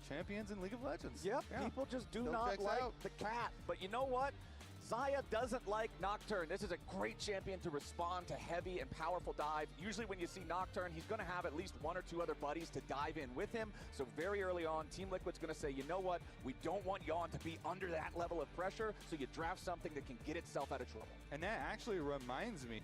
champions in League of Legends. Yep, yeah. People just do not like the cat. But you know what? Xayah doesn't like Nocturne. This is a great champion to respond to heavy and powerful dive. Usually when you see Nocturne, he's going to have at least 1 or 2 other buddies to dive in with him. So very early on, Team Liquid's going to say, you know what? We don't want Yawn to be under that level of pressure, so you draft something that can get itself out of trouble. And that actually reminds me,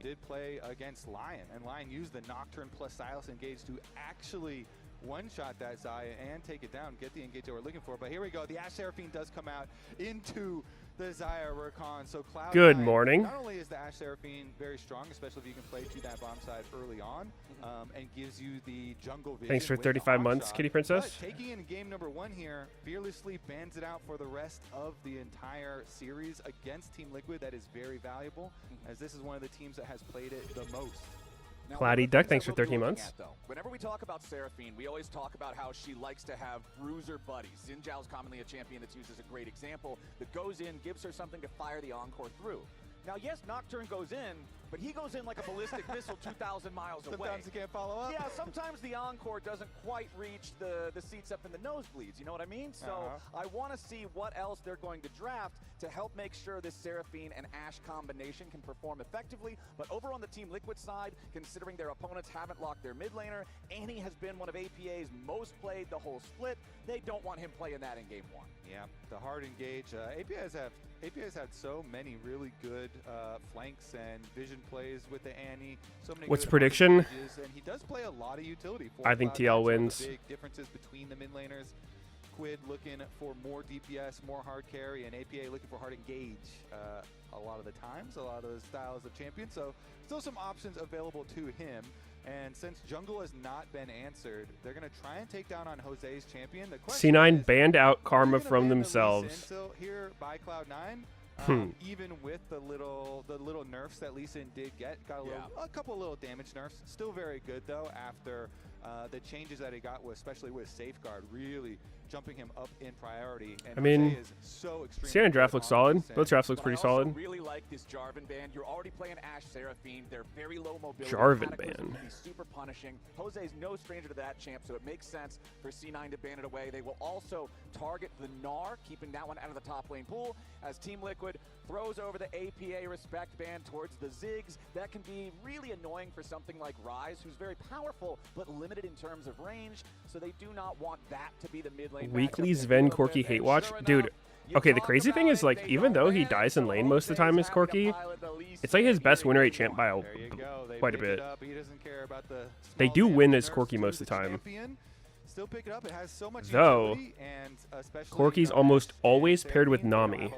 did play against Lion, and Lion used the Nocturne plus Silas engage to actually one-shot that Xayah and take it down, get the engage that we're looking for. But here we go, the Ashe Seraphine does come out into the Xayah Recon. So Cloud9, good morning. Not only is the Ashe Seraphine very strong, especially if you can play to that bomb side early on, and gives you the jungle vision. Thanks for 35 months, Kitty Princess. But taking in game number 1 here, fearlessly bans it out for the rest of the entire series against Team Liquid. That is very valuable, as this is one of the teams that has played it the most. Now, Cloudy Duck, thanks for 13 months. Whenever we talk about Seraphine, we always talk about how she likes to have bruiser buddies. Xin Zhao's commonly a champion that's used as a great example, that goes in, gives her something to fire the Encore through. Now, yes, Nocturne goes in, but he goes in like a ballistic missile 2,000 miles away. Sometimes he can't follow up. Yeah, sometimes the Encore doesn't quite reach the seats up in the nosebleeds, you know what I mean? So I want to see what else they're going to draft to help make sure this Seraphine and Ashe combination can perform effectively. But over on the Team Liquid side, considering their opponents haven't locked their mid laner, Annie has been one of APA's most played the whole split. They don't want him playing that in game 1. Yeah, the hard engage. APA's had so many really good flanks and vision plays with the Annie. So many. What's good prediction? engages, and he does play a lot of utility. For I think Cloud9. TL One of the wins. big differences between the mid laners. Quid looking for more DPS, more hard carry, and APA looking for hard engage a lot of the times, a lot of the styles of champions. So still some options available to him. And since jungle has not been answered, they're going to try and take down on Jose's champion. The question C9 is, banned out Karma are they gonna from ban the Lee themselves. Sin here by Cloud9, even with the little nerfs that Lee Sin did get, got a couple little damage nerfs. Still very good though after the changes that he got, especially with Safeguard, really jumping him up in priority. And I mean, Jose is so C9 draft looks solid. Both drafts looks pretty solid. I really like this Jarvan ban. You're already playing Ashe Seraphine. They're very low mobility. Jarvan ban. Can be super punishing. Jose's no stranger to that champ, so it makes sense for C9 to ban it away. They will also target the Gnar, keeping that one out of the top lane pool, as Team Liquid throws over the APA respect ban towards the Ziggs. That can be really annoying for something like Ryze, who's very powerful, but limited in terms of range, so they do not want that to be the mid lane. Weekly Sven Corky hate watch. Dude, okay, the crazy thing is, like, even though he dies in lane most of the time as Corky, it's like his best win rate champ by quite a bit. They do win as Corky most of the time. Though, Corky's almost always paired with Nami.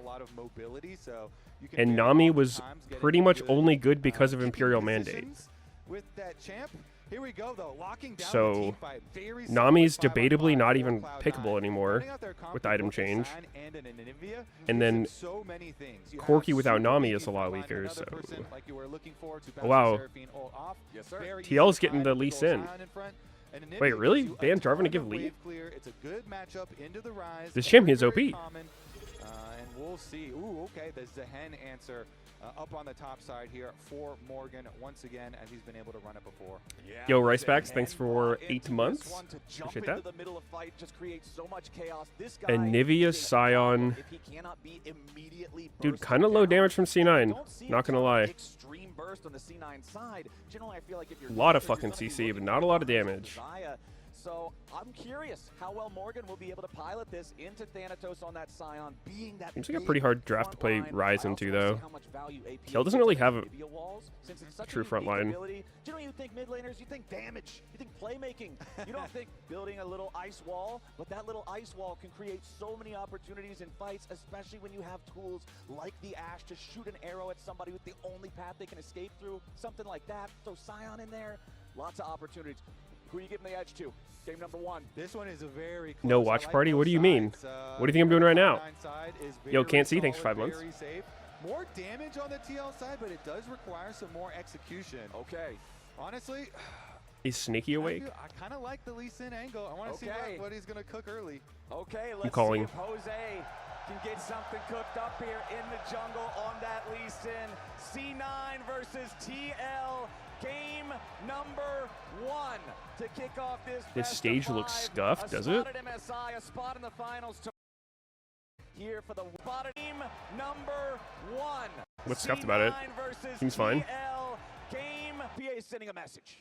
And Nami was pretty much only good because of Imperial Mandate. Here we go, though. Locking down So, Nami's debatably not even pickable anymore with the item change. And then Corky without Nami is a lot weaker, so... Oh, wow. TL's getting the Lee Sin. Wait, really? Ban Jarvan to give Lee? This champion is OP. And we'll see. Ooh, okay, the Zehen answer up on the top side here for Morgan once again, as he's been able to run it before. Yo, Ricebacks, thanks for 8 months. Appreciate that. And Nivea Scion. Dude, kind of low damage from C9. Not gonna lie. A lot of fucking CC, but not a lot of damage. So I'm curious how well Morgan will be able to pilot this into Thanatos on that Scion, being that seems like a pretty hard draft to play Ryze into, though. TL doesn't really have a true front line. You know, you think mid laners, you think damage, you think playmaking. You don't think building a little ice wall, but that little ice wall can create so many opportunities in fights, especially when you have tools like the Ashe to shoot an arrow at somebody with the only path they can escape through, something like that. Throw Scion in there, lots of opportunities. Who are you giving the edge to? Game number 1. This one is a very close. No watch party? What do you mean? What do you think I'm doing right now? Yo, can't see. Thanks for 5 months. More damage on the TL side, but it does require some more execution. Okay. Honestly, is Sneaky awake? I kind of like the Lee Sin angle. I want to see what he's going to cook early. Okay, let's see if Jose can get something cooked up here in the jungle on that Lee Sin. C9 versus TL. Game number 1 to kick off this. This stage looks scuffed, does it? MSI, a spot in the finals here for the spotted team number 1. What's scuffed about it? Seems fine. Game PA is sending a message.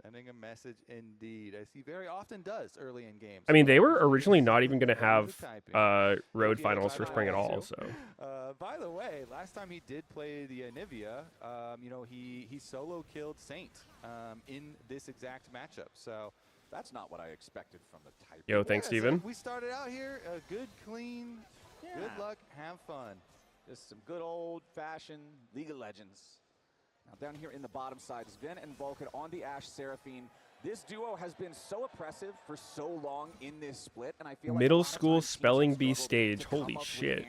Sending a message indeed, as he very often does early in games. I mean, they were originally not even going to have road finals for spring at all. So. By the way, last time he did play the Anivia, you know, he solo killed Saint in this exact matchup. So that's not what I expected from the type. Yo, thanks, Steven. We started out here good, clean, good luck, have fun. Just some good old-fashioned League of Legends. Now down here in the bottom side, Sven and Vulcan on the Ashe Seraphine. This duo has been so oppressive for so long in this split, and I feel like middle school spelling bee stage. Holy shit.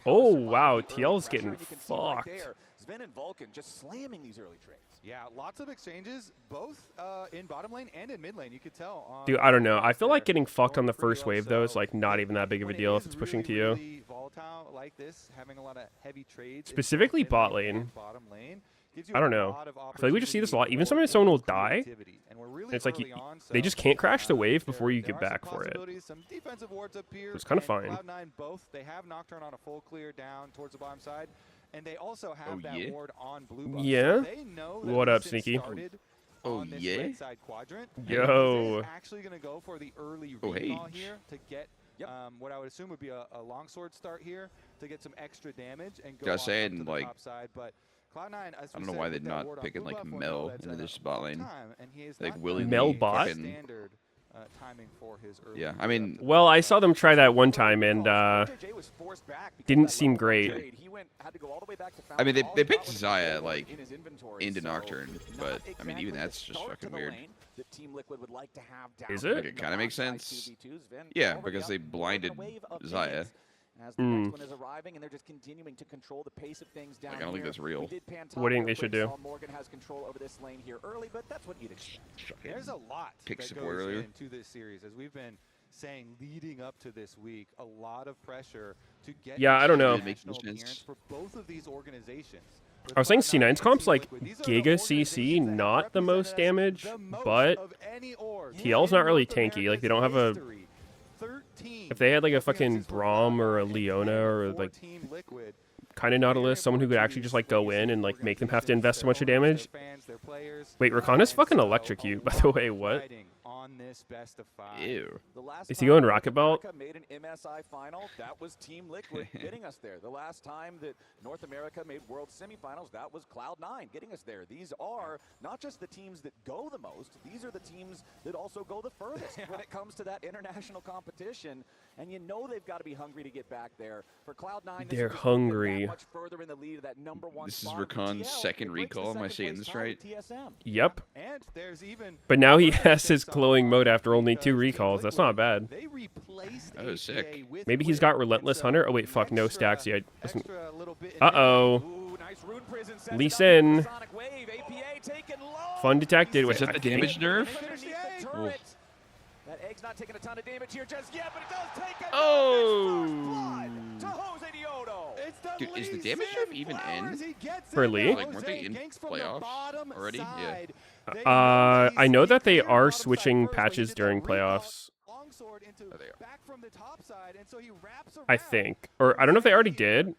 Oh, wow. TL's getting fucked. Sven and Vulcan just slamming these early trades. Yeah, lots of exchanges, both in bottom lane and in mid lane. You could tell. Dude, I don't know. I feel like getting fucked on the first wave, though, is like not even that big of a deal if it's pushing to you. Really volatile like this, having a lot of heavy trades. Specifically bot lane. Bottom lane. I don't know. I feel like we just see this a lot. Even sometimes someone will die. And it's like they just can't crash the wave before you get back for it. It's kind of fine. Cloud9 both, they have Nocturne on a full clear down towards the bottom side, and they also have that ward on blue buff. Yeah. So they know that what up, Sneaky? On this red side quadrant. Yo. Actually going to go for the early recall here to get what I would assume would be a longsword start here to get some extra damage and go Just saying, to the like, top side, but Cloud9, I don't know why they're not picking like Mel into this bot lane. Like willingly. Mel bot? Standard, timing for his early Yeah, I mean. Well, I saw them try that one time and didn't seem great. I mean, they picked Xayah like into Nocturne, but I mean even that's just fucking weird. Is it? Like, it kind of makes sense. Yeah, because they blinded Xayah. As the next one is arriving, and they're just continuing to control the pace of things down I don't think that's real. What do you think they should do? Morgan has control over this lane here early, but that's what you'd expect. There's a lot Pick that support goes earlier. into this series, as we've been saying leading up to this week. A lot of pressure to get. Yeah, I don't know. For both of these organizations. I was saying C9's comp's like Giga CC, not the most damage, but TL's not really tanky. Like they don't have a. If they had like a fucking Braum or a Leona or like kind of Nautilus, someone who could actually just like go in and like make them have to invest so much of damage. Wait, Rakanna's fucking electrocute, by the way. What? Ew. Is he going Rocket Belt? Made an MSI final. That was Team Liquid getting us there. The last time that North America made World Semifinals, that was Cloud9 getting us there. These are not just the teams that go the most, these are the teams that also go the furthest when it comes to that international competition. And you know they've got to be hungry to get back there. For Cloud9, they're hungry. Much further in the lead of that #1 This is Rakan's second recall. Am I saying this right? Yep. And there's even But now he has his glowing mode after only 2 recalls. That's not bad. That was sick. Maybe he's got Relentless Hunter. Oh wait, fuck, no stacks yet. Uh-oh. Lee Sin. Fun detected. Was that the damage nerf? Ooh. That egg's not taking a ton of damage here just yet, but it does take a to Jose Diodo. Dude, is the damage nerf even in? For Lee? Like, weren't they in playoffs already? Yeah. I know that they are switching patches during playoffs. Oh, they are. I think. Or I don't know if they already did.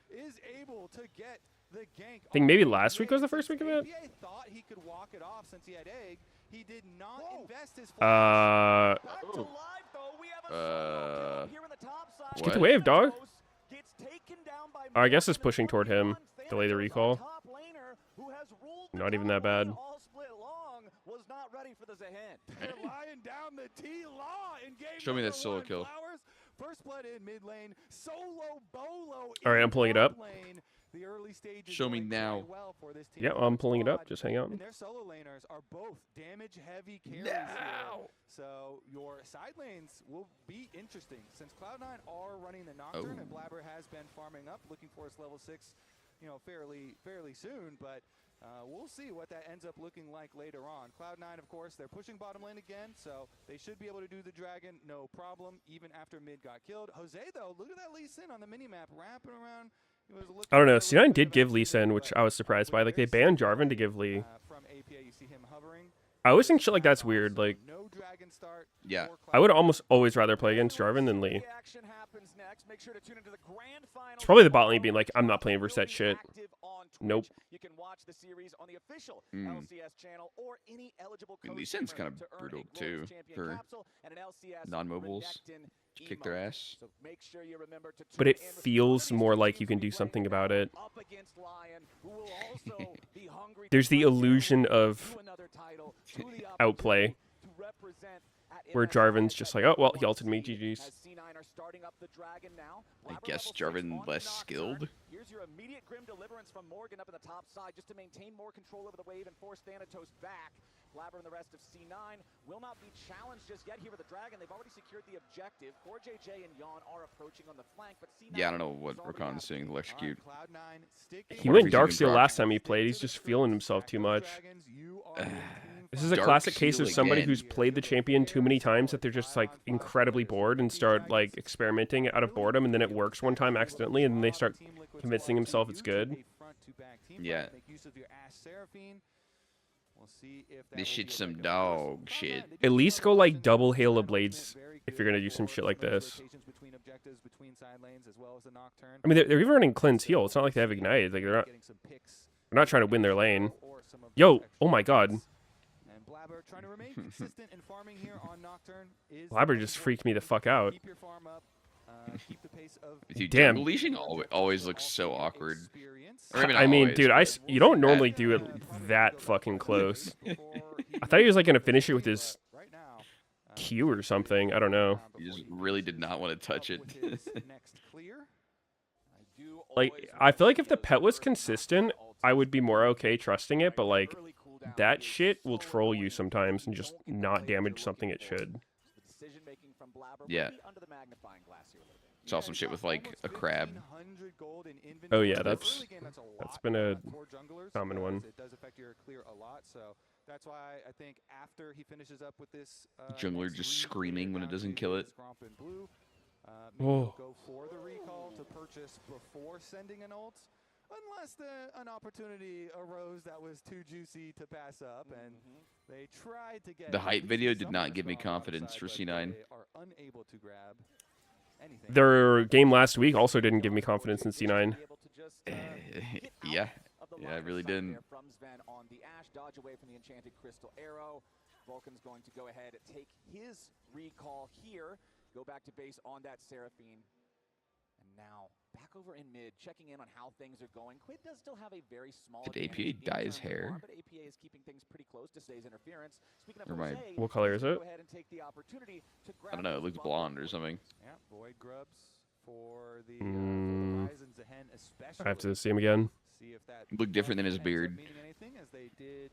I think maybe last week was the first week of it. Get the wave, dog. I guess it's pushing toward him. Delay the recall. Not even that bad. Show me that solo kill. All right, I'm pulling it up. Show me now. Yeah, I'm pulling it up. Just hang on. And their solo laners are both damage-heavy carries here. So your side lanes will be interesting. Since Cloud9 are running the Nocturne and Blabber has been farming up, looking for his level 6, you know, fairly soon. But we'll see what that ends up looking like later on. Cloud9, of course, they're pushing bottom lane again, so they should be able to do the dragon, no problem, even after mid got killed. Jose, though, look at that Lee Sin on the minimap, wrapping around. I don't know. C9 did give Lee Sin, which I was surprised by. Like, they banned Jarvan to give Lee. From APA, you see him hovering. I always think shit like that's weird. Like, Yeah. I would almost always rather play against Jarvan than Lee. It's probably the bot lane being like, I'm not playing versus that shit. Nope. You can watch the series on the official Mm. LCS channel or any eligible And code Lee Sin's to kind of earn brutal a too Global Champion for capsule and an LCS non-mobiles. Renekton Kick their emote. ass. So make sure you remember to But tune it in with feels some of more these like teams you can we'll be do something playing about it. up against Lion, who will also be hungry to There's the climb their illusion way of to another title, to the outplay, opportunity to represent at where MSI Jarvan's at just that like, oh, well, number he one ulted me, seed, GG's. as C9 are starting up the dragon now. I Blabber guess level 6 Jarvan on less the skilled. Here's your immediate grim deliverance from Morgan up in the top side just to maintain more control over the wave and force Thanatos back. Blabber and the rest of C9 will not be challenged just yet here with the dragon. They've already secured the objective. Core JJ and Yawn are approaching on the flank, but C9 Yeah, I don't know what Rakan is doing. Electrocute. He What if went he's using Darksteel Brock? last time he played. He's just feeling himself too much. This is a classic case of Darksteel somebody again. who's played the champion too many times that they're just like incredibly bored and start like experimenting out of boredom, and then it works one time accidentally, and then they start convincing himself it's good. Yeah. This shit's some dog shit. At least go like double Halo Blades if you're gonna do some shit like this. I mean, they're even running Cleanse Heal. It's not like they have Ignited. Like they're not trying to win their lane. Yo, oh my god. Blabber just freaked me the fuck out. Dude, Damn. jungle leashing always looks so awkward. Or maybe I not mean, always, dude, but you don't normally do it that fucking close. I thought he was like gonna finish it with his Q or something. I don't know. he just really did not want to touch it. Like, I feel like if the pet was consistent, I would be more okay trusting it, but like, that shit will troll you sometimes and just not damage something it should. Yeah. Saw some shit with like a crab. Oh yeah, that's been a common one. It does affect your clear a lot, so that's why I think after he finishes up with this Jungler next just lead, screaming when it down doesn't to kill it. Gromp and Blue, maybe Whoa. he'll go for the recall to purchase before sending an ult, unless an opportunity arose that was too juicy to pass up, and they tried to get The hype at video least did some not give me response on confidence side, for but C9. they are unable to grab anything. Their game last week also didn't give me confidence in C9. Yeah. Yeah, it really didn't. From Sven on the Ash, dodge away from the enchanted crystal arrow. Vulcan's going to go ahead and take his recall here. Go back to base on that Seraphine. And now back over in mid, checking in on how things are going. Quid does still have a very small Did advantage APA in dye his terms of hair? farm, but APA is keeping things pretty close to today's interference. Speaking of Or my- Jose, What color is he's it? gonna go ahead and take the opportunity to I don't know, it grab looks his blonde or bumper. something. Yeah, Void Grubs for the Horizon Zehen especially. I have to see him again. See if that Looked different than his ends up beard. meaning anything, as they did,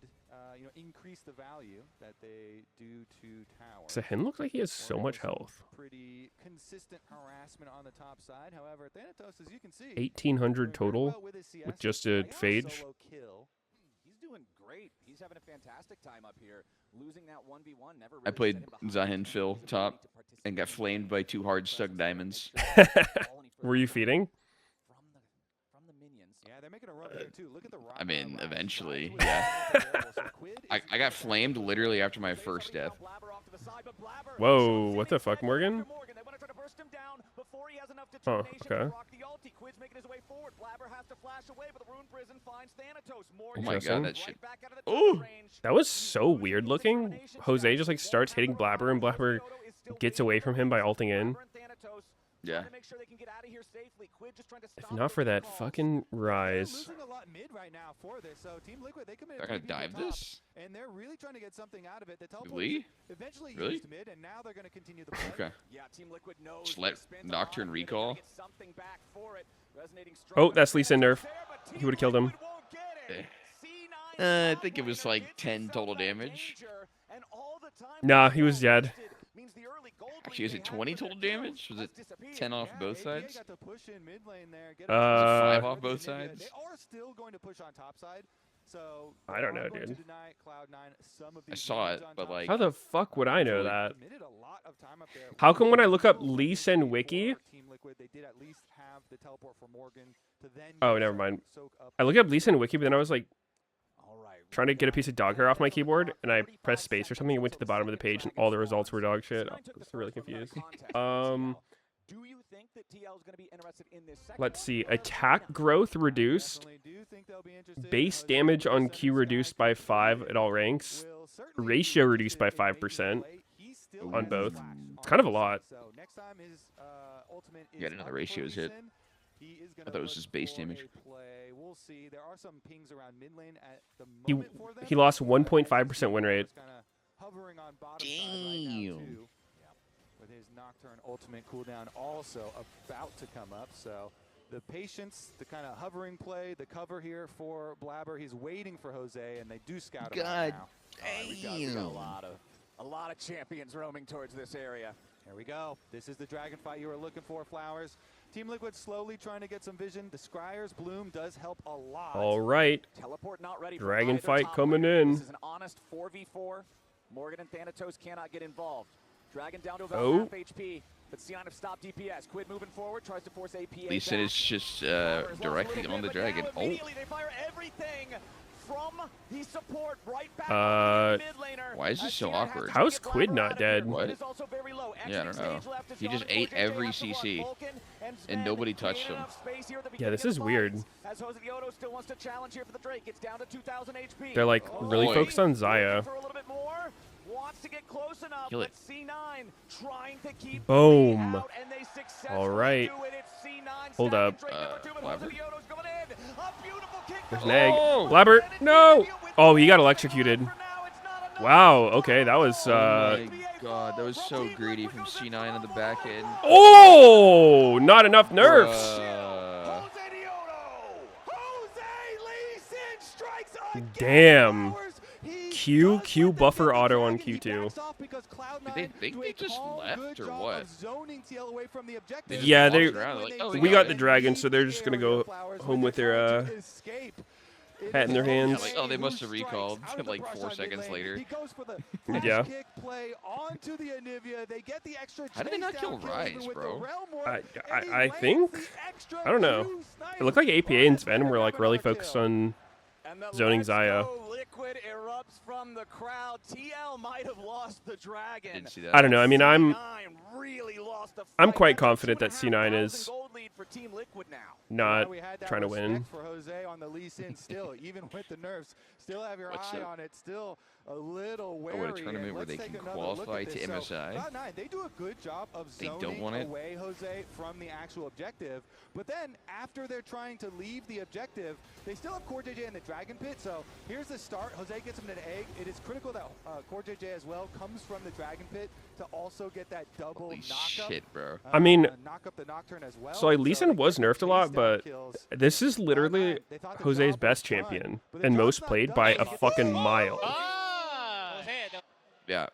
increase the value that they do to tower. Sahin looks like he has so much health. Pretty consistent harassment on the top side. However, Thanatos, as you can see, 1,800 doing very total well with his CS. with just a Got phage. solo kill. He's doing great. He's having a fantastic time up here. Losing that 1v1 never I really played set him behind. Zahin Phil His ability top to participate and got in flamed by 2 hard stuck diamonds. Were you feeding? From the minions. Yeah, they're making a run here too. Look at the I mean, rise. eventually, Rise yeah. with the so Quid I is got flamed literally after my first death. Whoa, what the fuck, Morgan? They want to try to burst him down before he has enough Oh, determination to okay. rock the ulti. Quid's making his way forward. Blabber has to flash away, but the rune prison finds Thanatos. Oh Morgan my Interesting. god, that shit. right back out of the Ooh. tower range. That was so weird looking. Jose just like starts hitting Blabber, and Blabber gets away from him by ulting in. Yeah. If not for that fucking rise. They're losing a lot mid right now for this. So Team Liquid, they committed They're gonna pretty deep dive to top, this? and they're really trying to get something out of it. The teleport Lee? eventually Really? used mid, and now they're going to continue the play. Okay. Yeah, Team Liquid knows Just let the spins are Nocturne on. recall. Get something back for it. Resonating Oh, strong. that's Lee Sin nerf. There, but He Team would've killed him. Liquid won't get it. I C9 think it was top like laner 10 gets total himself out of damage. danger, and all the time Nah, that he was dead. wasted means the early gold Actually, is lead it they had 20 for their total kills damage? Was has it disappeared. 10 off Yeah, both APA sides? got to push in mid lane there, get Uh, up Was it 5 to off both Nivea. sides? They are still going to push on top side. So I don't they know, are going to dude. deny Cloud9 some of I these saw games it, on but top like, How the fuck would I know that? committed a lot of time up there. How come when I look up Lee Sin wiki? For Team Liquid, they did at least have the teleport for Morgan to then Oh, use never to mind. soak up I looked up Lee Sin wiki, but then I was like, All right, trying to get a piece of dog hair off my keyboard, and I pressed space or something. It went to the bottom of the page, and all the results were dog shit. I was really confused. Let's see. Attack growth reduced. Base damage on Q reduced by 5 at all ranks. Ratio reduced by 5% on both. It's kind of a lot. Yeah, I didn't know the ratios hit. I thought it was just base damage. He lost 1.5% win rate. Damn. With his Nocturne ultimate cooldown also about to come up, so the patience, the kind of hovering play, the cover here for Blabber. He's waiting for Jose, and they do scout him out now. We got a lot of champions roaming towards this area. Here we go. This is the dragon fight you were looking for, Flowers. Team Liquid slowly trying to get some vision. The Scryer's Bloom does help a lot. All right. Teleport not ready. Dragon fight coming in. This is an honest 4v4. Morgan and Thanatos cannot get involved. Dragon down to about half HP, but C9 have stopped DPS. Quid moving forward, tries to force APA. Lee Sin is just directly on the dragon. Oh. They fire everything from the support right back on the mid laner. Why is this so awkward? How's Quid not dead? What? Yeah, I don't know. He just ate every CC, and nobody touched him. Yeah, this is weird. As Jose Vioto still wants to challenge here for the Drake. It's down to 2,000 HP. They're like really focused on Xayah. Wants to get close enough, Kill it. but C9 trying to keep Boom. out, and they successfully All right. do it. It's C9 Hold up. Blabber. There's an egg. Blabber, no! Oh, he got electrocuted. Wow, okay, that was... Oh my god, that was so greedy from C9 in the back end. Oh! Not enough nerfs! Damn. Q buffer auto on Q2. Did they think they just left or what? Yeah, they like, oh, we got the dragon, so they're just gonna go home with their hat in their hands. Yeah, like, oh, they must have recalled like 4 seconds later. Yeah. How did they not kill Rise, bro? I think, I don't know. It looked like APA and Sven were like really focused on zoning Xayah. Liquid erupts from the crowd. TL might have lost the dragon. Didn't see that. I don't know. I mean, I'm quite That's confident that C9 is gold lead for Team Liquid now. not trying to win. For Jose on the Lee Sin still, even with the nerfs, still have your eye on it. Still a little wary. Oh, a tournament where they can qualify to MSI. Cloud9, they do a good job of zoning away Jose from the actual objective. But then after they're trying to leave the objective, they still have Core JJ in the Dragon Pit. So here's the start. Jose gets him an egg. It is critical that Core JJ as well comes from the Dragon Pit to also get that double knockup. Shit, bro. I mean, knock up the Nocturne as well. so like Lee Sin was nerfed a lot, but this is literally Jose's best champion and most played by a fucking mile. Yeah.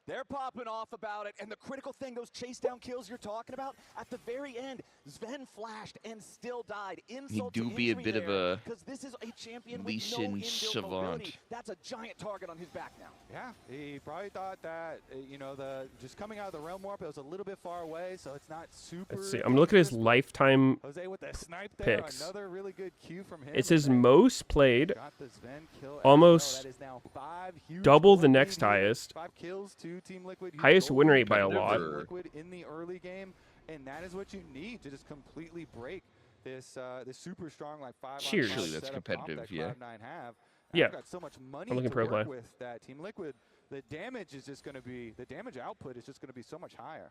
They're popping off about it, and the critical thing, those chase down kills you're talking about, at the very end, Sven flashed and still died. Insult he do to be a injury bit of there, a because this is a champion Lee with no Sin in-build savant. mobility. That's a giant target on his back now. Yeah, he probably thought that, you know, just coming out of the realm warp, it was a little bit far away, so it's not super. Let's see. I'm gonna look at his lifetime Jose with the snipe there, picks. another really good cue from him. It's his most played, Got the Sven kill. almost That is now 5 huge double the gold next lead here. highest. 5 kills to Team Liquid. Huge Highest gold win lead rate by a for lot. Liquid in the early game, and that is what you need to just completely break this super strong like 5 Cheers. Surely that's competitive, yeah. Cloud9 have. Yeah. I've got so much money I'm looking to pro work play. with that Team Liquid. The damage is just going to be, the damage output is just going to be so much higher.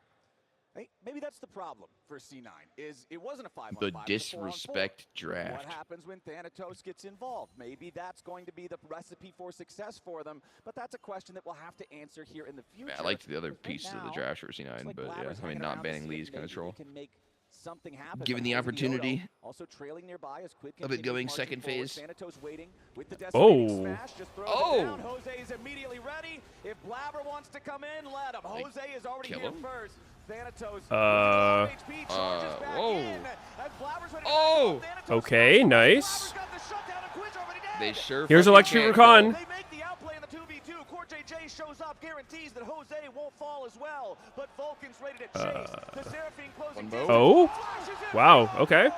Hey, maybe that's the problem for C9, is it wasn't a 5-on-5. The it was a 4-on-4. disrespect What draft. happens when Thanatos gets involved? Maybe that's going to be the recipe for success for them, but that's a question that we'll have to answer here in the future. Yeah, I liked the other Right pieces of the now, draft for looks C9, like but yeah, Blabber's I mean, hanging not around to banning see Lee if is kind of maybe troll. they can make something happen. Given But the Jose opportunity. Vioto also trailing nearby as Quid A bit continues going marching second forward. phase. Thanatos waiting with the Oh. decimating smash, just throws it down. Jose is immediately ready. If Blabber wants to come in, let him. Like, Jose is already kill here him? first. Thanatos whoa. Oh. Okay, nice. They sure. Here's fucking Electric can Recon. They make the outplay in the 2v2. Core JJ shows up, guarantees that Jose won't fall as well. But Vulcan's ready to chase. The Seraphine closing down. Oh. Wow, okay.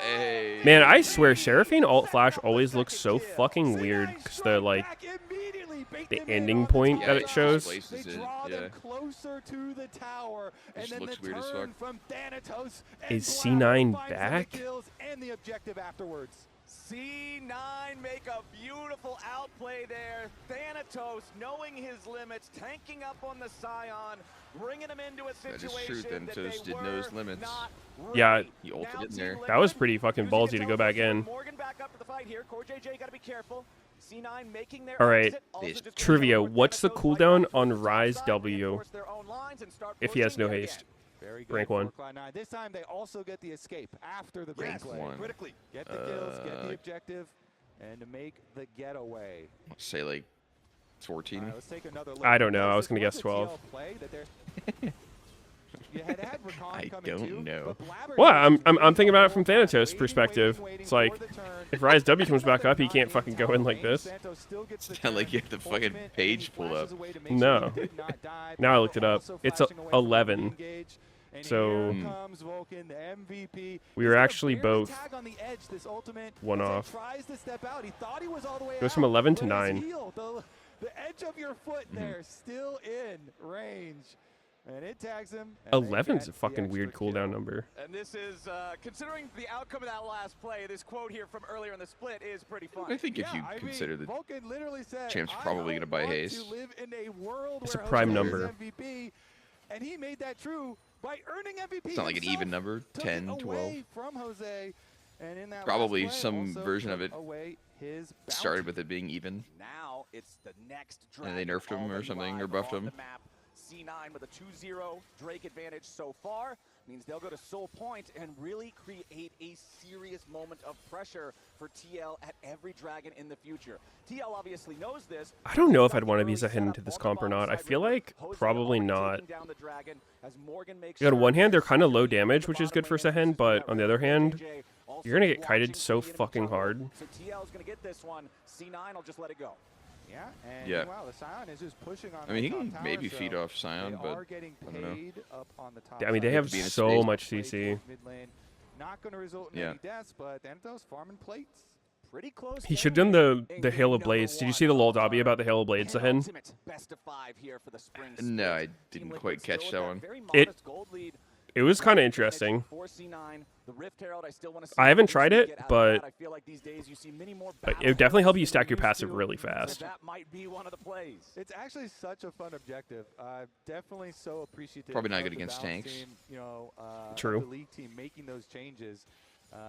Hey. Man, I swear, Seraphine alt flash always looks so fucking weird because the like the ending point that it shows. Yeah. Just looks weird as fuck. Is C9 back? C9 make a beautiful outplay there. Thanatos, knowing his limits, tanking up on the Scion, bringing him into a situation that is true. Thanatos did know his limits. Yeah, he ulted in there. That was pretty fucking ballsy to go back in. Morgan back up to the fight here. Core JJ got to be careful. C9 making their All right, trivia. What's the cooldown on Rise W if he has no haste? Rank 1. This time they also get the escape after the Rank play. 1. Critically, get the kills, get the objective, and to make the getaway. Say like 14. Let's take another look. I don't know. I was gonna guess 12. I don't know. Well, I'm thinking about it from Thanatos' perspective. It's like, if Rise W comes back up, he can't fucking go in like this. It's not like you have the fucking page pulled up. No. Now I looked it up. It's 11. So we were actually both one off. It goes from 11 to 9. The edge of your foot there, still in range. And it tags him. 11's a fucking weird cooldown number. And this is, considering the outcome of that last play, this quote here from earlier in the split is pretty fun. I think if you consider the champ's probably going to buy haste. It's a prime number. MVP, and he made that true by earning MVP. It's not like an even number, 10, 12. From Jose, and in that probably play, some version of it started with it being even. Now it's the next and they nerfed him or something, or buffed him. C9 with a 2-0 Drake advantage so far means they'll go to Soul Point and really create a serious moment of pressure for TL at every dragon in the future. TL obviously knows this. I don't know if I'd want to be Zahin into this comp or not. I feel like probably not. On one hand, they're kind of low damage, which is good for Zahin, but on the other hand, you're going to get kited so fucking hard. So TL's going to get this one. C9 will just let it go. Yeah, and yeah. Wow, the Scion is just pushing on. I mean, he can maybe feed off Scion, but I don't know. I mean, they have so much CC. Not going to result in any deaths, but Thanatos farming plates. Pretty close. He should have done the Hail of Blades. Did you see the lol dobby about the Hail of Blades, Zahin? No, I didn't quite catch that one. It was kind of interesting. I haven't tried it, but it would definitely help you stack your passive really fast. That might be one of the plays. It's actually such a fun objective. Definitely so appreciative. Probably not good against tanks. Team, you know, True. The league team making those changes.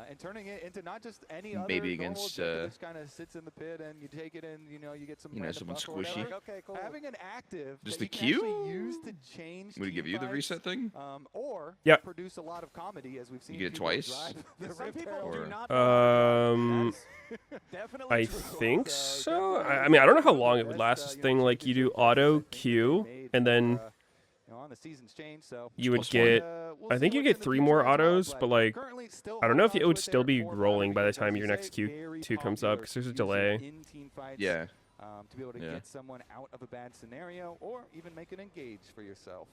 And turning it into not just any other maybe against just kind of sits in the pit and you take it and you get some someone squishy. Okay, cool. Having an active just that the you Q can use to change would it give you the reset thing or yep. produce a lot of comedy as we've seen. You get it twice. I think so. I mean, I don't know how long it would last. This thing like you do auto Q and then on the season's change, so you would get, I think you get 3 more autos, but like, I don't know if it would still be rolling by the time your next Q2 comes up because there's a delay. Yeah. To be able to get someone out of a bad scenario or even make it engage for yourself.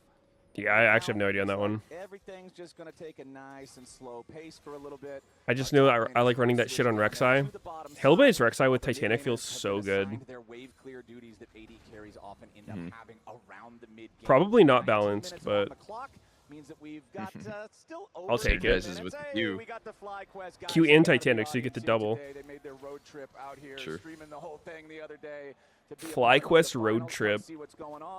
Yeah, I actually have no idea on that one. Everything's just going to take a nice and slow pace for a little bit. I just know I like running that shit on Rek'Sai. Hellblade's Rek'Sai with Titanic feels so good. Probably not balanced, but I'll take it. With you. Q and Titanic, so you get the double. Sure. FlyQuest road trip.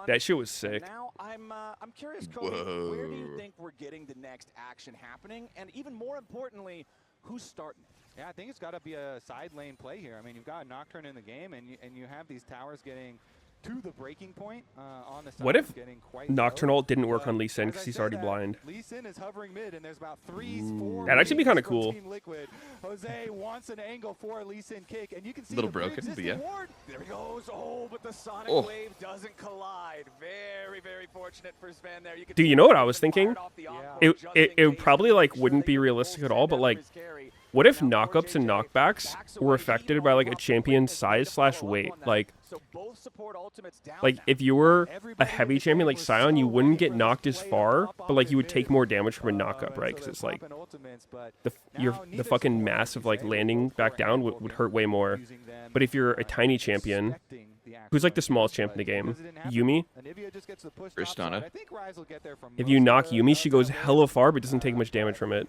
That shit was sick. Now I'm curious, Cody, where do you think we're getting the next action happening? And even more importantly, who's starting it? Yeah, I think it's got to be a side lane play here. I mean, you've got a Nocturne in the game, and you have these towers getting to the breaking point on the side. What if Nocturnal didn't work on Lee Sin because he's already blind? Lee Sin is hovering mid, and there's about 3-4. That'd actually be kind of cool. Jose wants an angle for a Lee Sin kick, and you can see a little broken, but yeah. There he goes. Oh, but the Sonic Wave doesn't collide. Very, very fortunate for Sven there. Dude, you know what I was thinking? It probably like wouldn't be realistic at all, but like What if knockups and knockbacks were affected by like a champion's size/weight? Like if you were a heavy champion like Sion, you wouldn't get knocked as far, but like you would take more damage from a knockup, right? Because it's like the fucking mass of like landing back down would hurt way more. But if you're a tiny champion, who's like the smallest champ in the game? Yumi? Tristana. If you knock Yumi, she goes hella far, but doesn't take much damage from it.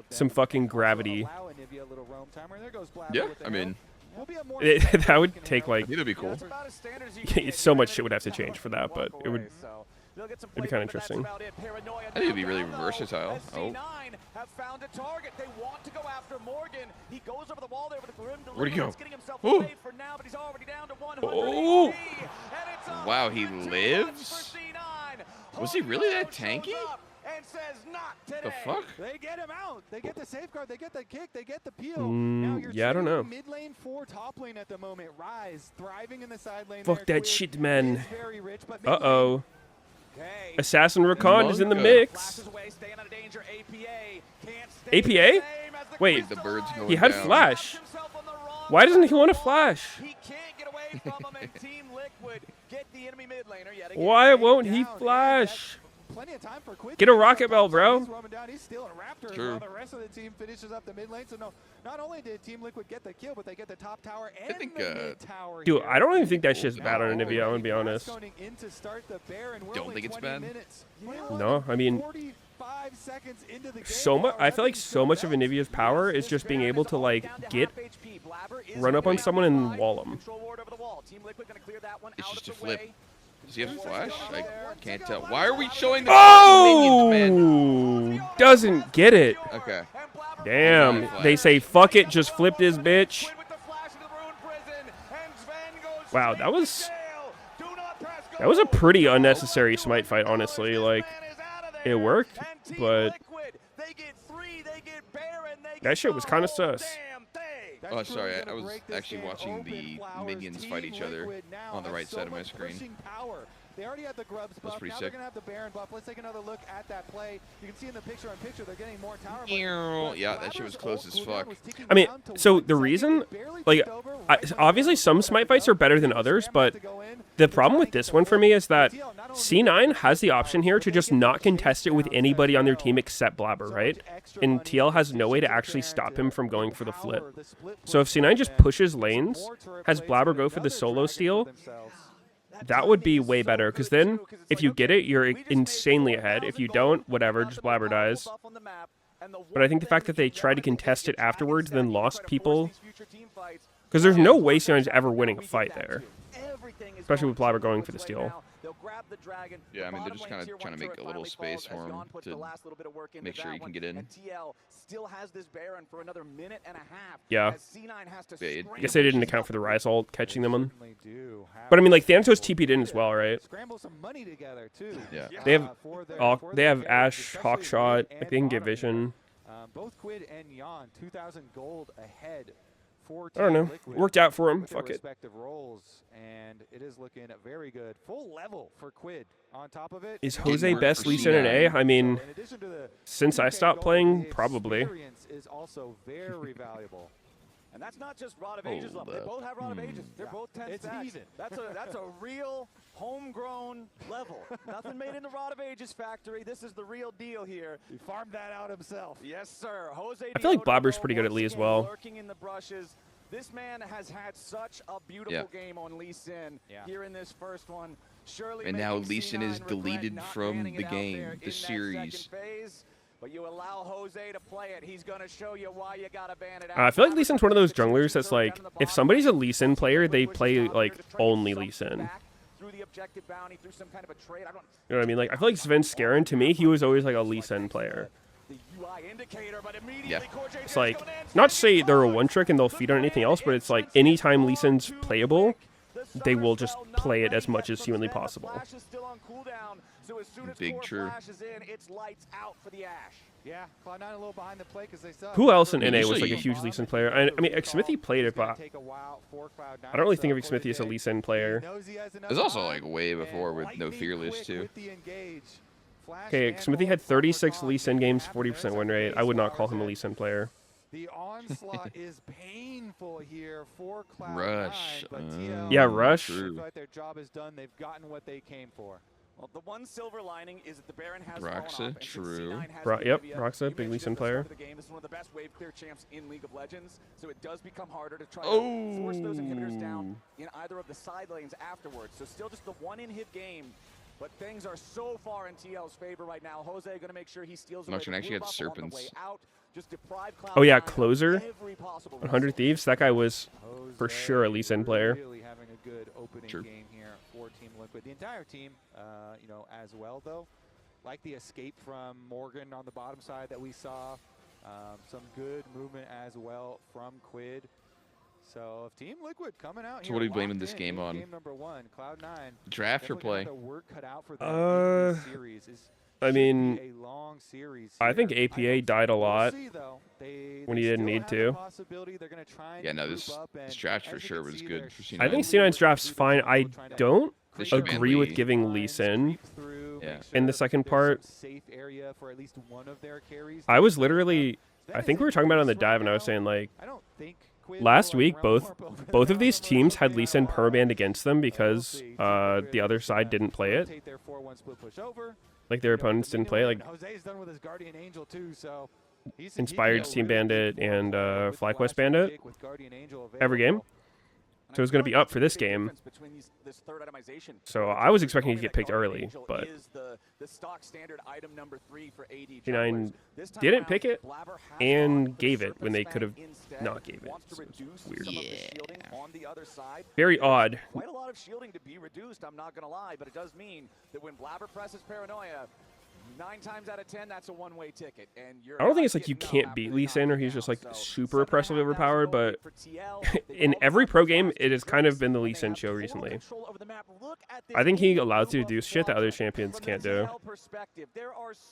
Some fucking gravity. Yeah, I mean, that would take like... it'd be cool. So much shit would have to change for that, but it'd be kind of interesting. I think it'd be really versatile. Oh. Where'd he go? Oh. Oh. Wow, he lives? Was he really that tanky? The fuck? They get him out. They get the safeguard. They get the kick. They get the peel. Yeah, I don't know. Mid lane for top lane at the moment. Rise thriving in the side lane. Fuck that shit, man. Rich, uh-oh. Assassin Rakan is in the mix. APA? Wait, the bird's going he had down. flash. Why doesn't he want to flash? Why won't he flash? Plenty of time for Quid. Get a rocket bell, bro. He's stealing Raptors True. while the rest of the team finishes up the mid lane. So no, not only did Team Liquid get the kill, but they get the top tower and think, the mid tower. Dude, here. I don't even think that shit's bad on Anivia, I'm gonna be honest. Going in to start the bear, and we're Don't only think it's 20 bad? minutes. No, I mean, 45 seconds into the game. so much. I feel like so much of Anivia's power is just being able to like run up on someone and wall them. It's just a flip. Does he have flash? I can't tell. Why are we showing the minions, man? Oh, doesn't get it. Okay. Damn, they say fuck it, just flip this bitch. Wow, that was a pretty unnecessary smite fight, honestly. Like, it worked, but that shit was kind of sus. Oh, sorry. I was actually watching the minions fight each other on the right side of my screen. They already have the grubs buff. That's pretty now sick. they're going to have the Baron buff. Let's take another look at that play. You can see in the picture-on-picture they're getting more tower. Yeah, that shit was close as fuck. I mean, so the reason, like, obviously some smite fights are better than others, but the problem with this one for me is that C9 has the option here to just not contest it with anybody on their team except Blabber, right? And TL has no way to actually stop him from going for the flip. So if C9 just pushes lanes, has Blabber go for the solo steal, that would be way better, because then if you get it, you're insanely ahead. If you don't, whatever, just Blabber dies. But I think the fact that they tried to contest it afterwards, then lost people, because there's no way C9's ever winning a fight there, especially with Blabber going for the steal. Yeah, I mean, they're just kind of trying to make a little space for him to make sure he can get in. Yeah. I guess they didn't account for the Rise ult catching them on. But I mean, like, Thanatos TP'd in as well, right? Yeah. They have Ashe, Hawkshot, like, they can get vision. Both Quid and Yon, 2,000 gold ahead. I don't know. It worked out for him. Fuck it. Respective roles, and it is looking very good. Full level for Quid. On top of it, is Jose best Lee Sin in A? I mean, since I stopped playing, probably. Is also very valuable. And that's not just Rod of Ages level. They both have Rod of Ages. They're both 10 stacks. Even. That's a real homegrown level. Nothing made in the Rod of Ages factory. This is the real deal here. He farmed that out himself. Yes, sir. Jose I feel like Blabber's pretty good at Lee as well. Lurking in the brushes. This man has had such a beautiful game on Lee Sin here in this first one. Surely and now Lee Sin is deleted from the game, the series. But you allow Jose to play it. He's going to show you why you got to ban it out. I feel like Lee Sin's one of those junglers that's like, if somebody's a Lee Sin player, they play like only Lee Sin. You know what I mean? Like, I feel like Sven Skaren, to me, he was always like a Lee Sin player. Yeah. It's like, not to say they're a one trick and they'll feed on anything else, but it's like anytime Lee Sin's playable, they will just play it as much as humanly possible. Big true. Who else in NA was like a huge Lee Sin player? I mean, Xmithy played it, but I don't really think of Xmithy as a Lee Sin player. It was also like way before with No Fearless too. Okay, Smithy had 36 Lee Sin games, 40% win rate. I would not call him a Lee Sin player. The onslaught is painful here for Cloud9, Rush. but TL, Yeah, Rush. looks like their job is done. They've gotten what they came for. Well, the one silver lining is that the Baron has Roxa, true. Yep, Roxa, big Lee Sin player. The game. This is one of the best wave clear champs in League of Legends, so it does become harder to try to force those inhibitors down in either of the side lanes afterwards. So still just the one in-hit game, but things are so far in TL's favor right now. Jose going to make sure he steals away the actually blue had buff along the Serpents. way out. Just deprive Oh yeah, Cloud9 Closer, every possible 100 Thieves. That guy was for sure a Lee Sin player. Really having a good opening game here for Team Liquid. The entire team, you know, as well though. Like the escape from Morgan on the bottom side that we saw. Some good movement as well from Quid. So if Team Liquid coming out So here, what are you blaming locked this in game on? Game number 1, Cloud9. Draft or play? I mean, a long series I think here. APA died a lot when he didn't need to. Yeah, no, this draft for sure was good for C9. I think C9's draft's fine. I don't They should've been agree with Lee. giving Lee Sin Yeah. in the second part. I was literally, I think we were talking about it on the dive, and I was saying like, last week both of these teams had Lee Sin permabanned against them because the other side didn't play it. Like their opponents didn't play. Like Inspired's Team Bandit and FlyQuest Bandit every game. So it was going to be up for this game. So I was expecting to get picked early, but C9 didn't pick it and gave it when they could have not gave it. So it's weird. Very odd. Quite a lot of shielding to be reduced, I'm not going to lie, but it does mean that when Blabber presses Paranoia, 9 times out of 10, that's a one-way ticket. And I don't think it's like you can't beat Lee Sin or he's just like super oppressively overpowered, but in every pro game, it has kind of been the Lee Sin show recently. I think he allows you to do shit that other champions can't do.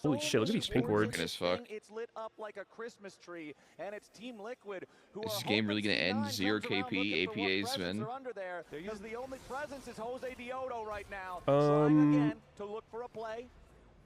Holy shit, look at these pink words. As fuck. It's lit up like a Christmas tree, and it's Team Liquid who Is this game really going to end 0 KP, APA's win? Because the only presence is Jose Diodo right now. Um, to look for a play.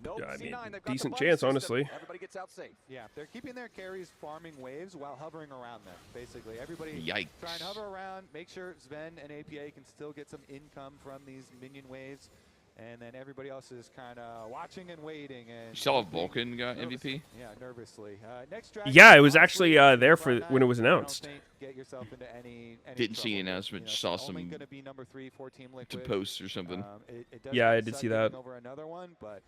Nope, Yeah, I mean, C9, they've got decent the chance, system. honestly. Everybody gets out safe. Yeah, they're keeping their carries farming waves while hovering around them, basically. Everybody Yikes. try and hover around, make sure Sven and APA can still get some income from these minion waves. And then everybody else is kind of watching and waiting. And You saw if Vulcan got MVP? Yeah, nervously. Next Yeah, it was actually there for when it was announced. Get yourself into any Didn't see trouble. an announcement, You know, just saw it's only some gonna be number 3 for Team to Liquid. post or something. It does Yeah, I have did Sud see getting that. over another one, but,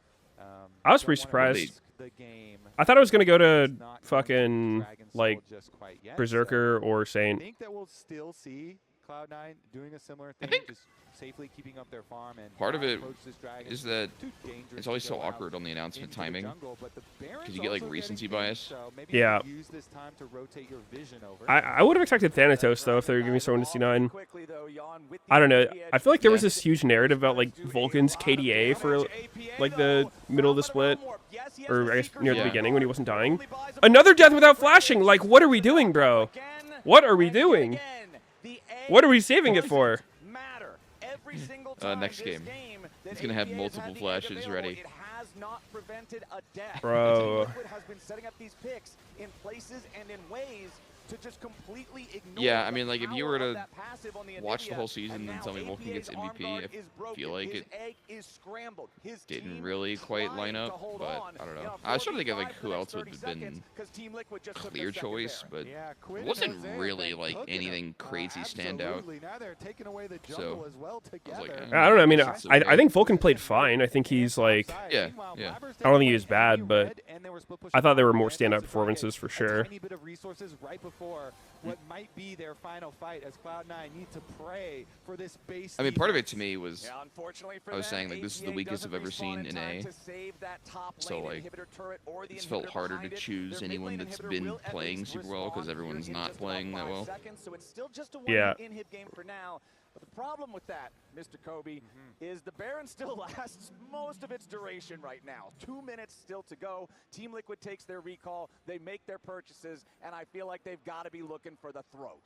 I was don't pretty wanna surprised. risk the game. I thought I was going to go to It's not going to fucking, Dragon Soul like, just quite yet, Berserker or I Saint. think that we'll still see Cloud9 doing a similar thing, think just safely keeping up their farm. And part of it approach this dragon. is that Too dangerous it's always to so go out awkward on the announcement into the timing. jungle, but the Baron's 'Cause you get, like, also recency getting bias. so maybe Yeah. use this time to rotate your vision over. I would have expected Thanatos, though, if they were giving someone to C9. I don't know. I feel like there was this huge narrative about, like, Vulcan's KDA for, like, the middle of the split. Or, I guess, near the beginning when he wasn't dying. Another death without flashing! Like, what are we doing, bro? What are we doing? What are we saving it for? Next game. He's going to have multiple flashes ready. Bro. has been setting up these picks in places and in ways to just completely ignore. Yeah, I mean, like, if you were the power of to that passive on the watch the Anivia, whole season and and now tell me Vulcan APA's gets arm MVP, guard I is feel broken. like His it egg is scrambled. His didn't team really quite trying line to up, hold but on. I don't You know. I was trying to think of, like, 45 who else for would the have next 30 been seconds, 'cause Team Liquid just took clear their second choice, there. but Yeah, it Quid wasn't and Jose really, have been like, cooking anything him. crazy standout. Absolutely. Now they're taking away the jungle as well together. like, I don't know. I mean, It's I okay. think Vulcan played fine. I think he's, like... Yeah, yeah. I don't think he was bad, but I thought there were more standout performances for sure. A tiny bit of resources right before what might be their final fight as Cloud9 need to pray for this base. I mean, part of it to me was Yeah, unfortunately for I was them, saying, like, this is the APA weakest doesn't I've ever respawn seen in time A. to save that top So, lane like, inhibitor turret or the it's felt inhibitor harder to behind it. choose Their anyone mid-lane that's inhibitor been will at playing least super well because respawn everyone's here in not just about playing that 5 well. seconds, so it's still just a Yeah. one-hit game for now. But the problem with that, Mr. Kobe, is the Baron still lasts most of its duration right now. 2 minutes still to go. Team Liquid takes their recall. They make their purchases, and I feel like they've got to be looking for the throat.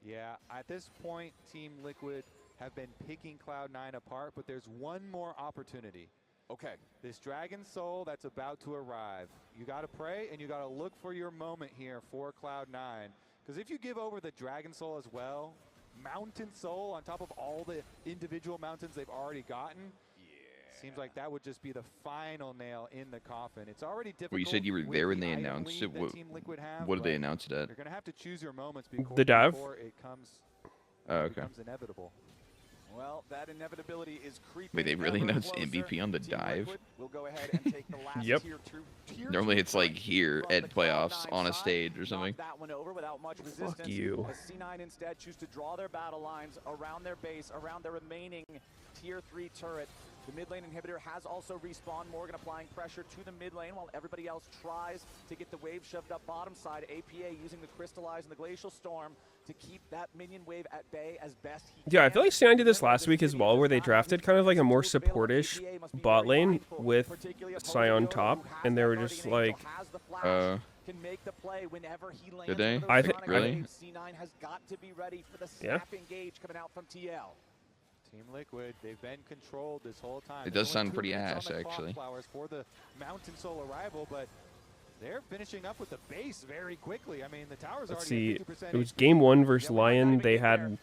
Yeah, at this point, Team Liquid have been picking Cloud9 apart, but there's one more opportunity. Okay. This Dragon Soul that's about to arrive. You got to pray and you got to look for your moment here for Cloud9. Because if you give over the Dragon Soul as well, Mountain Soul on top of all the individual mountains they've already gotten, seems like that would just be the final nail in the coffin. It's already difficult. Well, you said you were there when they announced it. What did they announce it at? You're going to have to choose your moments The dive? before it comes, Okay. becomes inevitable. Well, that inevitability is creeping. Wait, they really ever announced closer. MVP on the Team dive? Liquid will go ahead and take the last Yep. tier Normally two it's like fight here from at the playoffs Cloud9 on a side. stage or Knocked something. that one over without much resistance. Fuck you. As C9 instead choose to draw their battle lines around their base, around their remaining tier 3 turret. The mid lane inhibitor has also respawned. Morgan applying pressure to the mid lane while everybody else tries to get the wave shoved up bottom side. APA using the Crystallize and the Glacial Storm to keep that minion wave at bay as best he can. Yeah, I feel like C9 did this last week as well, where they drafted kind of like a more support-ish bot lane with Scion top, and they were just like, can make the play whenever he lands. Did they? I think Really? C9 has got to be ready for the Yeah. snap engage coming out from TL. Team Liquid, they've been controlled this whole time. It There's does only sound 2 pretty minutes on ass, the clock, actually. Flowers, for the Mountain Soul arrival, but they're finishing up with the base very quickly. I mean, the tower's let's already see, at 50%. it was game 1 versus Lion. They had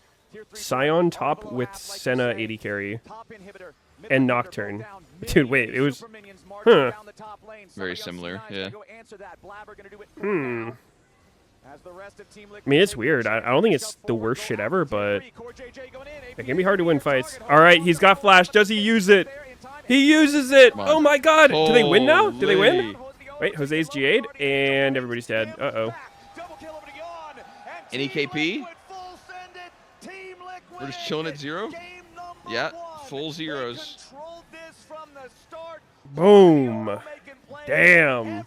Scion top with Senna 80 carry and Nocturne. Dude, wait, it was, huh. Very similar, yeah. I mean, it's weird. I don't think it's the worst shit ever, but it can be hard to win fights. All right, he's got flash. Does he use it? He uses it. Oh my god. Do they win now? Do they win? Wait, Jose's GA'd, and everybody's dead. Uh-oh. Any KP? We're just chilling at 0? Yeah, full zeros. Boom. Damn.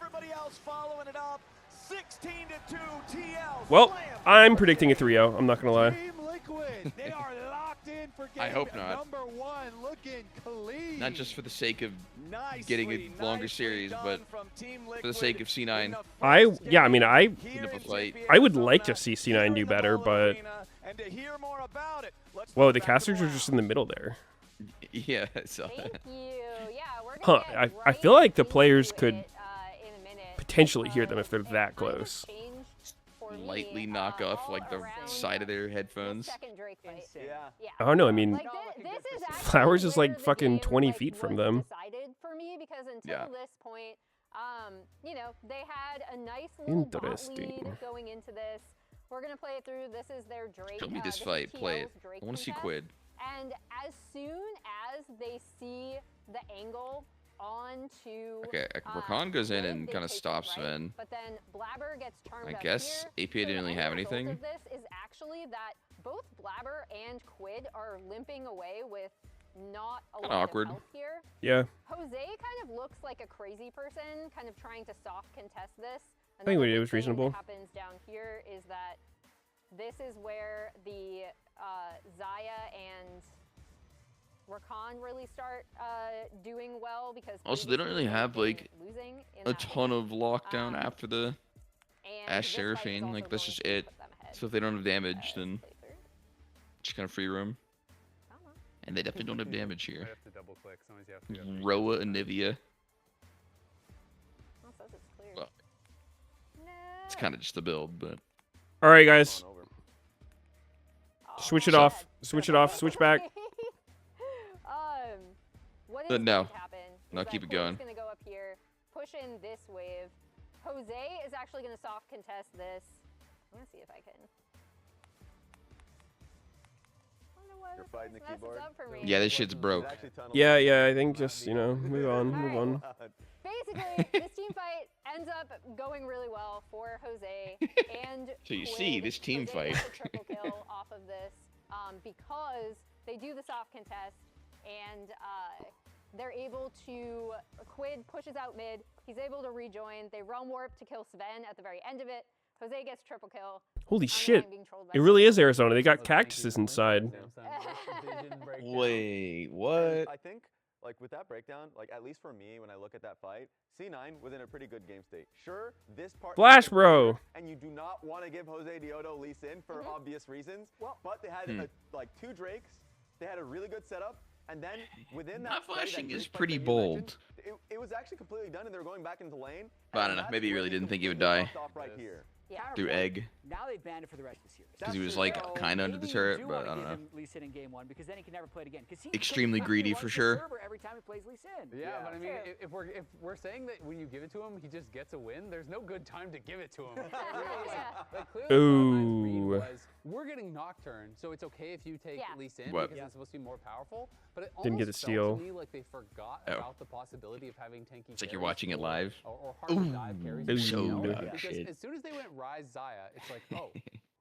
Well, I'm predicting a 3-0. I'm not going to lie. Team Liquid, they are locked in for I game hope not. number 1, looking clean. Not just for the sake of getting a longer series, but for the sake of C9. Yeah, I mean, I Putting up a fight. would like to see C9 do better, but... Whoa, the casters are just in the middle there. Yeah, I saw Thank that. you. Yeah, we're Huh, gonna get I right feel like the into players it, could in a minute, potentially hear them if they're because that it kind of close. changed for me, Lightly knock off all like the around side of their the headphones. second Drake fight. Yeah. I don't know, I mean, Like this is actually Flowers is where like the fucking game, 20 like, feet from was them. Decided for me because until Yeah. this point, you know, they had a nice little bot Interesting. lead going into this. We're gonna play it through. This is their Drake. Show me this is fight. Play it. TL's Drake I want to see contest. Quid. And as soon as they see the angle onto Okay, Rakan goes in Quid, and they kind of take it stops right, Sven. But then Blabber gets turned I up guess here. APA didn't really the have end result anything. of this is actually that both Blabber and Quid are limping away with not a Kinda lot awkward. of health here. Yeah. Jose kind of looks like a crazy person, kind of trying to soft contest this. I think Another it big was thing reasonable. that happens down here is that this is where the Zaya and Rakan really start doing well because Also, they don't really previously have, they've like, been losing in A that ton lane. of lockdown after the And Ashe this fight is Seraphine. also Like, that's going just to it. put them ahead. So if they don't have damage, then Let's play through. just kind of free room. Come on. And they definitely don't have damage here. Might have to double click. Sometimes you have to go Roa and Nivea. Oh, it says it's clear. Well, No. it's kind of just the build, but All right, guys. Oh, Switch it my off. bad. Switch it off. Switch back. What is No. going to happen? No, is keep that it going. Quid's gonna go up here, push in this wave. Jose is actually gonna soft contest this. I'm gonna see if I can. I don't know why You're this fighting the always messes keyboard? up for me. yeah, this shit's broke. Yeah, I think just, you know, move on, move on. Basically, this team fight ends up going really well for Jose and So you Quid. see, this team Jose fight. gets a triple kill off of this because they do the soft contest and they're able to. Quid pushes out mid. He's able to rejoin. They run warp to kill Sven at the very end of it. Jose gets triple kill. Holy I'm shit. being trolled by It really Sven. is Arizona. They got cactuses inside. Wait, what? I think, like, with that breakdown, like, at least for me, when I look at that fight, C9 was in a pretty good game state. Sure, this part. Flash, bro. And you do not want to give Jose Diodo lease in for obvious reasons. Well- But they had, like, 2 Drakes. They had a really good setup. And then within that Not play, flashing that is group fight pretty that you bold. mentioned, It was actually completely done, and they were going back into lane. But I and don't know, that's maybe he where really didn't think he would completely die. popped off right here. Yeah. Through egg. Now they banned it for the rest of the series. Because he was That's like true. kind of under the Maybe you turret, do but wanna I don't give know. him Lee Sin in game 1 because then he can never play it again. Extremely greedy for sure. Every time he plays Lee Sin. Yeah, but I mean, True. if we're saying that when you give it to him, he just gets a win, there's no good time to give it to him. Yeah. Like clearly, Cloud9's Ooh. read was, we're getting Nocturne, so it's okay if you take Yeah. Lee Sin What? because it's supposed to be more powerful. But it Didn't get almost the felt steal. to me like they forgot Oh. about the possibility of having tanky. It's like you're carries watching it live. Or hard to dive carries. Ooh. in So general, dog because shit. as soon as they went Ryze Xayah, it's like, oh,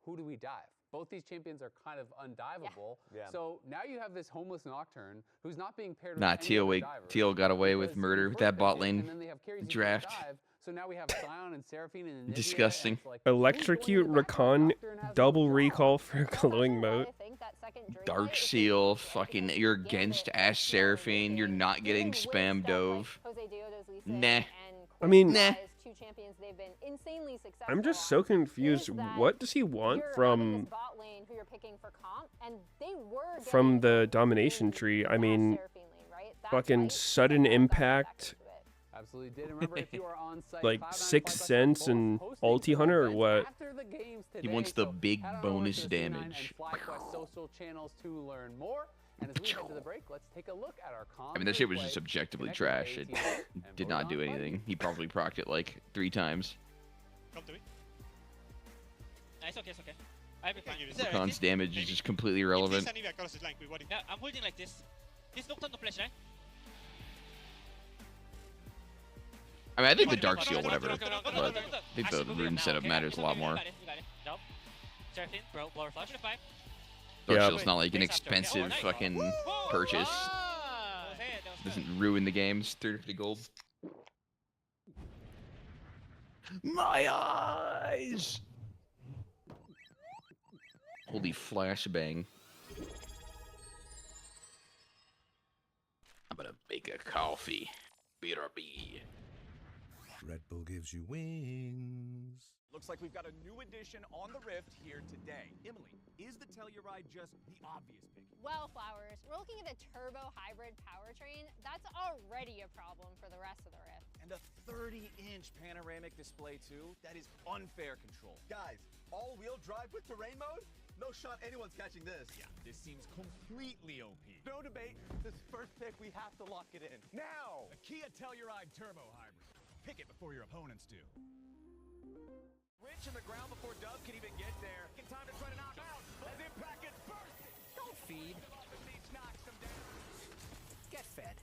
who do we dive? Both these champions are kind of undivable. Yeah. So now you have this homeless Nocturne who's not being paired with Nah, any Teal, other divers Teal got away with because murder you with first that bot pick it, lane and then they have carries you can't draft. dive. So now we have Sion and Seraphine and Anivia, Disgusting. and it's like, who's going Electrocute in the back when Rakan, Nocturne has no double job? recall for Well, that's glowing why I moat. think that second Dream Dark Knight is Seal, gonna be great fucking, because you're Gambit against and Ash Seal Seraphine, you're really- not getting even with spam stuff dove. Like Jose Diodo's Lee Sin Nah. and I mean- Corey Nah. Fry's two champions they've been insanely successful I'm just so on, confused. is that What does he want you're having from this bot lane who you're picking for comp, and they were from getting the domination in tree? the I Ash mean, Seraphine lane, right? That's fucking right. sudden They have gotten back impact, into it. Absolutely did. Remember, if you are on site, like Cloud9 Sixth Flybox Sense both and hosting Ulti some Hunter or events what? after the games He today, wants the so big head on over bonus to the C9 damage. and FlyQuest social channels to learn more. And as we head to the break, let's take a look at our I mean, that shit was gameplay just objectively connected to trash. It ATS and did not do Vodafone anything. He probably procced it like 3 times. Come to me. It's okay, it's okay. I'll be fine. Rakan's damage is just completely irrelevant. Yeah, I'm holding like this. This Nocturne no flash, right? I mean, I think the Dark Seal, whatever, but I think the rune setup matters a lot more. You got it. Nope. Seraphine, bro, blower flash. Fine. Dark Yeah. Seal's not like an expensive fucking purchase. Doesn't ruin the games. 350 gold. My eyes! Holy flashbang. I'm gonna make a coffee. BRB. Red Bull gives you wings. Looks like we've got a new addition on the Rift here today. Emily, is the Telluride just the obvious pick? Well, Flowers, we're looking at a turbo hybrid powertrain. That's already a problem for the rest of the Rift. And a 30-inch panoramic display too? That is unfair control. Guys, all-wheel drive with terrain mode? No shot anyone's catching this. Yeah, this seems completely OP. No debate. This first pick, we have to lock it in. Now! The Kia Telluride Turbo Hybrid. Pick it before your opponents do. Rich in the ground before Dove can even get there. In time to try to knock out as Impact gets bursted. Don't feed. The siege knocks him down. Get fed.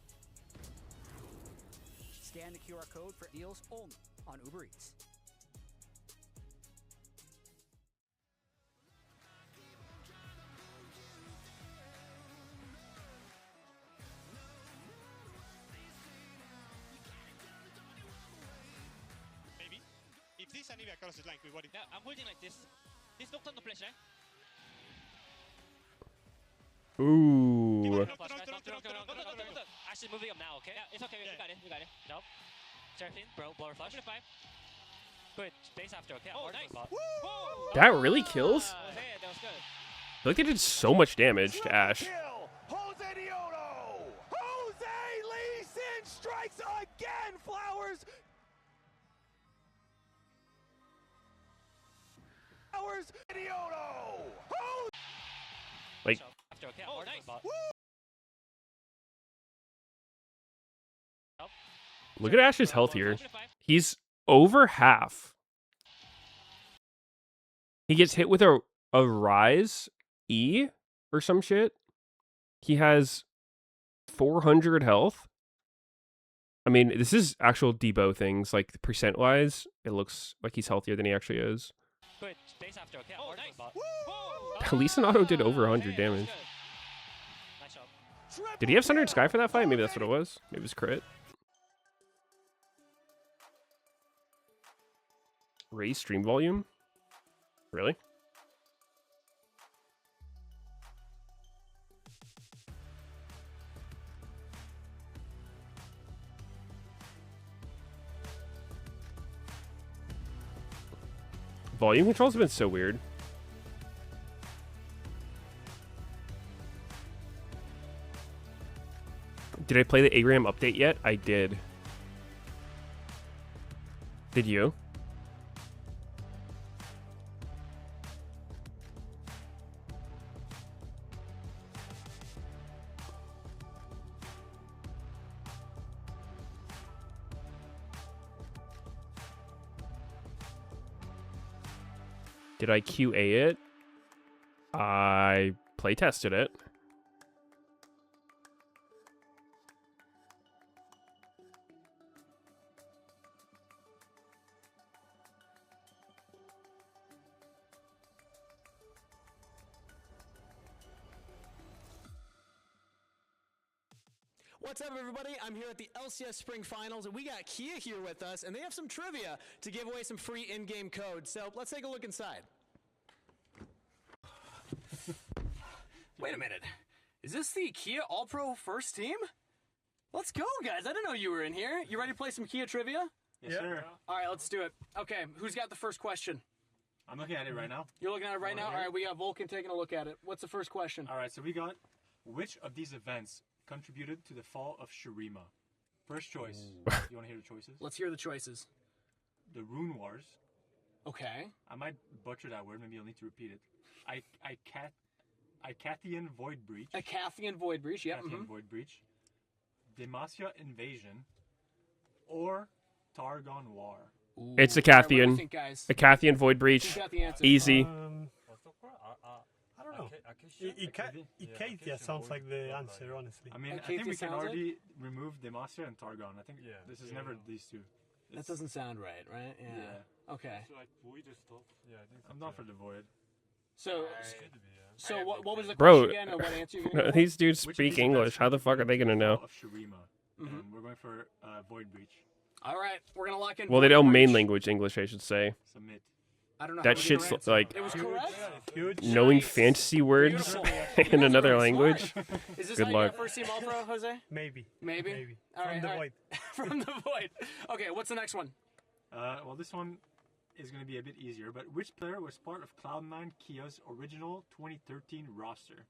Scan the QR code for deals only on Uber Eats. Maybe. If this Anivia crosses line, we worry. Yeah, I'm holding like this. This Nocturne no flash, right? Ooh. Actually moving up now, okay? Yeah, it's okay, we got it, Nope. Seraphine, bro, blower flash. Fine. Good, base after, okay? Oh, nice. That really kills? That was good. I feel like they did so much damage to Ash. Kill! Jose Diodo! Jose Lee Sin strikes again, Flowers! Flowers, Diodo! Like, After, okay? Oh, nice. look at Ash's health here. He's over half. He gets hit with a Rise E or some shit. He has 400 health. I mean, this is actual Debo things. Like, percent-wise, it looks like he's healthier than he actually is. Good, base after, okay? Oh, nice. Lee Sin Auto did over 100 damage. Nice job. Did he have Sundered Sky for that fight? Maybe that's what it was. Maybe it was crit. Raise stream volume? Really? Volume controls have been so weird. Did I play the ARAM update yet? I did. Did you? Did I QA it? I play tested it. What's up, everybody? I'm here at the LCS Spring Finals, and we got Kia here with us, and they have some trivia to give away some free in-game codes. So let's take a look inside. Wait a minute. Is this the Kia All-Pro first team? Let's go, guys. I didn't know you were in here. You ready to play some Kia trivia? Yes, sir. All right, let's do it. Okay, who's got the first question? I'm looking at it right now. You're looking at it right now? All right, we got Vulcan taking a look at it. What's the first question? All right, so we got, which of these events contributed to the fall of Shurima? First choice. You want to hear the choices? Let's hear the choices. The Rune Wars. Okay. I might butcher that word. Maybe you'll need to repeat it. Icathian Void Breach. Icathian Void Breach, yep. Icathian Void Breach. Demacia Invasion. Or Targon War. Ooh. It's All right, what do you Icathian. think, guys? Icathian Void Breach. Who's got the answer? Easy. I don't know. Icathia sounds like the answer, honestly. I mean, I think we can already remove Demacia and Targon. I think this is never these two. That doesn't sound right, right? Yeah. Okay. So like void or stuff? Yeah, I think I'm not for the void. So what was the Bro, question again, or what answer you gonna go for? these dudes speak English. How the fuck are they gonna know? Of Shurima. And we're going for Void Breach. All right, we're gonna lock in. Well, they Void don't Breach. main language English, I should say. Submit. I don't know. That how we did shit's our answer. like It was correct. knowing Nice. fantasy words Beautiful. in another Very language. smart. Is this Good how you luck. got first team All Pro, Jose? Maybe. Maybe. All right. From the all void. right. From the void. Okay, what's the next one? Well, this one is going to be a bit easier, but which player was part of Cloud9 Kia's original 2013 roster?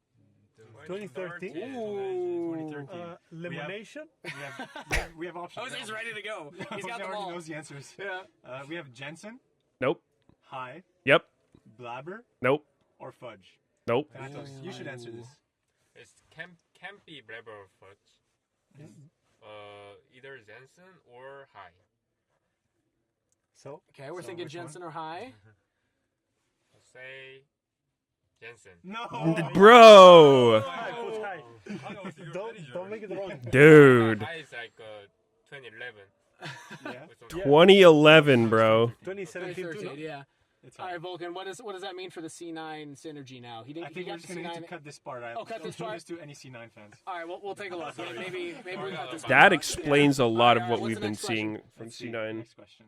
2013? Ooh. 2013. Elimination? We have options. Jose's ready to go. He's got Jose them already all. knows the answers. Yeah. We have Jensen, Nope. High, Yep. Blabber, Nope. or Fudge. Nope. Thanatos, you should answer this. It can't be Blabber or Fudge. Either Jensen or High. So. Okay, we're thinking Jensen or High. I'll say Jensen. No. Bro. Don't make it wrong. Dude. High is like 2011. Yeah. 2011, bro. 2017, 2013, yeah. It's All right, Vulcan. What does that mean for the C9 synergy now? He didn't. I he think we're got just the going to C9. need to cut this part out. Oh, cut this Don't show part? this to any C9 fans. All right, we'll take a look. Maybe we cut this. That part. explains a lot of All right, what what's we've the been next question? seeing from Let's see. C9. Next question.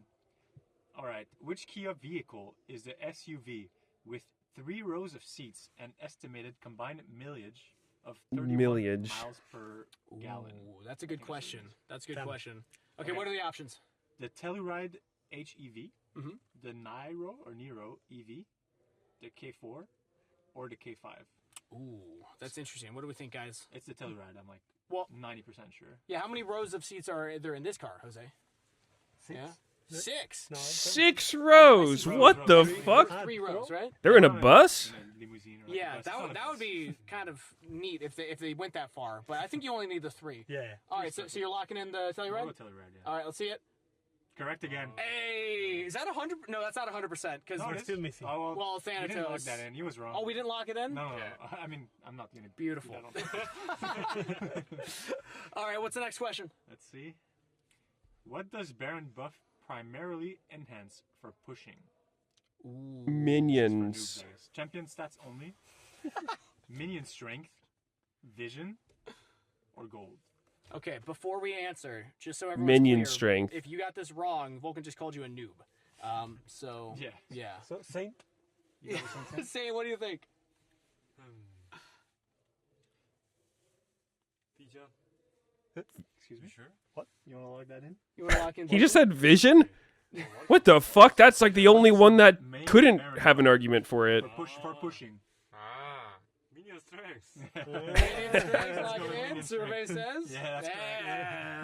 All right. Which Kia vehicle is the SUV with 3 rows of seats and estimated combined mileage of 31 Mileage. miles per gallon? Ooh, that's a good question. That's a good Damn. question. Okay, what are the options? The Telluride HEV, Mhm. the Niro EV, the K4, or the K5. Ooh, that's interesting. What do we think, guys? It's the Telluride. I'm like Well, 90% sure. yeah. How many rows of seats are there in this car, Jose? 6? Yeah. 6. No, 6 rows. What the fuck? 3 rows, right? They're in a bus? In a limousine or like Yeah, a bus. that It's would not a that would bus. be kind of neat if they went that far. But I think you only need the 3. Yeah. All right, so you're locking in the We'll Telluride. go Telluride, yeah. All right, let's see it. Correct again. Hey, is that 100? No, that's not 100% because No, We're it is. still missing. Oh, well, we didn't lock Thanatos. that in. He was wrong. Oh, we didn't lock it in. No. I mean, I'm not gonna. Beautiful. do that on purpose. All right, what's the next question? Let's see. What does Baron buff primarily enhance for pushing? Ooh. Minions. For noobs, champion stats only. Minion strength, vision, or gold. Okay, before we answer, just so everyone's Minion clear, strength. if you got this wrong, Vulcan just called you a noob. So yeah. So, Saint? You got this one, Sam? Say, what do you think? Excuse me. Sure. What? You want to log that in? You want to lock in? He just said vision? What the fuck? That's like the only one that Main couldn't Baron have an buff argument for it. for pushing. Ah. Minion strength. Minion strength, lock it in. Survey says. Yeah, that's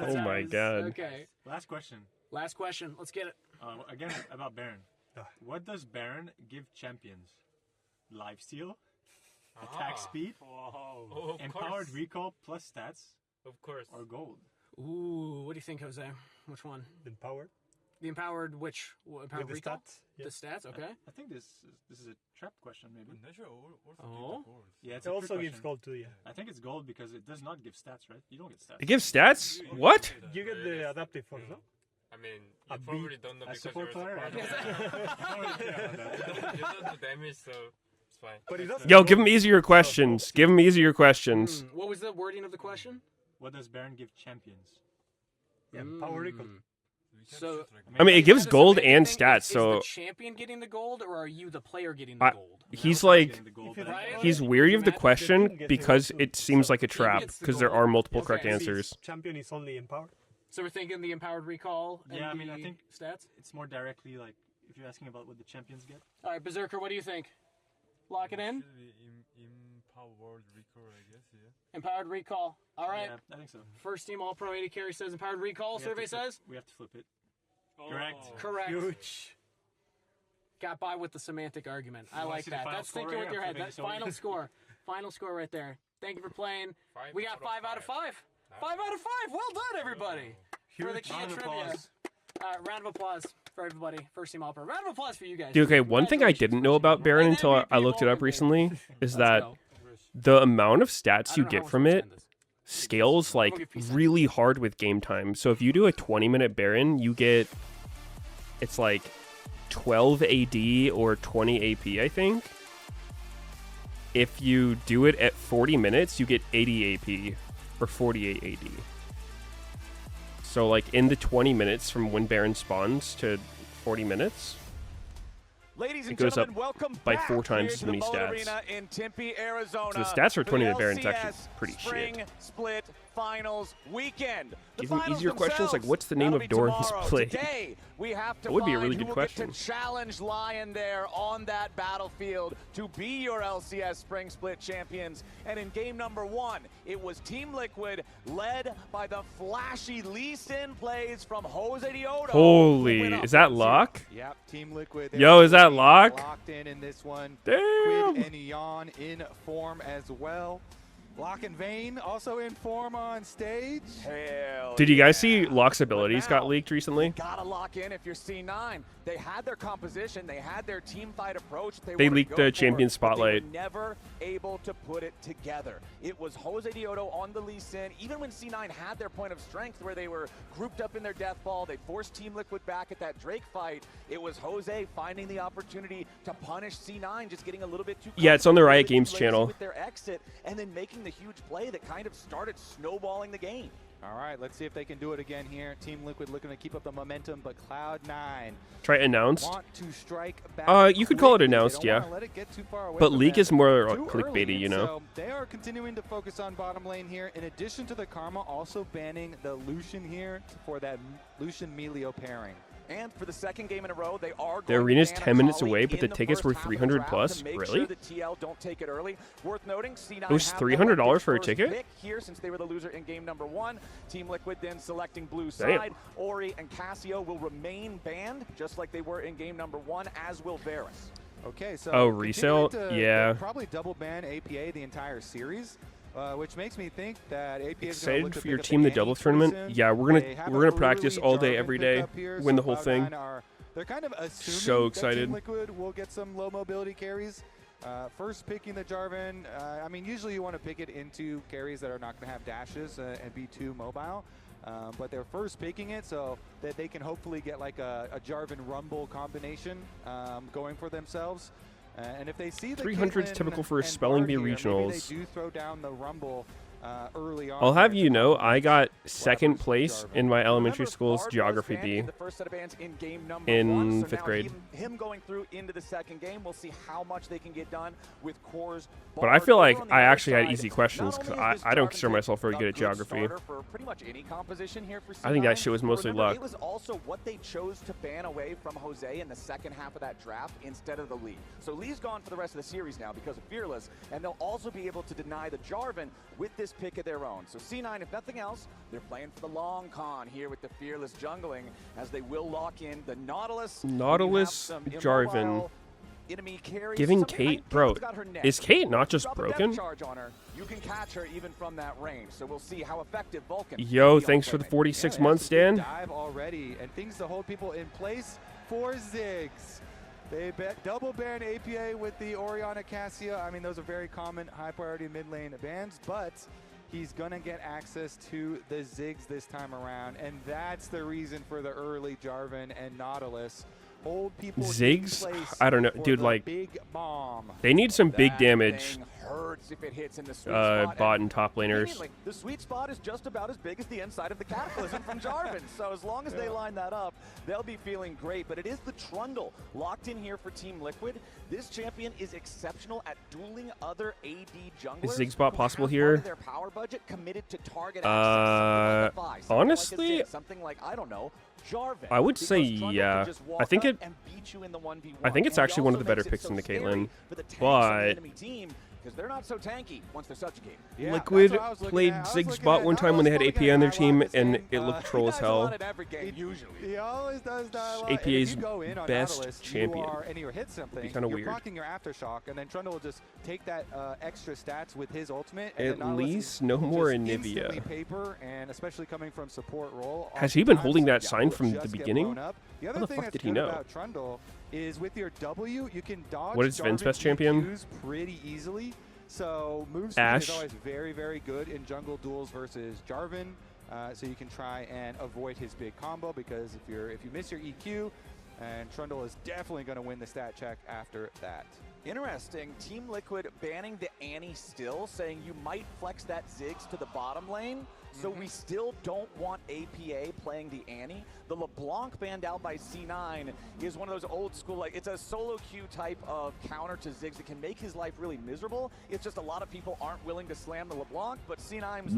correct. Oh my god. Okay. Last question. Last question. Let's get it. Again, about Baron. What does Baron give champions? Lifesteal, attack speed, empowered recall plus stats, of course, or gold? Ooh, what do you think, Jose? Which one? Empowered. The empowered which? Empowered With recall? the stats. The stats, okay. I think this is a trap question, maybe. Oh. Yeah, it's It a also trick gives question. gold too, yeah. I think it's gold because it does not give stats, right? You don't get stats. It gives stats? What? You get the adaptive force, no? I mean, you A probably beat. don't know A because support you're a player? support. You don't do damage, so it's fine. But it does Yo, give him easier questions. Give him easier questions. What was the wording of the question? What does Baron give champions? Yeah, power recall. So, I mean, it gives is that a gold semantic and thing? stats, Is so the champion getting the gold, or are you the player getting the gold? he's like, Right? he's weary of the question because it seems like a trap because there are multiple correct Okay. answers. Champion is only empowered. So we're thinking the empowered recall and Yeah, I mean, I the think stats? it's more directly like if you're asking about what the champions get. All right, Berserker, what do you think? Lock it in? Empowered recall, I guess, yeah. Empowered recall. All right. Yeah, I think so. First team All Pro 80 carry says empowered recall. We have Survey to flip- says? we have to flip it. Correct. Correct. Huge. Got by with the semantic argument. I You wanna like see the that. final That's score thinking with here? your head. Flipping That's this over? final score. Final score right there. Thank you for playing. We got 5 out of 5. 5 out of 5. Well done, everybody. For the Round of trivia. applause. Round of applause for everybody. First team All Pro. Round of applause for you guys. Dude, okay, one thing I didn't know about Baron until I looked it up recently is that the amount of stats you get from it scales like really hard with game time. So if you do a 20-minute Baron, you get, it's like 12 AD or 20 AP, I think. If you do it at 40 minutes, you get 80 AP or 48 AD. So like in the 20 minutes from when Baron spawns to 40 minutes, Ladies and it goes up gentlemen, welcome by back 4 times here as to many the Moat stats. Arena in Tempe, Arizona. So the stats for for 20-minute the Baron's actually LCS pretty Spring shit. Split Finals weekend. The Give him finals easier questions like, themselves, what's the name that'll of be Doran's tomorrow. play? Today, we have to That would be a find really who good will question. get to challenge Lion there on that battlefield to be your LCS Spring Split champions. And in game number 1, it was Team Liquid led by the flashy Lee Sin plays from Jose Diodo. Holy, is that lock? Yep, Team Liquid. Yo, is that lock? Locked in this one. Damn. Quid and Yon in form as well. Lock and Vayne also in form on stage. Hell Did you guys see Lock's abilities got leaked recently? Gotta lock in if you're C9. They had their composition, they had their team fight approach. They wanted to leaked go the for, champion but spotlight. They were never able to put it together. It was Jose Diodo on the Lee Sin. Even when C9 had their point of strength where they were grouped up in their death ball, they forced Team Liquid back at that Drake fight. It was Jose finding the opportunity to punish C9, just getting a little bit too Yeah, it's on the Riot comfortable, Games too lazy channel. with their exit, and then making the huge play that kind of started snowballing the game. All right, let's see if they can do it again here. Team Liquid looking to keep up the momentum, but Cloud9 Try announced. want to strike back. You could call it quickly. They announced, don't yeah. wanna let it get too far away But from leak them is more too clickbaity, early, you know. So they are continuing to focus on bottom lane here. In addition to the Karma, also banning the Lucian here for that Lucian Melio pairing. And for the second game in a row, they are The going arena's to ban 10 minutes Akali away, but in the the tickets first were half of the 300 draft plus. to make Really? Sure that TL don't take it early. Worth noting, C9 It was have $300 elected for a first ticket? pick here since they were the loser in game number 1. Team Liquid then selecting blue Damn. side. Ori and Cassio will remain banned, just like they were in game number 1, as will Varus. Okay, so Oh, resale? continuing to Yeah. probably double ban APA the entire series. Which makes me think that APA is Excited for your team, the doubles tournament? Yeah, we're gonna practice all day, every day, win the whole thing. They're kind of assuming So that excited. Team Liquid will get some low mobility carries. First picking the Jarvan. I mean, usually you want to pick it into carries that are not going to have dashes and be too mobile. But they're first picking it so that they can hopefully get like a Jarvan Rumble combination going for themselves. And if they see the 300 's Caitlyn typical for and Spelling Bard Bee here, maybe regionals. they do throw down the Rumble early on. I'll have you know, I got second place in my elementary school's geography B in the first set of bands in game number in 1. So 5th now grade. Him going through into the second game, we'll see how much they can get done with Core's. But I feel like I actually had easy questions because I don't consider myself very good at geography. For pretty much any composition here for I think that C9. shit was mostly Remember, luck. It was also what they chose to ban away from Jose in the second half of that draft instead of the Lee. So Lee's gone for the rest of the series now because of Fearless, and they'll also be able to deny the Jarvan with this pick of their own. So C9, if nothing else, they're playing for the long con here with the Fearless jungling as they will lock in the Nautilus. Jarvan. Giving Kate, bro, is Kate not just broken? You can catch her even from that range, so we'll see how effective Vulcan. Yo, thanks for the 46 months, Dan. Dive already, and things to hold people in place for Ziggs. They double ban APA with the Orianna Cassia. I mean, those are very common high priority mid lane bans, but he's gonna get access to the Ziggs this time around, and that's the reason for the early Jarvan and Nautilus. Hold people Ziggs? I don't know, dude. Like, big bomb. they need some big damage. Hurts if it hits in the sweet spot. Bot and top laners. The sweet spot is just about as big as the inside of the Cataclysm from Jarvan. So as long as they line that up, they'll be feeling great. But it is the Trundle locked in here for Team Liquid. This champion is exceptional at dueling other AD junglers. Is Ziggs bot possible who have here? part of their power budget committed to target access. Honestly, something like, I don't know, Jarvan. I would say yeah. I think it's actually one of the better picks in the Caitlyn, but because they're not so tanky once they're subjugated. Yeah, Liquid played Ziggs bot one time when they had APA on their team, and it looked troll as hell. He always does that a lot. APA's If you go in on best Nautilus, champion. and you hit something, kinda you're weird. blocking your aftershock, and then Trundle will just take that extra stats with his ultimate. And At then Nautilus least no more just Anivia. instantly paper, and especially coming from support role. Has he been holding that oftentimes sign will from the just get beginning? blown up. The How other the thing fuck that's did he good know? about Trundle is with your W, you can dodge What is Vince Jarvan best champion? EQs pretty easily. So move speed Ash. is always very, very good in jungle duels versus Jarvan. So you can try and avoid his big combo, because if you miss your EQ, and Trundle is definitely going to win the stat check after that. Interesting. Team Liquid banning the Annie still, saying you might flex that Ziggs to the bottom lane. So we still don't want APA playing the Annie. The LeBlanc banned out by C9 is one of those old school, like, it's a solo queue type of counter to Ziggs that can make his life really miserable. It's just a lot of people aren't willing to slam the LeBlanc, but C9's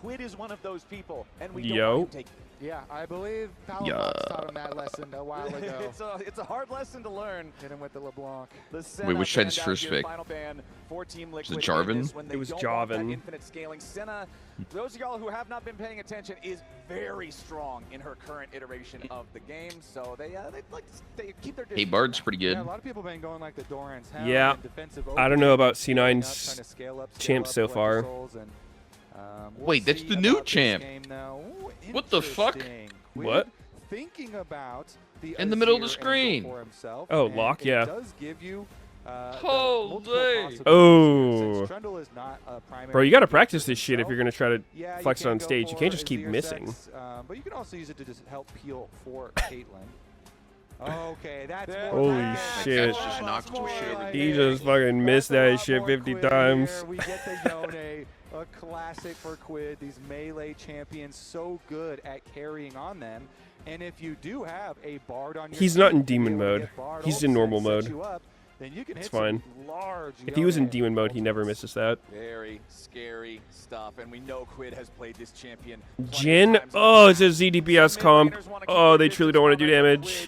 Quid is one of those people, and we don't want him taking. Yeah, I believe Palafox taught him that lesson a while ago. It's a hard lesson to learn. Hit him with the LeBlanc. Wait, which side's first pick? Was it Jarvan? It was Jarvan. Infinite scaling. Senna, those of y'all who have not been paying attention, is very strong in her current iteration of the game. So they like to keep their distance. Hey, Bard's pretty good. Yeah, a lot of people have been going like the Doran's Helm Yeah, and defensive I don't know about opening, C9's trying to scale up, champ so far. We'll Wait, that's see the new about this champ. game now. Ooh, What the fuck? interesting. What? Thinking about the In the middle of the Azir screen. angle for himself, Oh, and Locke, it yeah. does give you Holy. Oh. Trundle is not a primary Bro, you got to user practice this shit if himself. you're going to try to Yeah, flex it can on go stage. You for can't just keep Azir missing. sex, but you can also use it to just help peel for Caitlyn. Okay, that's more Holy like it. shit. That's just knocked More shit. like He it. just fucking missed That's a that lot shit more 50 Quid times. here. We get the Yone, a classic for Quid. These melee champions so good at carrying on them. And if you do have a Bard on your He's team, not in you'll be demon able to mode. get Bard He's ults in normal that set mode. you up, then you can It's hit some fine. large If he was in Yone demon mode, he never ultimates. misses that. Very scary stuff, and we know Quid has played this champion. Jin, oh, it's a ZDPS comp. Oh, they truly don't want to do damage.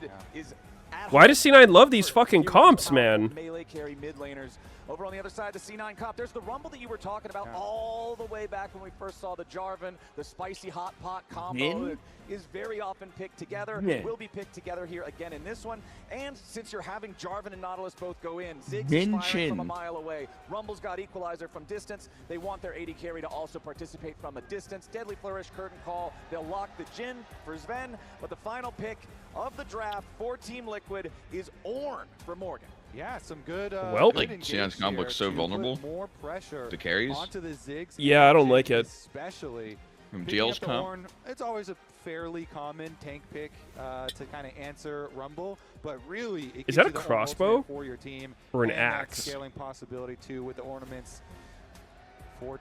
Why does C9 love these fucking comps, man? Melee carry mid laners. Over on the other side, the C9 comp, there's the Rumble that you were talking about all the way back when we first saw the Jarvan, the spicy hot pot combo that is very often picked together. Will be picked together here again in this one. And since you're having Jarvan and Nautilus both go in, Ziggs is firing from a mile away. Rumble's got Equalizer from distance. They want their AD carry to also participate from a distance. Deadly Flourish, Curtain Call. They'll lock the Jhin for Sven. But the final pick of the draft for Team Liquid is Ornn for Morgan. Yeah, some good. Well, good like, Sion's comp looks so to put vulnerable more pressure to carries. onto the Ziggs. Yeah, I don't like it. Especially From picking GL's up the comp. Ornn, it's always a fairly common tank pick to kind of answer Rumble, but really, it gives that a you the Ornn crossbow ultimate for your team or an and that axe? scaling possibility too with the ornaments.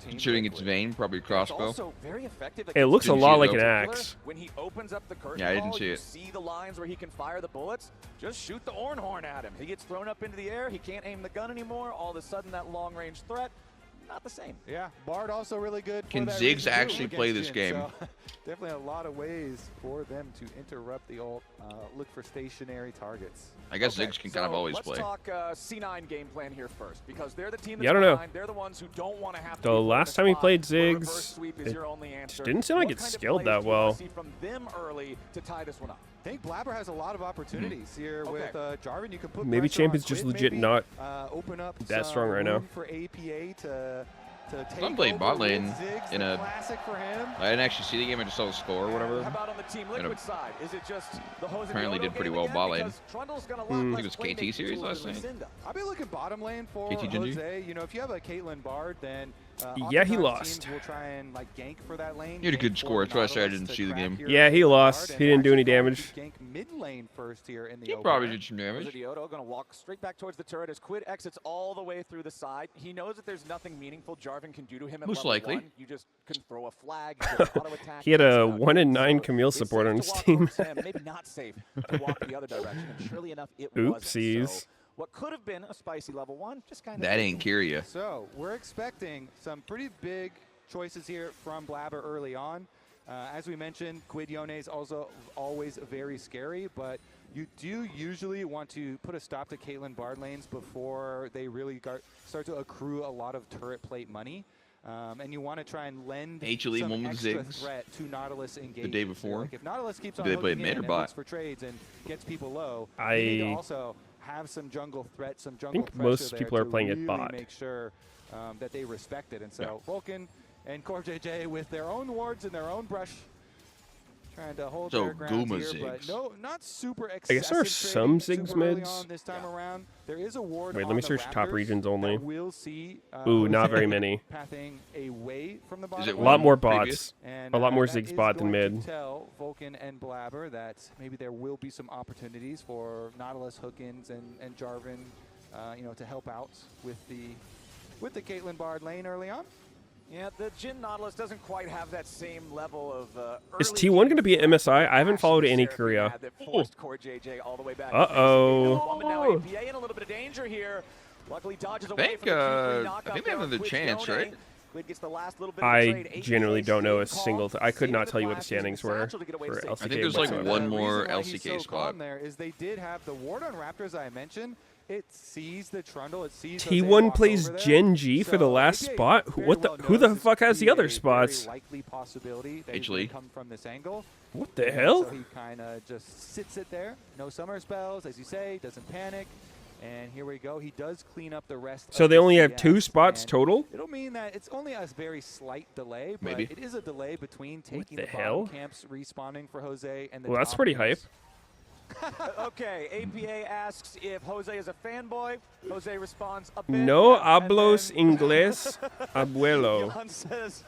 Considering it's Vayne, probably crossbow. Also very effective. It looks a Didn't see lot it, like though. an axe. When he opens up the curtain Yeah, I didn't call, see you it. see the lines where he can fire the bullets. Just shoot the Ornhorn at him. He gets thrown up into the air. He can't aim the gun anymore. All of a sudden, that long-range threat, not the same. Yeah, Bard also really good. Can for that Ziggs reason, too, actually play against this Jhin. game? So, definitely a lot of ways for them to interrupt the ult. Look for stationary targets. I guess Ziggs can kind of always let's play. talk C9 game plan here first, because they're the team that's Yeah, I don't know. behind. They're the ones who don't want to have to The be put in a last time he spot played where reverse Ziggs, sweep is it your only answer. didn't seem like What it kind of scaled plays that do you wanna well. see from them early to tie this one up? I think Blabber has a lot of opportunities here with Jarvan. You can put Maybe pressure on Champion's just Quid, legit maybe, not open up that strong right now. room for APA to take I'm playing over bot with lane Ziggs, in the a. classic for him. I didn't actually see the game. I just saw the score or whatever. How about on the Team Liquid side? Is it just the Jose Apparently Diodo did pretty game well again? bot lane. Because Trundle's gonna I lock think less it was playmaking KT series tools last than night. Lucinda. I'll be looking bottom lane for KT Genji? Jose. You know, if you have a Caitlyn Bard, then Yeah, he oftentimes lost. teams will try and like gank for that lane. He had a gank good for score. That's why I said I Nautilus didn't to see the crack game. your Yeah, he Caitlyn lost. Bard He and didn't do any actually tried to damage. Gank mid lane first here in the He opener. probably did some Jose damage. Diodo gonna walk straight back towards the turret as Quid exits all the way through the side. He knows that there's nothing meaningful Jarvan can do to him at Most level likely. 1. You just can throw a flag, you can auto-attack. He had that's a about 1 it. in 9 So Camille it's support safe on to his walk team. towards him, maybe not safe to walk the other direction, and surely enough, it wasn't. Oopsies. So what could have been a spicy level 1 just kind of That ain't Kyria. So we're expecting some pretty big choices here from Blabber early on. As we mentioned, Quid Yone is also always very scary, but you do usually want to put a stop to Caitlyn Bard lanes before they really start to accrue a lot of turret plate money. And you want to try and lend Actually, some one with extra Ziggs threat to Nautilus engage. the day before. Like if Nautilus keeps on Did they play hooking mid in or and bot? looks for trades and gets people low, you need to also have some jungle threat, some jungle think pressure most there people are to playing it really bot. make sure that they respect it. And so Vulcan and Core JJ with their own wards and their own brush trying to hold So, their ground Guma here, but Ziggs. no, not super excessive. I guess there are some trading Ziggs super early mids. on this time around. There is a ward Wait, on let me the search top Raptors regions only. that we'll see, Ooh, not Jose very many. pathing away from the Is bottom it A lane. lot more previous? bots. And, A lot more that Ziggs is bot than going to mid. tell Vulcan and Blabber that maybe there will be some opportunities for Nautilus, Hookins, and Jarvan, to help out with the Caitlyn Bard lane early on. Yeah, the Jhin Nautilus doesn't quite have that same level of Is early T1 going to be at MSI? I haven't followed any Seraphine Korea. had that forced Core JJ all the way back. Uh-oh. Now APA in a little bit of danger here. Luckily dodges away from the Q3 knockout I think they have there on another Quid chance, Yone. right? Quid gets the last little bit of I trade. genuinely APA don't know a staying single calm, I could not saving tell you the what the flash, using standings were Satchel to get away for safe. LCK. I think there's like myself. one The more reason why he's LCK so spot. calm there is they did have the ward on Raptors I mentioned. It sees the Trundle. It sees T1 plays Genji for the last spot. Who the fuck has the other spots? Likely possibility that he's Actually. gonna come from this angle. What the And hell? So he kind of just sits it there. No summer spells, as you say. Doesn't panic. And here we go. He does clean up the rest. So of they the only have CS, 2 spots and total? It'll mean that it's only a very slight delay, but Maybe. it is a delay between taking the the, hell? bottom camps respawning for Jose and the Well, that's top pretty camps. hype. Okay, APA asks if Jose is a fanboy. Jose responds a bit. No and hablos then- inglés, abuelo. Jan says,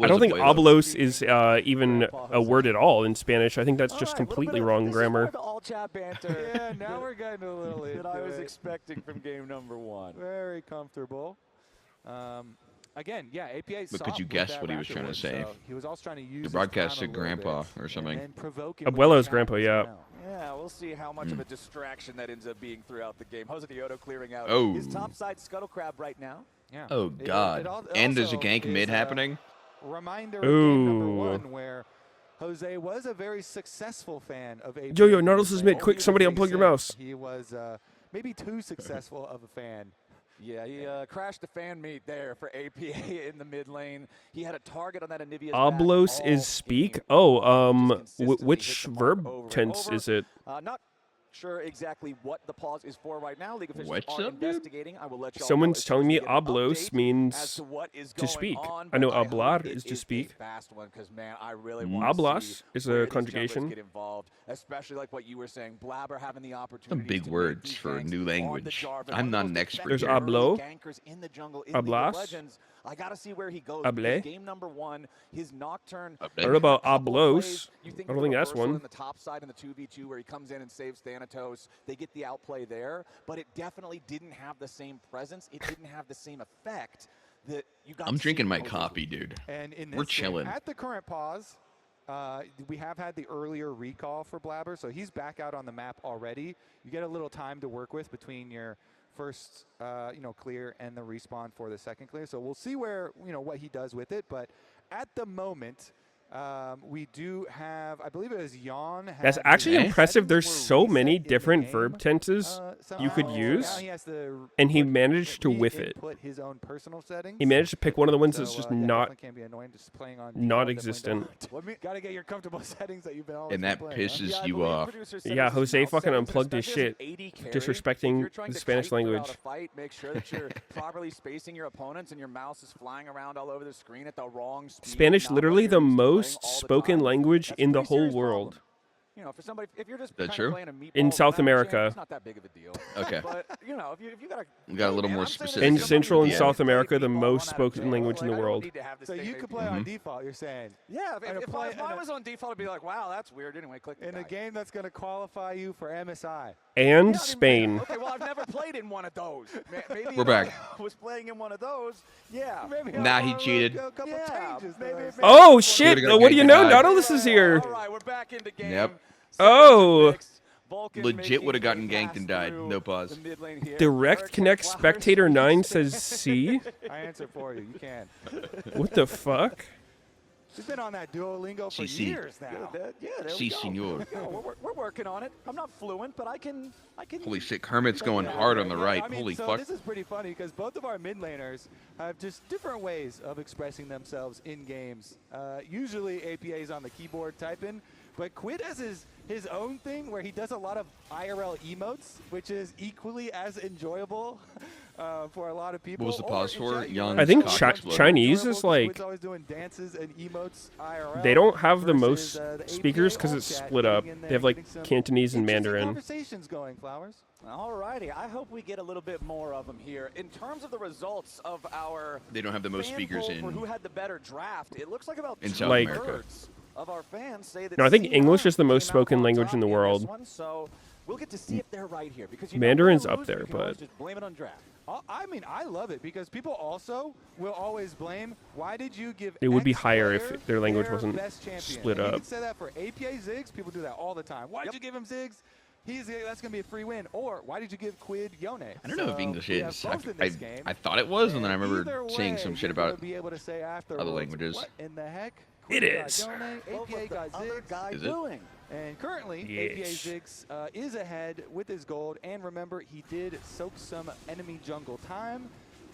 I don't think hablos is even a word at all in Spanish. I think that's just completely wrong grammar. This is more the all chat banter Yeah, now we're getting a little that I into was it. expecting from game number 1. Very comfortable. Again, yeah, APA. But could you guess what he was trying to say? He was also trying to use The his broadcast time a to little Grandpa bit or something. and then provoke him with Abuelo's the grandpa, challenge yeah. as well. Yeah, we'll see how much of a distraction that ends up being throughout the game. Jose Diodo clearing out Oh. his topside Scuttle Crab right now. Yeah. Oh, God. And there's a gank mid happening? Reminder of game number Ooh. 1 where Jose was a very successful fan of APA. Yo, Nautilus is mid. Only Quick, the somebody thing unplug your said mouse. He was maybe too successful of a fan. Yeah, he crashed the fan meet there for APA in the mid lane. He had a target on that Anivia's Oblos back is all speak? game. Oh, Just consistently which hit the mark verb over and tense over. is it? Not sure exactly what the pause is for right now. League officials What's are up, dude? investigating. I will let y'all know Someone's as soon telling as me we get an oblos update as means to what is to going speak. on, I know but hope hablar it is to speak. a fast one, 'cause, man, I really want to Hablas see is where a these junglers conjugation. get involved, especially like what you were saying, Blabber having the opportunity. Some big words for new language. I'm not an expert. There's here. hablo. Gankers in the jungle in League of Hablas. Legends. I gotta see where he goes. Hable. because Game number 1, his Nocturne. I don't know about couple hablos. plays. You I think don't of think the that's reversal one. in the top side in the 2v2 where he comes in and saves Thanatos. They get the outplay there, but it definitely didn't have the same presence. It didn't have the same effect that you got I'm to drinking see my Jose's coffee, dude. And in this We're game, chilling. at the current pause, we have had the earlier recall for Blabber, so he's back out on the map already. You get a little time to work with between your first, clear and the respawn for the second clear. So we'll see where, what he does with it. But at the moment, we do have, I believe it is Jan. That's actually impressive. There's so many different verb tenses you could use, and he managed to whiff it. His own personal settings. He managed to pick one of the ones that's just can be annoying, just playing on non-existent. Gotta get your comfortable settings that you've been always And that playing, pisses you off. Yeah, Jose fucking unplugged his shit, disrespecting the Spanish language. Make sure that you're properly spacing your opponents and your mouse is flying around all over the screen at the wrong speed. Spanish, literally the most spoken language in the whole world. For somebody, if you're just That true? playing a meatball In South match, America. it's not that big of a deal. Okay. But if you got We got a little more specific. In Central and Yeah. South America, the most spoken language in the world. So you could play on default, you're saying? Yeah, if I was on default, I'd be like, wow, that's weird. Anyway, click in a game that's going to qualify you for MSI. And Spain. Okay, well, I've never played in one of those. Maybe We're back. I was playing in one of those. Yeah. Nah, he cheated. Oh, shit. What do you know? Nautilus is here. All right, we're back into game. Yep. Oh. Legit would have gotten ganked and died. No pause. Direct Connect Spectator 9 says C. I answer for you. You can. What the fuck? He's been on that Duolingo for Si. years now. Si, senor. We're working on it. I'm not fluent, but I can. Holy shit, Kermit's going hard on the right. I mean, Holy so fuck. This is pretty funny because both of our mid laners have just different ways of expressing themselves in games. Usually APA's on the keyboard typing, but Quid has his own thing where he does a lot of IRL emotes, which is equally as enjoyable for a lot of people. What was the pause for? Young I think cock exploder. Chinese is like, Quid's always doing dances and emotes IRL they don't have the versus, most the speakers APA because it's alt chat split up. getting in They there, have like getting some Cantonese and interesting Mandarin. Conversations going, Flowers. Alrighty, I hope we get a little bit more of them here. In terms of the results of our They don't have the most fan speakers poll for in who had the better draft, it looks like about in South Like- America. of our fans say that No, I think C9 English is the most came out spoken on language top in the this world. one, so we'll get to see if they're right here because Mandarin's when you up there, lose, you can always but- just blame it on draft. I mean, I love it because people also will always blame, why did you give It would be X higher player if their language their wasn't best champion? split And up. You can say that for APA Ziggs. People do that all the time. Why did you give him Ziggs? That's going to be a free win. Or why did you give Quid Yone? I don't know if English we have is. both in this game. I thought it was, and then I Either remember seeing way, some shit you're gonna about be able to say other afterwards, languages. What in the heck? It Quid got is. Yone, APA got Ziggs. Is it? And currently, APA Yes. Ziggs is ahead with his gold. And remember, he did soak some enemy jungle time.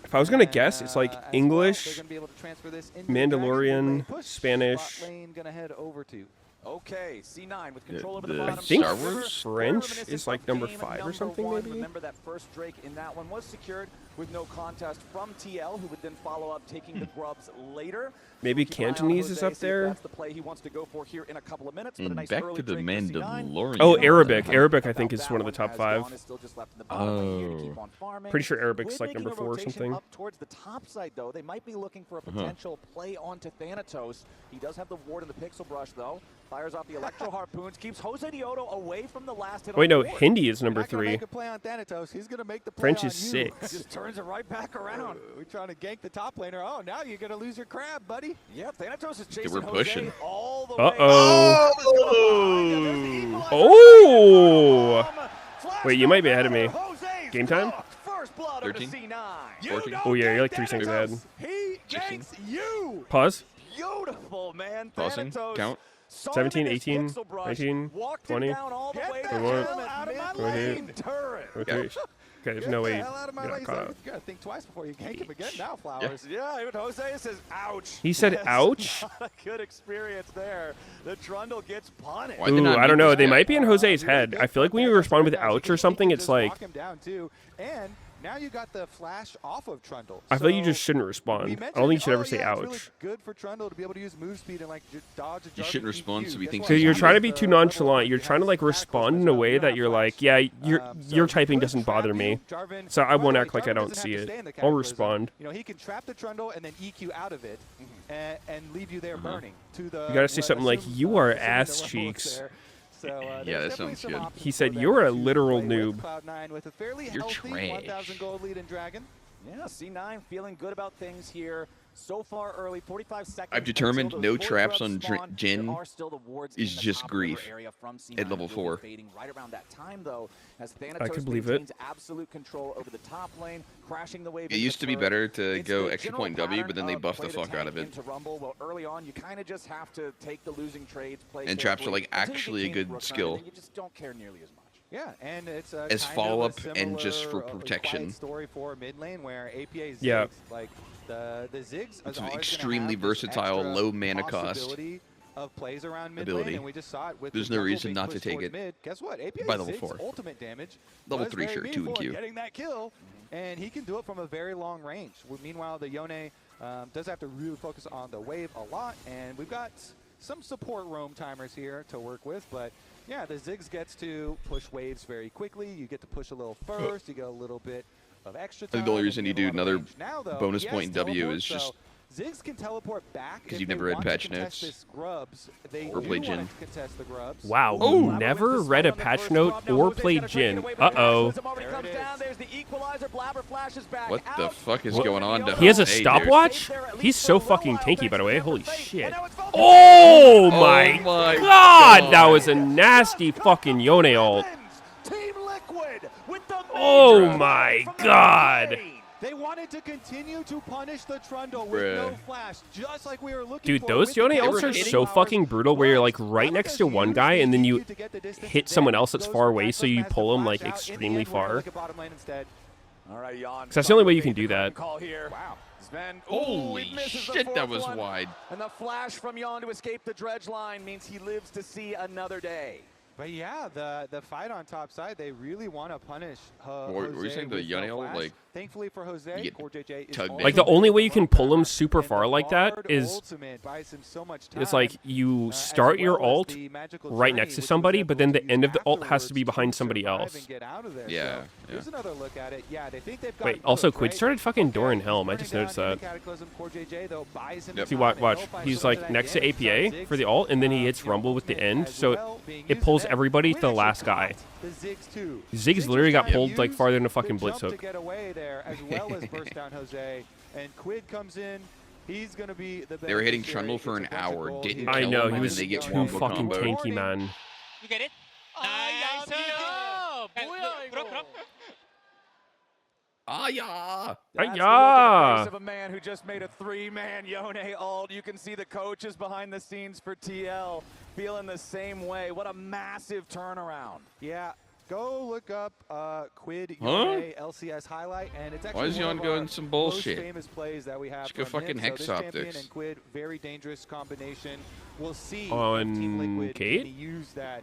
If I was going to guess, it's like As well, English, they're gonna be able to transfer this into the Mandalorian, Dragon. They push Spanish. Bot lane gonna head over to. Okay, C9 with The- control over the the bottom. I think Star Wars? French is like number 5 or number something, one. maybe? Remember that first Drake in that one was secured with no contest from TL, who would then follow up taking the grubs later. Maybe Keep an eye on Cantonese Jose, is up see if there. That's the play he wants to go for here in a couple of minutes. But a And nice back early to the Drake for C9. Mandalorian. Oh, Arabic. Yeah. Arabic, I think, is one of the top As 5. Dawn is still just left in the bottom lane here to keep on farming. Pretty sure Arabic's Quid like number making a 4 or rotation something. Up towards the top side, though, they might be looking for a potential play onto Thanatos. He does have the ward and the pixel brush, though. Fires off the electro harpoons, keeps Jose Dioto away from the last hit. Wait, on no, the board. Hindi is number Not gonna 3. make a play on Thanatos. He's gonna make the play French on is you. 6. Just turns it right back around. We're trying to gank the top laner. Oh, now you're gonna lose your crab, buddy. Yeah, Thanatos is chasing we're Jose pushing. all the way. Uh-oh. Oh! Oh! Wait, you might be ahead of me. Game time? First blood 13? 14. Oh, yeah, you're like 3 seconds ahead. He ganks you. Pause. Beautiful, man. Pausing. Thanatos Count. saw him 17, in his 18, pixel brush, 19, walked him 20, down all the way to 21, him at out of my mid-lane lane. turret. Okay, there's Get no the way hell out of my you got lane. caught So up. you gotta think twice before you gank him again. Now, Flowers. Yeah, even Jose says, ouch. He said, That's ouch? Not a good experience there. The Trundle gets punished. Why'd they Ooh, not I don't mute know. this They guy? might be in Jose's head. I feel like when you respond with ouch or something, it's like, Knock him down too. And now you got the flash off of Trundle. I feel like you So just shouldn't we respond. I mentioned, don't think you should ever say yeah, it's ouch. really good for Trundle to be able to use move speed and like dodge a You shouldn't Jarvan respond, EQ. so we That's think why Because you're Jarvan's trying to be the too level nonchalant. one. You're He trying to has like tactical respond in a special. way You're that not you're flash. like, yeah, So your he typing could doesn't trap bother you. me. Jarvan, So I by the won't way, act like I Jarvan don't doesn't see have to it. stay in the I'll cataclysm. respond. You know, he can trap the Trundle and then EQ out of it and leave you there burning to the. You gotta say something like, assume, "You are assuming the ass levels cheeks." there. So, Yeah, there's that definitely sounds some good. options He for said, them "You're a to literal play with noob." Cloud9 with a fairly You're healthy trash. 1,000 gold lead in Dragon. Yeah, C9 feeling good about things here. So far early, 45 seconds. I've determined no traps on Jin is just grief at level 4. Right around that time, though, as I could believe it. Absolute control over the top lane, crashing the wave. It used to be better to go extra point W, but then they buffed the fuck out of it. Well, early on, you kind of just have to take the losing trades, play and traps are like actually a good skill. You just don't care nearly as much. Yeah, and it's as follow-up and just for protection. Story for mid lane where APA Ziggs, yeah. like the Ziggs, it's an extremely versatile, low mana cost of plays around mid lane, and we just saw it with There's no reason not to take it. Mid. Guess what? APA by level Ziggs 4. Ultimate damage. Level 3, sure, 2 and Q. Getting that kill, and he can do it from a very long range. Meanwhile, the Yone does have to really focus on the wave a lot, and we've got some support roam timers here to work with, but yeah, the Ziggs gets to push waves very quickly. You get to push a little first. You get a little bit of extra time. I think the only reason you do another now, though, bonus point in W is so just Ziggs can teleport back because you've never read patch notes or played Jin. Wow, never read a patch note or played Jin. Uh-oh. What the fuck is going on? He has a stopwatch? He's so fucking tanky, by the way. Holy shit. Oh my god! That was a nasty fucking Yone ult. Oh my god. They wanted to continue to punish the Trundle with no flash, just like we were looking Dude, for. those Yone ults are so fucking brutal where you're like right next to one guy and then you hit someone else that's far away so you pull him like extremely far. Because that's the only way you can do that. Holy shit, that was wide. And the flash from Yon to escape the dredge line means he lives to see another day. But yeah, the fight on top side, they really want to punish Jose. Were you saying the Yone ult, like, thankfully for Jose, Core JJ is like the only way you can pull him super far like that is it's like you start your ult right next to somebody, but then the end of the ult has to be behind somebody else. Yeah. Here's another look at it. Yeah, they think they've got Wait, also Quid started fucking Doran Helm. I just noticed that. Yep. See, watch. He's like next to APA for the ult, and then he hits Rumble with the end, so it pulls everybody to the last guy. Ziggs literally got pulled like farther than a fucking blitz hook. As well as burst down Jose, and Quid comes in. He's gonna be the They were hitting Trundle for an hour. Didn't I kill know him, he was and they get too fucking tanky, man. You get it? Nice job! Ah yeah! Of a man who just made a 3-man Yone ult. You can see the coaches behind the scenes for TL feeling the same way. What a massive turnaround! Yeah. Go look up Quid Yone LCS highlight, and it's actually Why is Yon going some bullshit? Most famous plays that we have. Just go fucking Hex Optics. And Quid, very dangerous combination. We'll see on Team Liquid Kate? use that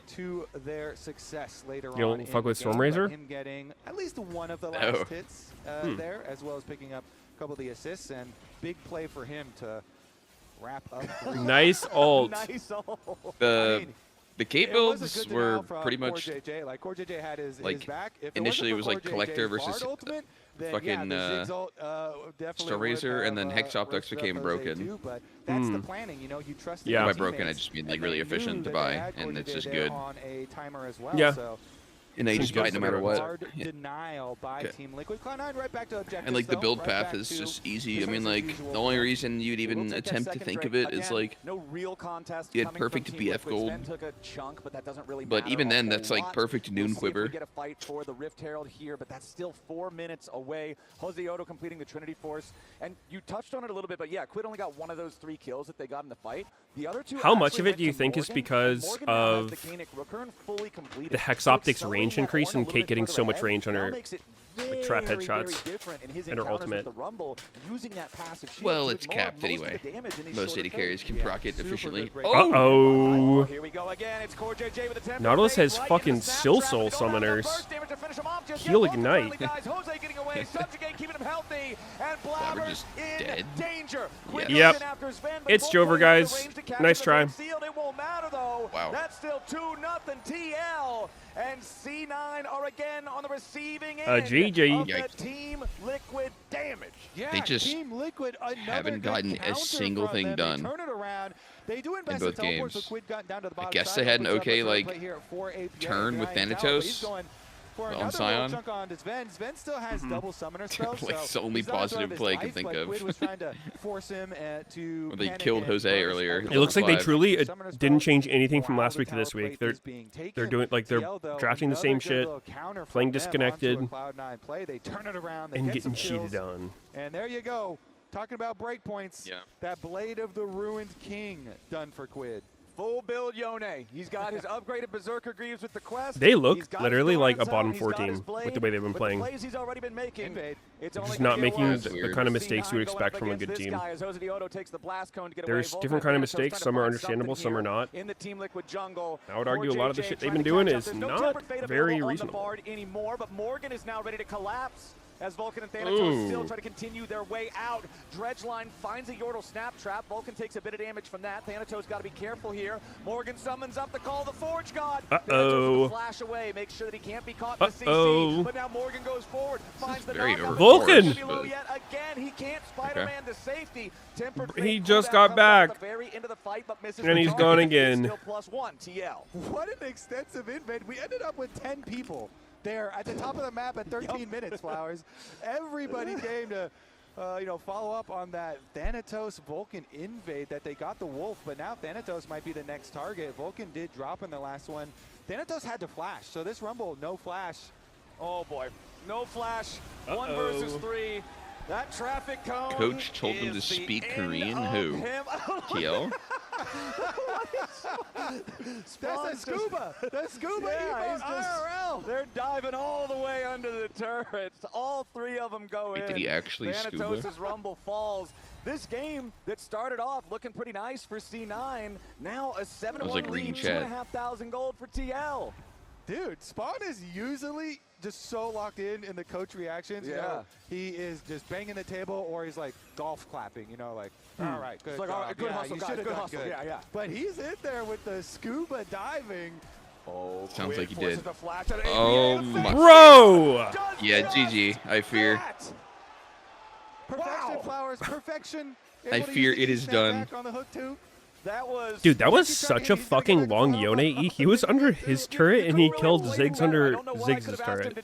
to their success later on. You don't fuck with Stormrazor? Him getting at least one of the last hits there, as well as picking up a couple of the assists, and big play for him to wrap up. Nice ult. Nice ult. The Kate builds were pretty much Core JJ. Like Core JJ had his back. Initially, it was like Collector versus fucking Starrazor, and then Hex Optics became broken. But that's the planning, you know. You trust. Yeah. By broken, I just mean like really efficient to buy, and it's just good. On a timer as well, yeah. So and they just buy it no matter what. Hard denial by Team Liquid. Cloud9 right back to objectives, and like the build path is just easy. I mean, like the only reason you'd even attempt to think of it is like no real contest. You had perfect BF gold, but even then, that's like perfect Noon Quiver. Get a fight for the Rift Herald here, but that's still 4 minutes away. Jose Otto completing the Trinity Force, and you touched on it a little bit, but yeah, Quid only got one of those 3 kills that they got in the fight. The other 2. How much of it do you think is because of the Hex Optics range increase and Kate getting so much range on her like, trap headshots and her ultimate? Well, it's capped anyway. Most AD carries can proc it efficiently. Uh-oh. Here we go again. It's Core JJ with the Nautilus has fucking Still Soul summoners. Heal Ignite. Jose getting away. Subjugate keeping him healthy. And Blabber just in dead. danger. Yep. It's Jover, guys. Nice try. It won't matter though. Wow. That's still 2-0 TL. And C9 are again on the receiving end of the Team Liquid damage. Yeah, they just Team Liquid, haven't gotten a single thing done they do in both games. So Quid got down to the I guess they had an okay like turn with Meteos, For On another Scion? little chunk on to Sven. Sven still has double summoner spells. Like, it's the only he's not at the positive top play I his can life, think but of. Quid was trying to force him to Well, they panic killed and Jose burst earlier. at It looks like they Five. truly Summoner didn't spells change anything from while last the week to this tower week. plate is being taken. They're doing like they're TL, though, drafting the another same good shit, little counter from playing them disconnected, onto a Cloud9 play. They turn it around, they and get getting some kills, cheated on. and there you go. Talking about breakpoints. Yeah. That Blade of the Ruined King done for Quid. Full build Yone. He's got his upgraded Berserker Greaves with the quest. They look He's got literally his like a Goron bottom Zone. 14 He's got his blade, with the way they've been but playing. The plays he's already been making. It's only Just gonna not get making worse. the kind of mistakes you would C9 expect going from a up good against team. this guy as Jose Dioto takes the blast cone to get There's away. different Vulcan kind of Thanatos trying mistakes. to Some are find understandable, something some are here not. in the Team Liquid jungle. I would argue a lot of the JJ shit they've trying been to doing catch up. is There's no not Tempered Fate very available on the reasonable. Bard anymore, but Morgan is now ready to collapse. As Vulcan and Thanatos still Ooh. try to continue their way out. Dredgeline finds a Yordle snap trap. Vulcan takes a bit of damage from that. Thanatos got to be careful here. Morgan summons up to call the Forge God. Thanatos with a flash away, makes sure that he can't be caught in the CC. But now Morgan goes forward, finds the very knockout. Vulcan! Yet again, he can't Spider-Man to safety. Tempered He Fate just pullback got comes back. out at the very end of the fight, but misses And the he's target. gone He's again. Still +1, TL. What an extensive invade. We ended up with 10 people there at the top of the map at 13 minutes, Flowers. Everybody came to follow up on that Thanatos Vulcan invade that they got the Wolf, but now Thanatos might be the next target. Vulcan did drop in the last one. Thanatos had to flash, so this Rumble, no flash. Oh boy, no flash, 1 versus 3. That traffic cone. Coach told him to speak Korean. Who? TL? That's a scuba. That's scuba. Yeah, he's just, they're diving all the way under the turrets. All 3 of them go Wait, in. did he actually scuba? Thanatos' Rumble falls. This game that started off looking pretty nice for C9, now a 7-1 like reading lead, chat. 2,500 gold for TL. Dude, Spawn is usually just so locked in the coach reactions. You know, he is just banging the table, or he's like golf clapping. All right, good. It's like, job. all right, good hustle, you guys, should've good done hustle. good. Yeah. But he's in there with the scuba diving. Oh, Sounds like he forces did. the flash at Oh APA. my. Bro! Yeah, GG. I fear. Perfection, Flowers. Perfection. I Able to fear use the it is snap done. back on the hook too. That was Dude, that was such a fucking long Yone E. He was under his turret and he killed Ziggs under Ziggs' turret.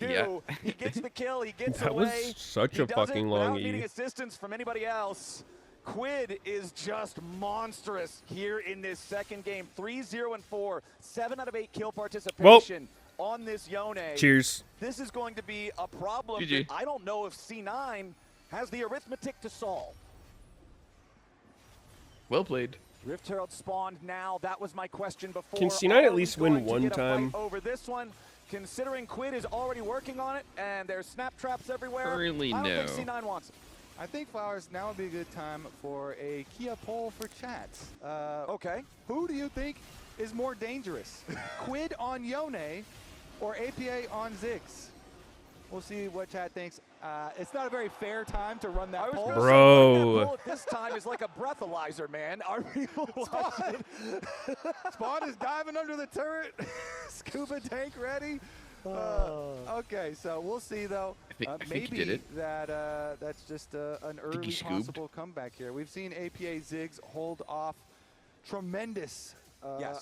Yeah. He gets the kill, he gets That away. was such He a does fucking it long without needing E. assistance from anybody else. Quid is just monstrous here in this second game. 3-0-4, 7 out of 8 kill participation on this Yone. Cheers. This is going to be a problem GG. that I don't know if C9 has the arithmetic to solve. Well played. Rift Herald spawned now. That was my question before. Can C9 at Are least we going win to one get a fight time? over this one? Considering Quid is already working on it and there's snap traps everywhere. Currently, I don't no. think C9 wants it. I think, Flowers, now would be a good time for a Kia poll for chats. Okay. Who do you think is more dangerous? Quid on Yone or APA on Ziggs? We'll see what chat thinks. It's not a very fair time to run that poll. Bro. That poll at this time is like a breathalyzer, man. Are people watching? Spawn is diving under the turret. Scuba tank ready. Okay, so we'll see though. I think maybe he did it. that's just an early scooped. possible comeback here. We've seen APA Ziggs hold off tremendous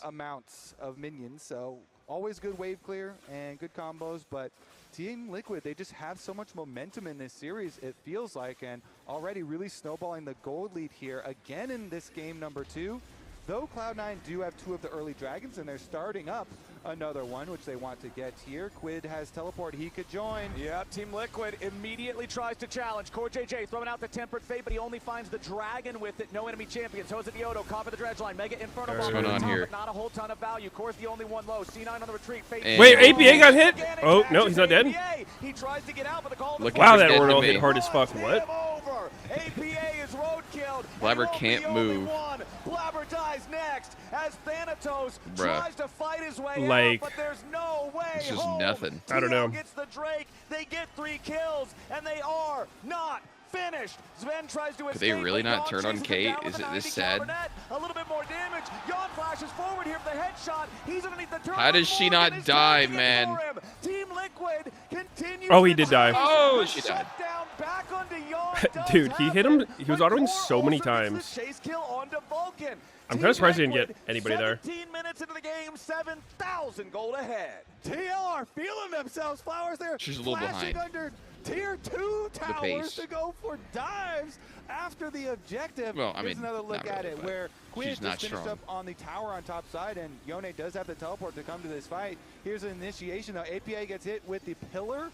amounts of minions, so always good wave clear and good combos, but Team Liquid, they just have so much momentum in this series, it feels like, and already really snowballing the gold lead here again in this game number 2. Though Cloud9 do have 2 of the early dragons, and they're starting up another one, which they want to get here. Quid has teleport. He could join. Yeah, Team Liquid immediately tries to challenge. Core JJ throwing out the Tempered Fate, but he only finds the Dragon with it. No enemy champions. Jose Dioto, cover the dredge line. Mega Inferno What's Bomb going on on top, here? but not a whole ton of value. Core's the only one low. C9 on the retreat. Fate And- Wait, APA got hit? Oh, no, he's not dead. APA. He tries to get out, but the call Look Wow, at that this Ornal to hit me. hard as fuck. What? over. APA is roadkilled. Blabber He won't can't be the only move. one. Blabber dies next as Thanatos Bruh. tries to fight his way Like- out, but there's no way It's just home. nothing. I don't know. TL gets the Drake. They get 3 kills, and they are not finished. Sven tries to escape. Could they really not Yon turn on chases him Kate? down with Is a it this 90 sad? Cabernet. A little bit more damage. Yon flashes forward here for the headshot. He's underneath the turret. How does she not die, man? Team Liquid continues. Oh, he did die. Oh, she died. Down back onto Yon. Dude, he hit him. He was autoing so many times. Chase kill onto Vulcan. I'm kind of surprised he didn't get anybody there. 17 minutes into the game, 7,000 gold ahead. TL are feeling themselves. Flowers there. She's a little flashing behind. under tier 2 towers pace. to go for dives after the objective. Well, I Here's mean, another look not at really, it but where Quinn she's just not finished strong. up on the tower on top side, and Yone does have the teleport to come to this fight. Here's an initiation though. APA gets hit with the pillar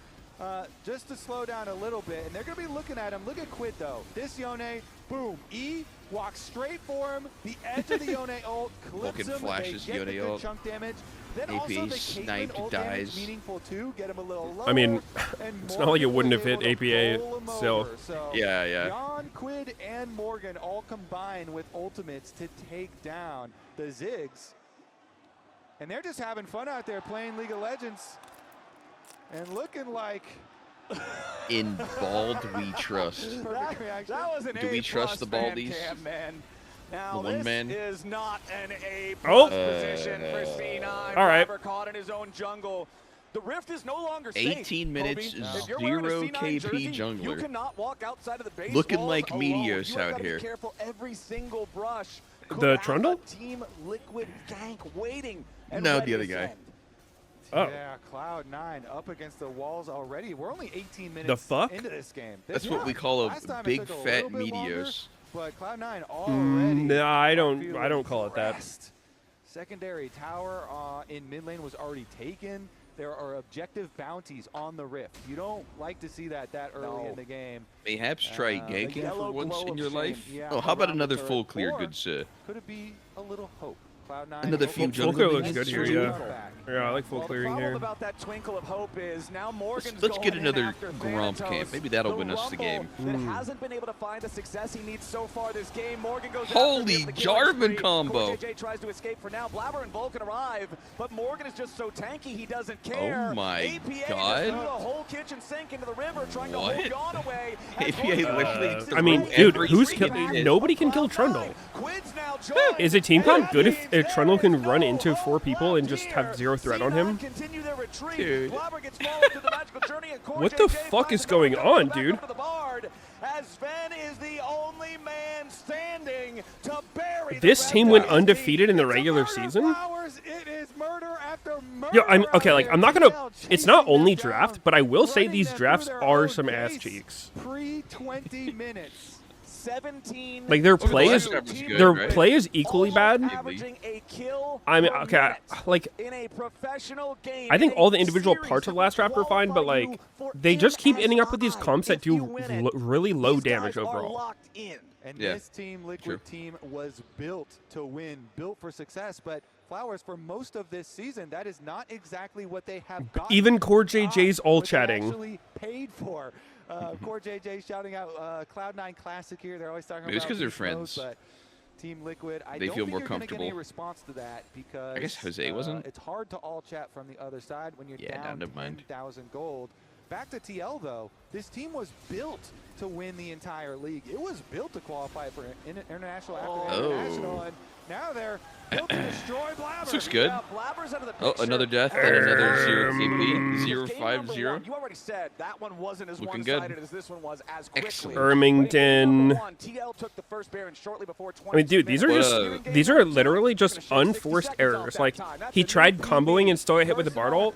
just to slow down a little bit, and they're going to be looking at him. Look at Quid though. This Yone, boom, E walks straight for him. The edge of the Yone ult clips Vulcan him. flashes They get the Yone good ult. chunk damage. Then AP also the sniped, Caitlyn ult damage dies. meaningful too. Get him a little lower. I mean, and it's not like it Morgan wouldn't was have hit able to APA roll him still. over. So Yeah. Jon, Quid, and Morgan all combine with ultimates to take down the Ziggs. And they're just having fun out there playing League of Legends. And looking like... In bald we trust. Perfect reaction. That was an Do we trust the Baldies? Now, The one this man? is not an A+ Oh. position for C9. All right. Blabber caught in his own jungle. The Rift is no longer safe. 18 minutes, Kobe. If you're wearing a 0 C9 KP jersey, You jungler. cannot walk outside of the base Looking walls like alone. Meteos You out gotta here. Be careful every single brush. Could The have Trundle? a Team Liquid gank waiting. And No, ready the other to guy. send. Oh. Yeah, Cloud9 up against the walls already. We're only 18 minutes The fuck? into this game. That's what we call a Last time it big took a fat little bit longer, Meteos. But Cloud9 already. No, I feeling don't call it that. pressed. Secondary tower in mid lane was already taken. There are objective bounties on the Rift. You don't like to see that early in the game. Mayhaps try the ganking for yellow once glow in of your shame. life. Yeah, Oh, how about around the another turret. full clear, Or good sir? Could it be a little hope? Cloud9. Another few Full jungler clear looks leagues? good here, True yeah. comeback. Yeah, I like full Well, clearing the problem here. about that twinkle of hope is now Morgan's Let's get going another in after Gromp Thanatos. camp. Maybe that'll The win us the game. Rumble That hasn't been able to find the success he needs so far this game. Morgan goes Holy after him, the killing Jarvan spree. combo. JJ tries to escape for now. Blabber and Vulcan arrive, but Morgan is just so tanky he doesn't care. Oh my APA God. just threw a whole kitchen sink into the river trying to What? hold Yon away. APA literally I mean, dude, every who's single kill? hit. Nobody can kill Trundle. Quid's now joined. Is a team comp good if Trundle can run into 4 people and just have 0 threat on him? Continue their retreat. Dude. Blabber gets followed to the magical journey, and Core What the JJ fuck finds is the going back on, up dude? to the Bard, as Sven is the only man standing to bury the This Red team went Devils. undefeated in the It's a regular murder, season? Flowers. It is murder after murder. Yo, I'm okay. out Like, there. I'm not gonna. TL It's not chasing only them down, draft, but I will say running these them drafts through their are own some ass gates. cheeks. Pre-20 minutes. 17. Like their the play last is draft was good, their right? play is equally bad. Averaging a kill I mean, per okay, minute like in a professional game. I think in all a the individual series parts of that last draft were fine, but qualify you like for they just keep ending up with these MSI comps that if you do win it. really low These damage guys are overall. locked in. And Yeah, this team, Liquid true. team, was built to win, built for success. But Flowers, for most of this season, that is not exactly what they have gotten. Even Core JJ's all what they chatting. actually paid for. Core JJ shouting out Cloud9 Classic here. They're always talking Maybe it's about 'cause they're beast modes, friends. but Team Liquid, I They don't feel think more you're gonna get any comfortable. response to that because I guess Jose wasn't. It's hard to all chat from the other side when you're Yeah, no, down never mind. 10,000 gold. Back to TL though, this team was built to win the entire league. It was built to qualify for international after international, and now they're built to destroy Blabber. This looks good. Yeah, Blabber's out of the Oh, picture. another death and another 0 KP, Game 0-5-0. number one, you already said that one wasn't as Looking good. one-sided as this one was as quickly. Excellent. Ermington. But in game number one, TL took the first Baron shortly before 20 I mean, dude, these are What just a- these are literally just unforced errors. Like he tried comboing and still got hit with the Bard ult.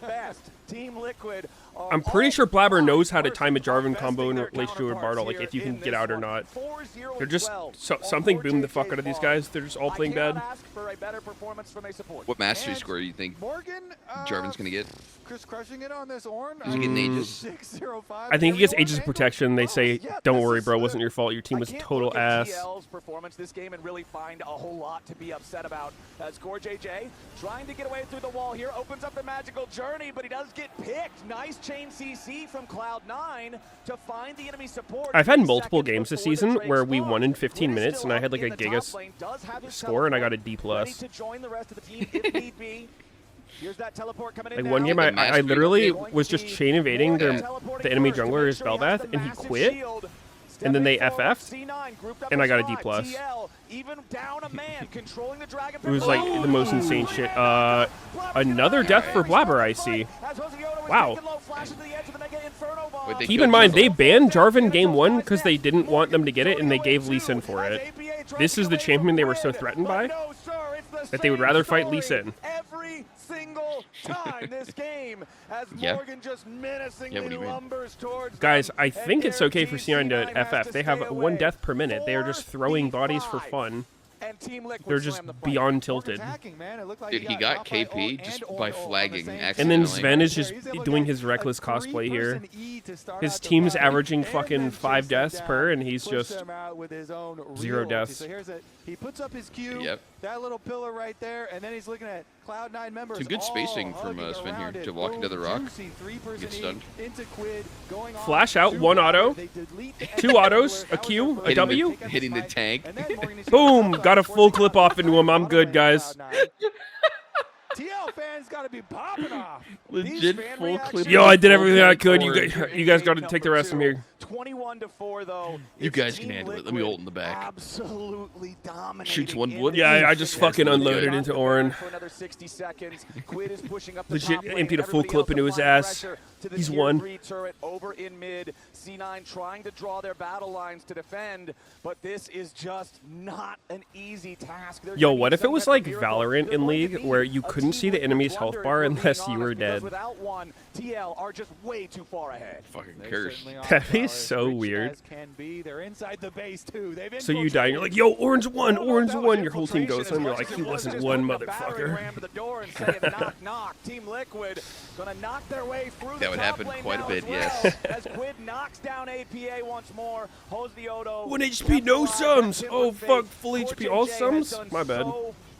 Team Liquid I'm pretty sure Blabber knows how to time a Jarvan combo in relation to a Bard ult, like if you can get out or not. They're just something boomed the fuck out of these guys. They're just all playing bad. What mastery score do you think Morgan, Jarvan's gonna get? Chris crushing it on this Ornn. Is he getting Aegis? 605. I think he gets Aegis protection. They say, "Don't worry, bro. It wasn't your fault. Your team was total ass." TL's performance this game and really find a whole lot to be upset about. Score JJ trying to get away through the wall here, opens up the magical journey, but he does get picked. Nice chain CC from Cloud9 to find the enemy support. I've had multiple games this season where we won in 15 minutes, and I had like a giga score, and I got a D+. Ready to join the rest of the team if need be. Here's that teleport coming in Like one now. game, I literally was just chain evading the enemy jungler, his Bel'Veth, and he quit. and then they FF'd, and I got a D+. It was like the most insane shit. Another death for Blabber, I see. Wow. Keep in mind, they banned Jarvan game 1 because they didn't want them to get it, and they gave Lee Sin for it. This is the champion they were so threatened by that they would rather fight Lee Sin. Every single time this game as Morgan just menacingly lumbers towards Guys, I think it's okay for C9 to FF. They have 1 death per minute. They are just throwing bodies for fun. They're just beyond tilted. Dude, he got KP just by flagging accidentally. And then Sven is just doing his reckless cosplay here. His team's averaging fucking 5 deaths per, and he's just 0 deaths. He puts up his Q, that little pillar right there, and then he's looking at Cloud9 members. Some good spacing from Sven here to walk into the rock. Get stunned. Flash out, 1 auto, 2 autos, a Q, a W. Hitting the tank. Boom! Got a full clip off into him. I'm good, guys. TL fans got to be popping off. Legit full clip. Yo, I did everything I could. You guys got to take the rest from here. 21-4 though. You guys can handle it. Let me ult in the back. Absolutely dominating. Shoots 1 wood. Yeah, I just fucking unloaded into Orin. For another 60 seconds. Quid is pushing up the Legit top lane. emptied a full clip into his ass. He's won. Turret over in mid. C9 trying to draw their battle lines to defend, but this is just not an easy task. Yo, what if it was like Valorant in League, where you couldn't see the enemy's health bar unless you were dead? Without one, TL are just way too far ahead. Fucking curse. That'd be so weird. They're inside the base too. So you die and you're like, yo, Orange won, Orange won. Your whole team goes home. You're like, he wasn't one, motherfucker. Team Liquid gonna knock their way through. That would happen quite a bit, yes. As Quid knocks down APA once more. Holds the Odo. 1 HP, no sums. Oh fuck, full HP, all sums. My bad.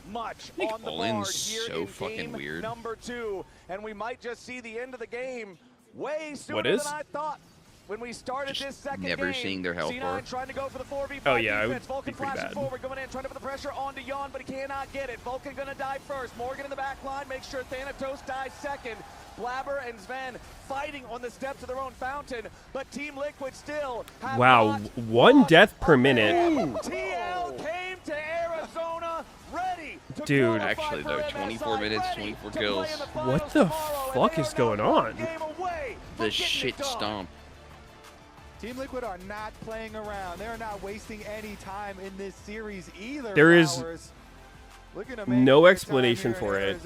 Much I think on the all-in's board so fucking weird. Number 2, and we might just see the end of the game way sooner What is? than I thought. When we started Just this second never game, seeing their health bar. C9 trying to go for the 4v5 Oh yeah, it defense. would Vulcan be pretty flashing bad. forward, going in, trying to put the pressure onto Yon, but he cannot get it. Vulcan gonna die first. Morgan in the back line, make sure Thanatos dies second. Blabber and Sven fighting on the steps of their own fountain, but Team Liquid still have Wow, 1 death per minute. TL came to Arizona ready to Dude. Actually, though, 24 minutes, 24 kills. What the fuck is going on? The shit stomp. Team Liquid are not playing around. They're not wasting any time in this series either. There is no explanation for it,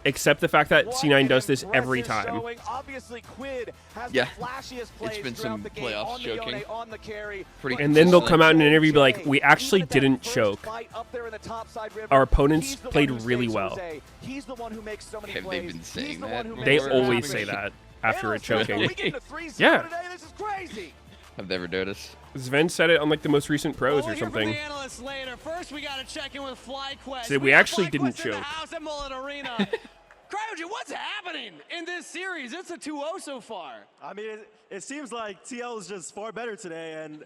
except the fact that C9 does this every time. Yeah, it's been some playoffs choking. And then they'll come out in an interview and be like, we actually didn't choke. Our opponents played really well. Have they been saying that? They always say that after a choking. Yeah. I've never noticed. Sven said it on like the most recent pros or something. The analysts later. First, we got to check in with FlyQuest. So we actually didn't choke. Cryogen, what's happening in this series? It's a 2-0 so far. I mean, it seems like TL is just far better today, and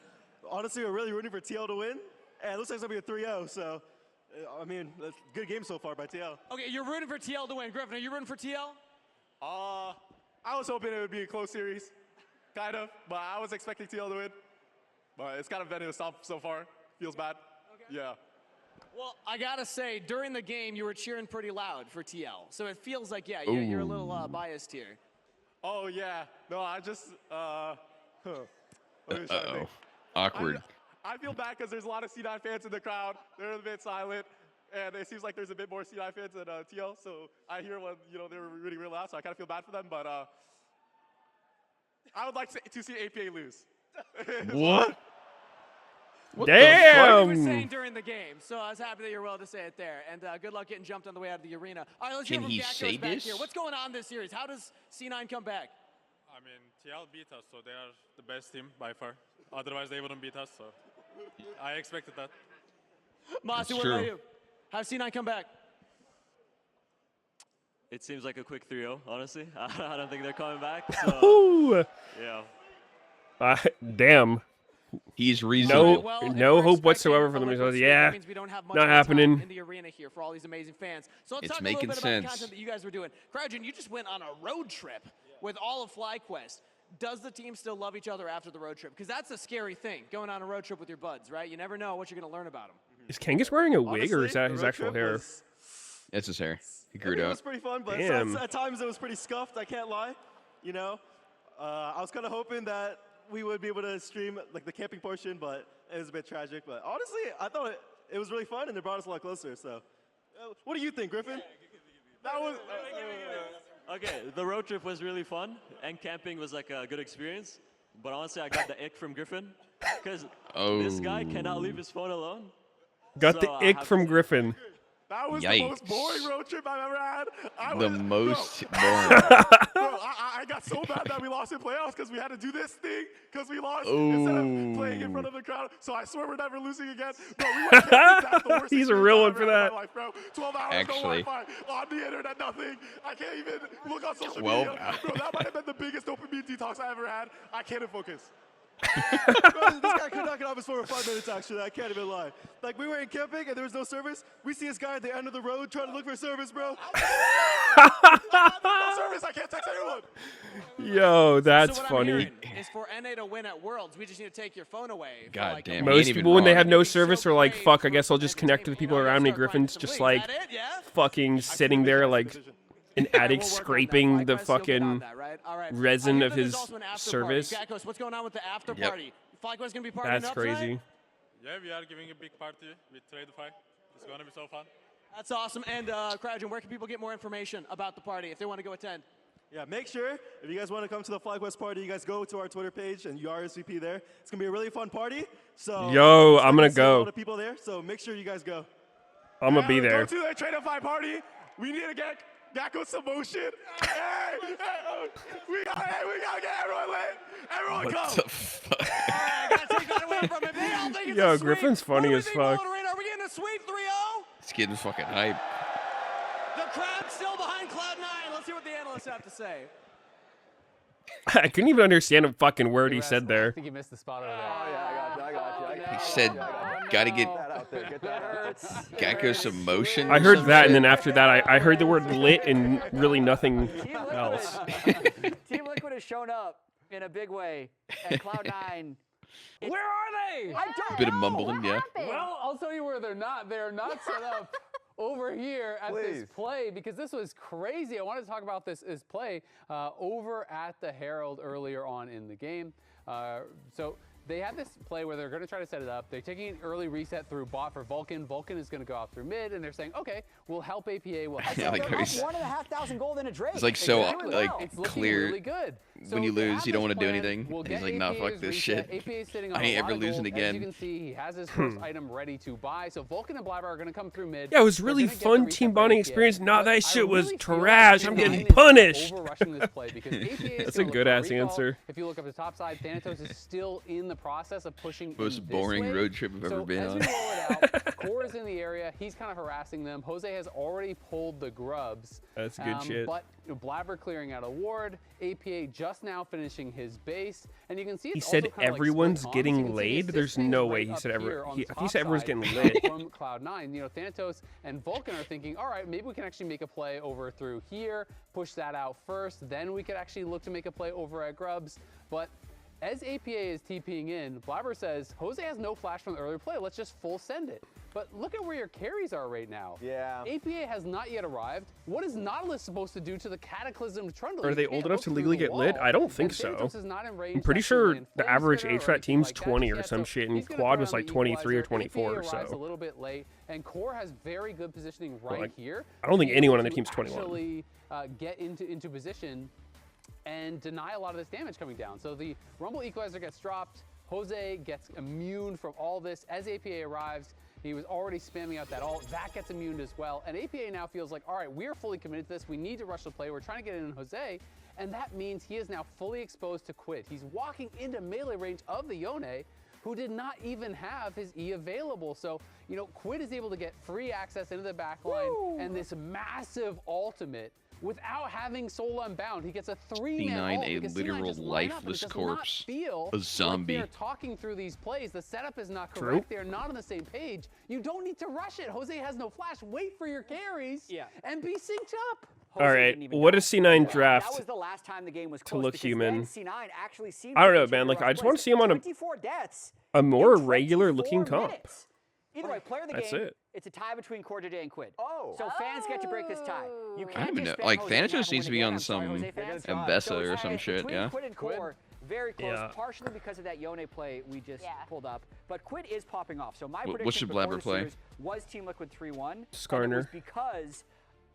honestly, we're really rooting for TL to win. And it looks like it's going to be a 3-0, so, I mean, good game so far by TL. Okay, you're rooting for TL to win. Griffin, are you rooting for TL? I was hoping it would be a close series, kind of, but I was expecting TL to win. But it's kind of been a stop so far. Feels bad. Okay. Yeah. Well, I gotta say, during the game, you were cheering pretty loud for TL. So it feels like, yeah, you're a little biased here. Oh, yeah. No, I just, Awkward. I feel bad because there's a lot of C9 fans in the crowd. They're a bit silent. And it seems like there's a bit more C9 fans than TL. So I hear when, they were really, really loud. So I kind of feel bad for them. But I would like to see APA lose. What? Damn! What you were saying during the game, so I was happy that you're willing to say it there. And good luck getting jumped on the way out of the arena. All right, let's hear from Gakos back here. What's going on this series? How does C9 come back? I mean, TL beat us, so they are the best team by far. Otherwise, they wouldn't beat us, so I expected that. Masu, what about you? How's C9 come back? It seems like a quick 3-0, honestly. I don't think they're coming back. So, yeah. Damn. He's reasonable. No hope whatsoever for them. Yeah, not happening. In the arena here for all these amazing fans. So let's It's talk a little making bit about the sense. content that you guys were doing. Cryogen, you just went on a road trip with all of FlyQuest. does the team still love each other after the road trip? Because that's a scary thing, going on a road trip with your buds, right? You never know what you're going to learn about them. Is Kangas wearing a wig, Honestly, or is that the his road actual trip hair? It's his hair. He grew I mean, it it out. was pretty fun, but Damn. at times it was pretty scuffed. I can't lie. You know, I was kind of hoping that we would be able to stream like the camping portion, but it was a bit tragic. But honestly, I thought it was really fun, and it brought us a lot closer. So, what do you think, Griffin? That was okay. The road trip was really fun, and camping was like a good experience. But honestly, I got the ick from Griffin because this guy cannot leave his phone alone. Got the ick from Griffin. That was Yikes. the most boring road trip I've ever had. The most boring. Bro, I got so mad that we lost in playoffs because we had to do this thing because we lost instead of playing in front of the crowd. So I swear we're never losing again. Bro, we went that's the worst He's a real one for that. life, bro. 12 hours, Actually. no Wi-Fi, on the internet, nothing. I can't even look on social 12 media. hours. Bro, that might have been the biggest dopamine detox I ever had. I can't even focus. Bro, this guy could not get off his phone for 5 minutes, actually. I can't even lie. Like, we were in camping and there was no service. We see this guy at the end of the road trying to look for service, bro. No service. I can't text anyone. Yo, that's so what funny. I'm hearing is for NA to win at Worlds, we just need to take your phone away. God like damn. Most people, when they have no service, are like, fuck, I guess I'll just connect to the people around me. Griffin's just like fucking sitting there like an addict scraping the fucking resin of his service. Gakkos, what's going on with the after Yep. party? FlyQuest gonna be partying That's up crazy. tonight? Yeah, we are giving a big party with Tradefy. It's gonna be so fun. That's awesome. And Krajan, where can people get more information about the party if they want to go attend? Yeah, make sure, if you guys want to come to the FlyQuest party, you guys go to our Twitter page and you RSVP there. It's going to be a really fun party. So Yo, I'm gonna see a go. lot of people there, so make sure you guys go. I'm gonna be there. Go to the Tradefy party. We need to get Gakko some motion. We gotta get everyone lit. Everyone What come. the fuck? Gotta take that away from him. They all think it's Yo, a sweep. Griffin's funny as fuck. Are we getting a sweep 3-0? It's getting fucking hype. The crowd's still behind Cloud9. Let's hear what the analysts have to say. I couldn't even understand a fucking word he said I there. think you missed the spot over there. Oh, yeah, I got you. He said, gotta get Get that out there. Get that out there. Gakko some motion. I or heard some that, and shit. then after that, I heard the word lit and really nothing else. Team Liquid has shown up in a big way at Cloud9. Where are they? I don't Bit of know. mumbling, yeah. Well, I'll tell you where they're not. They're not set up over here at this Please. play because this was crazy. I wanted to talk about this play over at the Herald earlier on in the game. So they had this play where they're going to try to set it up. They're taking an early reset through bot for Vulcan. Vulcan is going to go out through mid, and they're saying, okay, we'll help APA. We'll help Yeah, like They're how up he's- 1,500 gold in a Drake. It's like so Exactly. like It's looking clear. really good. When So you they lose, have you don't this want to do plan. anything. We'll And he's get like, nah, APA's fuck this reset. shit. APA is sitting on I ain't a lot ever of losing gold. again. As you can see, he has his first item ready to buy. So Vulcan and Blabber are going to come through mid. Yeah, it was They're really gonna get the fun reset team for bonding APA. experience. Nah, But that I shit was really feel like trash. I'm Team getting Liquid is punished. Over-rushing this play because APA is That's a gonna look good for a ass recall. answer. If you look up the top side, Thanatos is still in the process of pushing Most in this boring wave. road trip I've ever So been as on. we roll it out, Core is in the area. He's kind of harassing them. Jose has already pulled the grubs. That's good shit. But Blabber clearing out a ward. APA just now finishing his base. And you can see He it's said also kinda like everyone's split comms. You getting can see the laid? There's assist ping no right way he up said here on he top said everyone's side getting lit. From Cloud9. You know, Thanatos and Vulcan are thinking, all right, maybe we can actually make a play over through here, push that out first, then we could actually look to make a play over at Grubs. But as APA is TPing in, Blabber says, Jose has no flash from the earlier play, let's just full send it. But look at where your carries are right now. Yeah. APA has not yet arrived. What is Nautilus supposed to do to the Cataclysm Trundle? Are You they can't old enough look to through legally the get lit? wall. I don't think And so. Thanatos is not in range I'm pretty to sure actually the land average Flame HRAT Spitter or team's anything like that 20 just or yet. some So shit, and he's gonna Quad put was on like the 23 or equalizer. 24, APA arrives so. a little bit late, and Core has very good positioning right Like, here. I don't think to be anyone able on the to team's 21. Actually, get into position and deny a lot of this damage coming down. So the Rumble Equalizer gets dropped. Jose gets immune from all this. As APA arrives, he was already spamming out that ult. That gets immune as well. And APA now feels like, all right, we are fully committed to this. We need to rush the play. We're trying to get in Jose. And that means he is now fully exposed to Quid. He's walking into melee range of the Yone, who did not even have his E available. So, you know, Quid is able to get free access into the backline, and this massive ultimate without having Soul Unbound. He gets a 3-man C9, ult a because literal C9 just line up, and it lifeless does not corpse. feel A zombie. Like they're talking through these plays. The setup is not True. correct. They're not on the same page. You don't need to rush it. Jose has no flash. Wait for your carries and be synced up. All right, what does C9 draft That was the last time the game was to close, look because human? then C9 actually seemed I don't to know, be man. taking Like, the I right just want to place. see him on 24 deaths. a more regular looking 24 comp. minutes. Either way, player of the That's game. it. It's a tie between CoreJJ and Quid. So fans get to break this tie. You I can't don't even know. just spam like, Jose and Thanatos have needs to win be again. on I'm sorry, some Jose fans. Mbessa or some it's shit, between yeah. Quid and Core, very close, Yeah. partially because of that Yone play we just pulled up. But Quid is popping off. So my What prediction should before Blabber the play? series was Team Liquid 3-1. And it was Skarner. because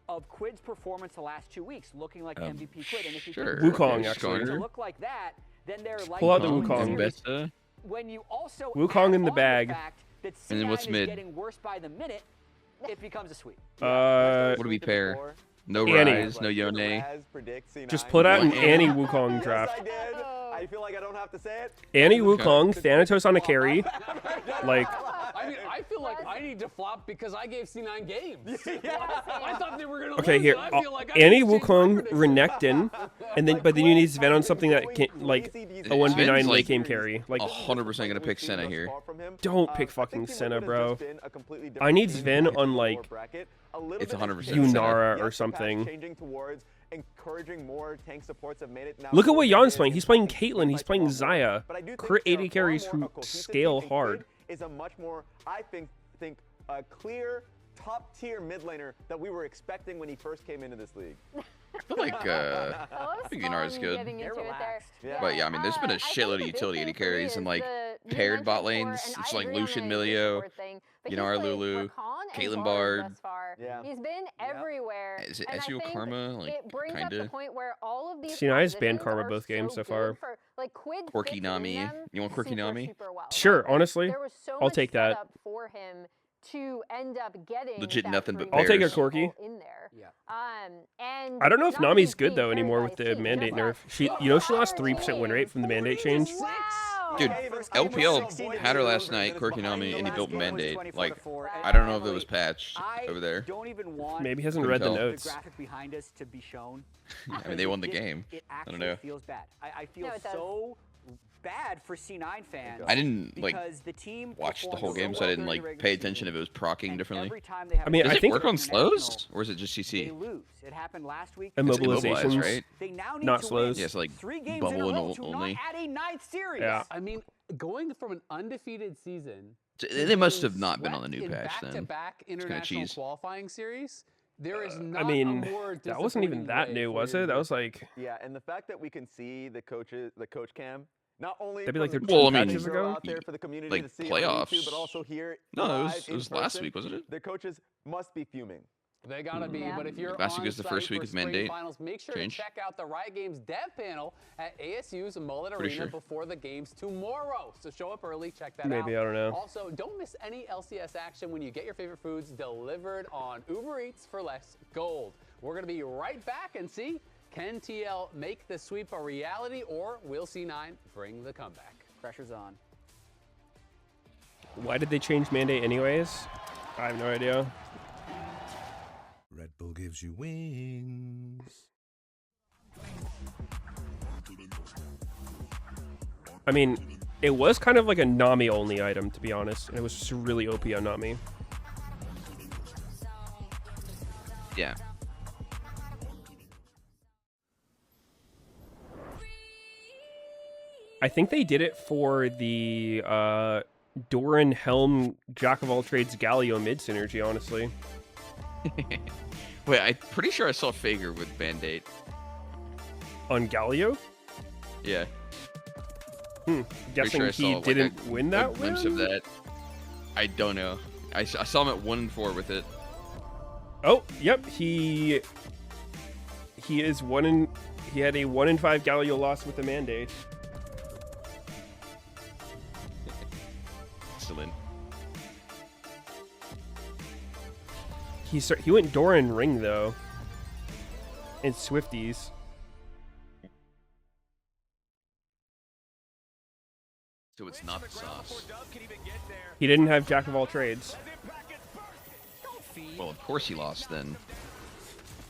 of Quid's performance the last 2 weeks, looking like MVP Quid. And if you sure. Wukong, continue actually. to look like that, then they're like pull out the winning Wukong. series. Mbessa. When you also Wukong add in the on bag. fact that And then C9 what's is mid? getting worse by the minute, it becomes a sweep. Uh, What do we pair? No Annie. Rise, no Yone. just put out an What? Annie Wukong draft. I did. I feel like I don't have to say it. Annie Wukong, Thanatos on a carry. Like, I mean, I feel like I need to flop because I gave C9 games. I thought they were going to okay, lose, here, and I feel like I Annie need to change my Wukong, prediction. Renekton, and then but then you need Sven on something that can like a 1v9 Sven's, late game carry. Like, 100% gonna pick Senna here. don't pick fucking Senna, bro. I need Sven on like It's 100% Yunara or something. Changing towards encouraging more tank supports have made it now. Look at what Jan's playing. He's playing Caitlyn. He's playing Xayah. But I do think Crit there 80 are carries far more who consistency, scale and hard. Quid is a much more, I think a clear top tier mid laner that we were expecting when he first came into this league. I feel like I think Yunara's good. But yeah, I mean, there's been a shitload of utility 80 carries and like paired bot lanes. It's like Lucian, Milio, Yunara, Lulu, Caitlyn Bard. He's been everywhere. Is it and I Ezreal think Karma? Like, it brings up the kinda. point where all of these C9 has banned transitions Karma are both games so far. good for, like, Quid Quirky fits Nami. them You want Quirky Nami? super well. Sure, honestly, There was so I'll much take that. setup for him to end up getting Legit that nothing but I'll take a pairs. Corky. in there. And I don't know if not Nami's just good being though carried anymore by with the his team, mandate just nerf. She lost 3% win rate from the mandate change. Dude, LPL had her last night, Quirky Nami, and he built Mandate. Like, I don't know if it was patched over there. Don't even want Maybe he hasn't read the tell. notes. the graphic behind us to be shown. I mean, they won the game. It I don't actually know. feels bad. I feel No, it does. so bad for C9 fans. I didn't like because the team watch the performed whole game, so so I well didn't during the like regular pay season, attention if it was proccing differently. every time they have I mean, Does I it think work on international, slows, or is it just they CC? lose. It happened last week. Immobilizations, right? They now need not to slows. win Yeah, it's like 3 games bubble in a and row to only. not add a 9th series. Yeah. I mean, going from an undefeated season. So they must have not been on the new in patch then. back-to-back kinda international cheese. qualifying series. There is not I mean, a more that wasn't even disappointing that way new, for was your it? That was like Yeah, and the fact that we can see the coach cam, not only That'd be like from their the two team patches that go ago? out there for the community Like to see playoffs. on YouTube, but also here No, it live was in last person, week, wasn't it? Their coaches must be fuming. They gotta be, but if you're Last week on was the site first week for of spring mandate finals, make sure change. to check out the Riot Games dev panel at ASU's Mullet Pretty Arena sure. before the games tomorrow. So show up early, check that out. Maybe, I don't know. Also, don't miss any LCS action when you get your favorite foods delivered on Uber Eats for less gold. We're gonna be right back and see, can TL make the sweep a reality, or will C9 bring the comeback? Pressure's on. Why did they change mandate anyways? I have no idea. Red Bull gives you wings. I mean, it was kind of like a Nami only item, to be honest. And it was just really OP on Nami. Yeah. I think they did it for the Doran Helm Jack of all trades Galio mid synergy, honestly. Wait, I'm pretty sure I saw Fager with Band-Aid. On Galio? Yeah. Guessing sure I he saw, like, didn't win that a glimpse win? of that. I don't know. I saw him at 1-4 with it. Oh, yep. He is he had a 1-5 Galio loss with the mandate. Excellent. He went Doran Ring though. And Swifties. So it's not the sauce. He didn't have Jack of all trades. Well, of course he lost then.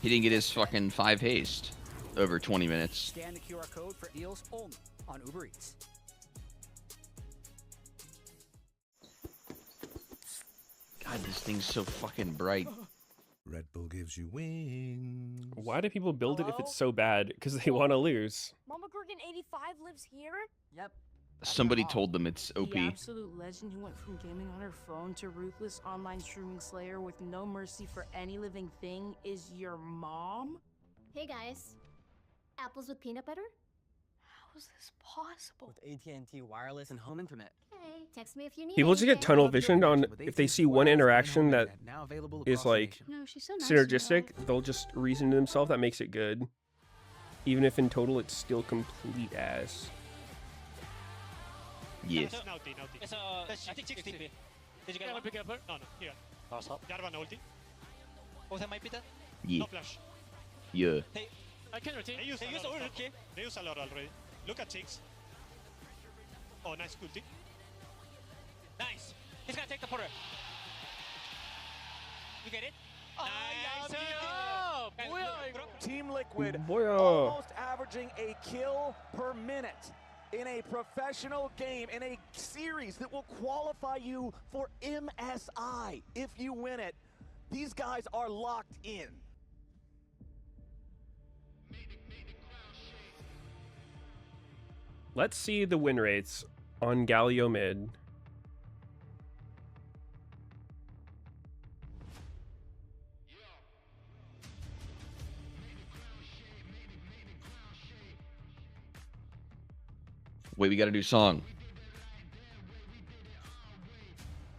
He didn't get his fucking 5 haste over 20 minutes. Scan the QR code for deals only on Uber Eats. God, this thing's so fucking bright. Red Bull gives you wings. Why do people build it if it's so bad? Because they want to lose. Mama Gorgon 85 lives here? Yep. Somebody told them it's OP. The absolute legend who went from gaming on her phone to ruthless online streaming slayer with no mercy for any living thing is your mom? Hey guys, apples with peanut butter? How is this possible? With AT&T wireless and home internet. Hey, text me if you need People just get anything. tunnel visioned on if they see one interaction that is like No, she's so nice to me, synergistic, they'll just reason to themselves that makes it good. Even if in total it's still complete ass. Yes. It's I think 6 TP. Did you get one? Pick up her? No, here. Pass up. Jarvan ulti. Oh, that might be that. Yeah. No flash. Yeah. Hey, I can rotate. They use Hey, use a lot. the okay. They use a lot already. Look at Chicks. Oh, nice ulti. Nice. He's gonna take the porter. You get it? Nice. Team Liquid Booyah. almost averaging a kill per minute in a professional game, in a series that will qualify you for MSI if you win it. These guys are locked in. Let's see the win rates on Galio mid. Wait, we gotta do song.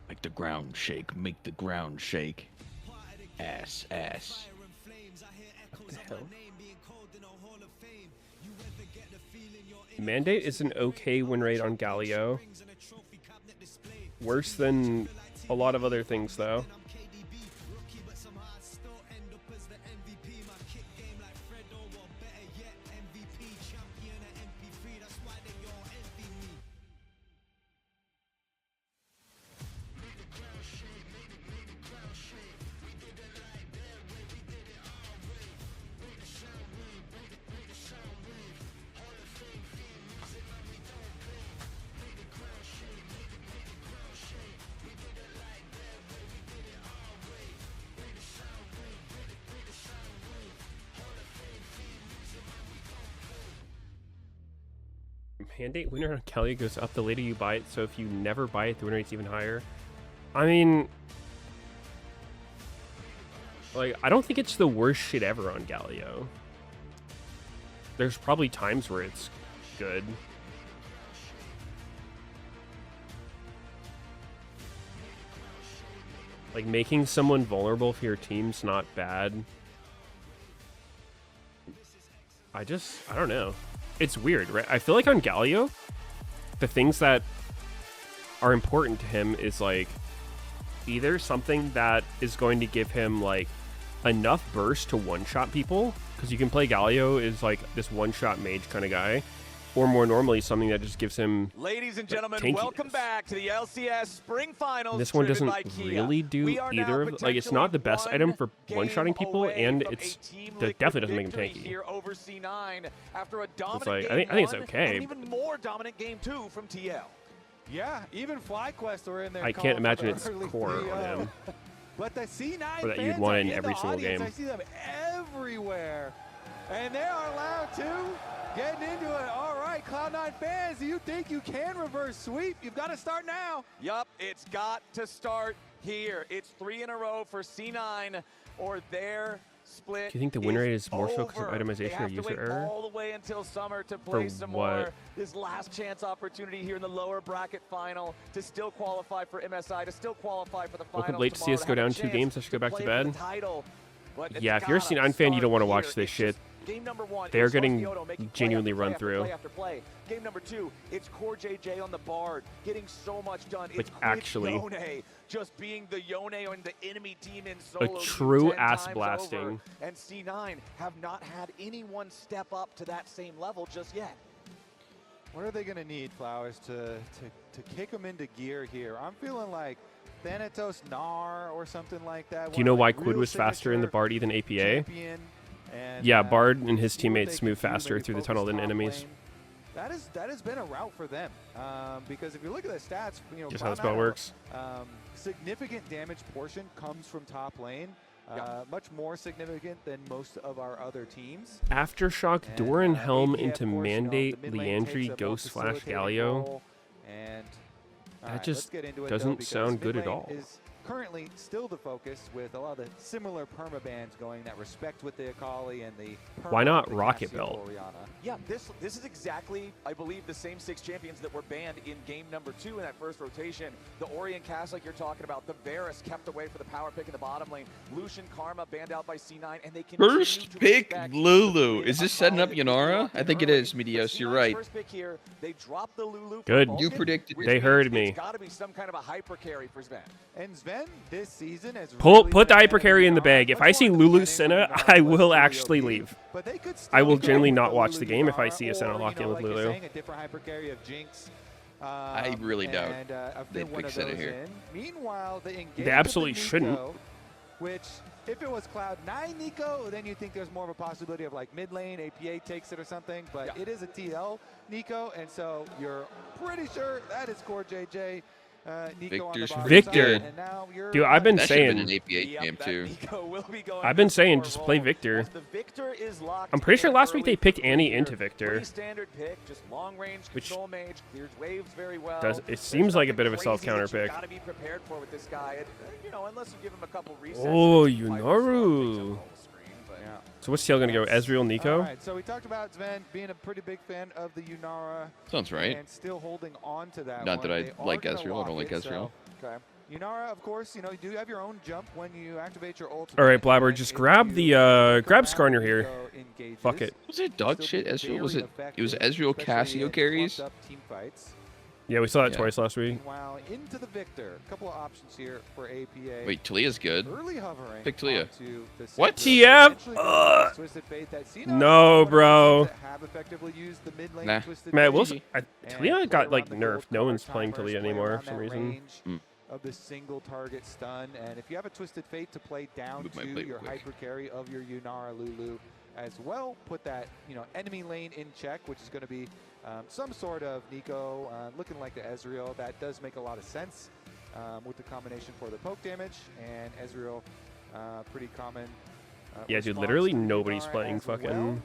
Make the ground shake, make the ground shake. Ass, ass. What the hell? Mandate is an okay win rate on Galio. Worse than a lot of other things, though. Mandate winner on Galio goes up the later you buy it, so if you never buy it, the win rate's even higher. I mean, like, I don't think it's the worst shit ever on Galio. There's probably times where it's good. Like, making someone vulnerable for your team's not bad. I don't know. It's weird, right? I feel like on Galio, the things that are important to him is, like, either something that is going to give him, like, enough burst to one-shot people, because you can play Galio as, like, this one-shot mage kind of guy, or more normally something that just gives him Ladies and gentlemen, tankiness. welcome back to the LCS Spring Finals. This one doesn't driven by Kia. really do We are now either of, like, it's not the best item for one-shotting people, and it's that definitely doesn't make him tanky. Here over C9 after a It's dominant like, game I think it's one, okay. and an even more dominant game 2 from TL. Yeah, even FlyQuest are in there. I can't imagine it's core on him. But the C9 Or that you'd fans want are in the every single audience. game. I see them everywhere. And they are loud too. Getting into it. All right, Cloud9 fans, do you think you can reverse sweep? You've got to start now. Yup, it's got to start here. It's 3 in a row for C9 or their split. Do you think the win rate is more so because of over. They itemization have or to user wait error? all the way until summer to play some what? more. This last chance opportunity here in the lower bracket final to still qualify for MSI, to still qualify for the finals. Woke up late to see us go down 2 games. I should go back to play for the bed. title. But it's Yeah, if you're a gotta C9 fan, you don't want to start watch here. this shit. Game number 1, They're it's getting Yoto making play genuinely after run play through. after play. Game number 2, it's Core JJ on the Bard, getting so much done. Like, It's actually. Yone just being the Yone on the enemy team in solo. true 10 ass times blasting. over. And C9 have not had anyone step up to that same level just yet. What are they going to need, Flowers, to kick them into gear here? I'm feeling like Thanatos Gnar or something like that. Do you know why Quid was faster in the Bardy than APA? Yeah, Bard and his teammates move faster through the tunnel than enemies. That has been a route for them because if you look at the stats, just how the spell works. Significant damage portion comes from top lane. Much more significant than most of our other teams. Aftershock, Doran Helm into Mandate, Leandri, Ghost Flash, Galio. And that just doesn't sound good at all. Currently still the focus with a lot of the similar permabans going, that respect with the Akali and the why not Rocket Belt? Yeah, this is exactly, I believe, the same 6 champions that were banned in game number 2 in that first rotation. The Orient cast, like you're talking about, the Varus kept away for the power pick in the bottom lane. Lucian Karma banned out by C9, and they can first pick Lulu. Is this setting up Yunara? I think it is, Meteos. You're right. First pick here, they dropped the Lulu. Good. You predicted. They heard me. It's got to be some kind of a hyper carry for Sven. And Sven this season has put the hyper carry in the bag. If I see Lulu Senna, I will actually leave. I will generally not watch the game if I see a Senna lock in with Lulu. I really doubt they'd pick Senna here. Meanwhile, they absolutely shouldn't. Which, if it was Cloud9 Nico, then you think there's more of a possibility of like mid lane, APA takes it or something. But it is a TL Nico, and so you're pretty sure that is core JJ. Victor. Dude, I've been saying. An APA game too. I've been saying just play Victor. I'm pretty sure last week they picked Annie into Victor. Which it seems like a bit of a self counter pick. Oh, Yunaru. So what's TL going to go? Ezreal, Nico? All right, so we talked about Sven being a pretty big fan of the Yunara. Sounds right. And still holding on to that Not that I like Ezreal. I don't like Ezreal. Okay. Yunara, of course, you do have your own jump when you activate your ult. All right, Blabber, just grab the grab Skarner here. Fuck it. Was it dog shit? Ezreal? Was it? It was Ezreal Cassio carries. Yeah, we saw that twice last week. Wow, into the Victor. A couple of options here for APA. Wait, Talia's good. Early hovering. Pick Talia. What? TF? No, bro. Nah. Man, Talia got like nerfed. No one's playing Talia anymore for some reason. Of the single target stun, and if you have a Twisted Fate to play down to your hyper carry of your Yunara Lulu as well, put that enemy lane in check, which is going to be some sort of Nico looking like the Ezreal. That does make a lot of sense with the combination for the poke damage, and Ezreal pretty common. Yeah, dude, literally nobody's playing fucking. Well.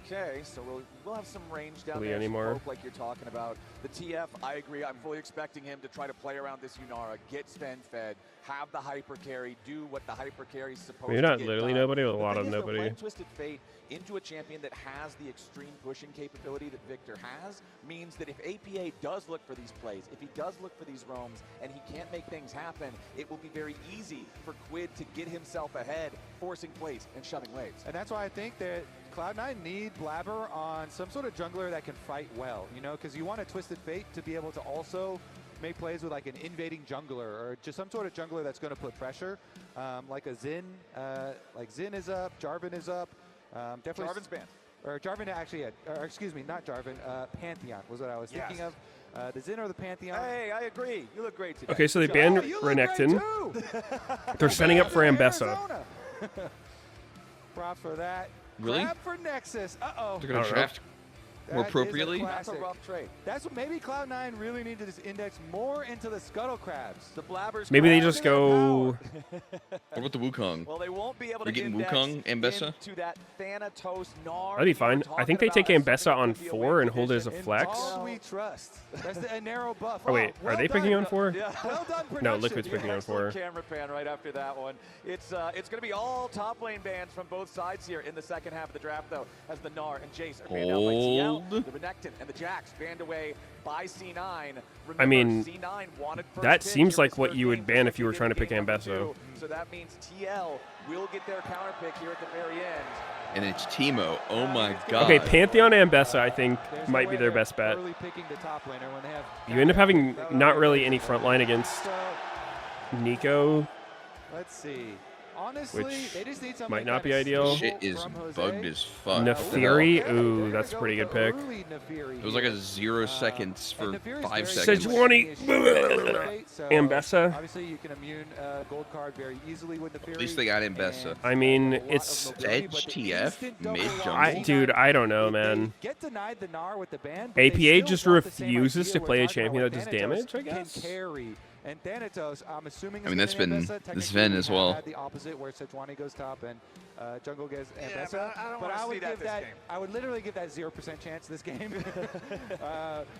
Okay, so we'll have some range down there anymore. Like you're talking about. The TF, I agree. I'm fully expecting him to try to play around this Yunara, get Sven fed, have the hyper carry, do what the hyper carry is supposed to do. Maybe not literally nobody, a lot of nobody. Playing Twisted Fate into a champion that has the extreme pushing capability that Victor has means that if APA does look for these plays, if he does look for these roams, and he can't make things happen, it will be very easy for Quid to get himself ahead, forcing plays and shoving waves. And that's why I think that Cloud9 need Blabber on some sort of jungler that can fight well, because you want a Twisted Fate to be able to also make plays with like an invading jungler or just some sort of jungler that's going to put pressure, like a Xin. Like Xin is up, Jarvan is up. Definitely Jarvan's banned. Or Jarvan actually, or excuse me, not Jarvan. Pantheon was what I was thinking of. The Xin or the Pantheon. Hey, I agree. You look great today. Okay, so they banned Renekton. They're setting up for Ambessa. Props for that. Really? Grab for Nexus. Uh-oh. They're going to draft more appropriately. That's a rough trade. That's what maybe Cloud9 really needed to index more into the Scuttle Crabs. The Blabbers. Maybe they just go. What about the Wukong? Well, they won't be able We're to getting Wukong, Ambessa? into that Thanatos Gnar. That'd be fine. I think they take Ambessa on 4 and hold it as a flex. All we trust. That's a narrow buff. Oh wait, are they picking on 4? Yeah. Well done, No, Liquid's picking on 4. Camera pan right after that one. It's going to be all top lane bans from both sides here in the second half of the draft, though, as the Gnar and Jace are banned out by TL. The Renekton and the Jax banned away by C9. Remember, I mean, C9 wanted first that pick seems here like this what first you would game, ban so if you were they trying to did pick game number Ambessa. 2. So that means TL will get their counter pick here at the very end. And it's Teemo. Oh my god. Okay, Pantheon Ambessa, I think, might be their best bet. You end up having not really any front line against Nico. Let's see. Honestly, which they just need might not be ideal. Shit is bugged as fuck. Nefiri? Ooh, that's a pretty good pick. It was like a 0 seconds for 5 seconds. Sejuani. So Ambessa. obviously, you can immune gold card very easily with the Fury. At least they got Ambessa. I mean, it's Edge TF mid jungle. Dude, I don't know, man. Get denied the Gnar with the ban, APA just refuses to play a champion that does damage, I guess. Can carry. And Thanatos, I'm assuming. I mean, that's been Sven as well. The opposite, where Sejuani goes top and Jungle gets Ambessa. Yeah, but I don't want to see that this game. I would literally give that 0% chance this game.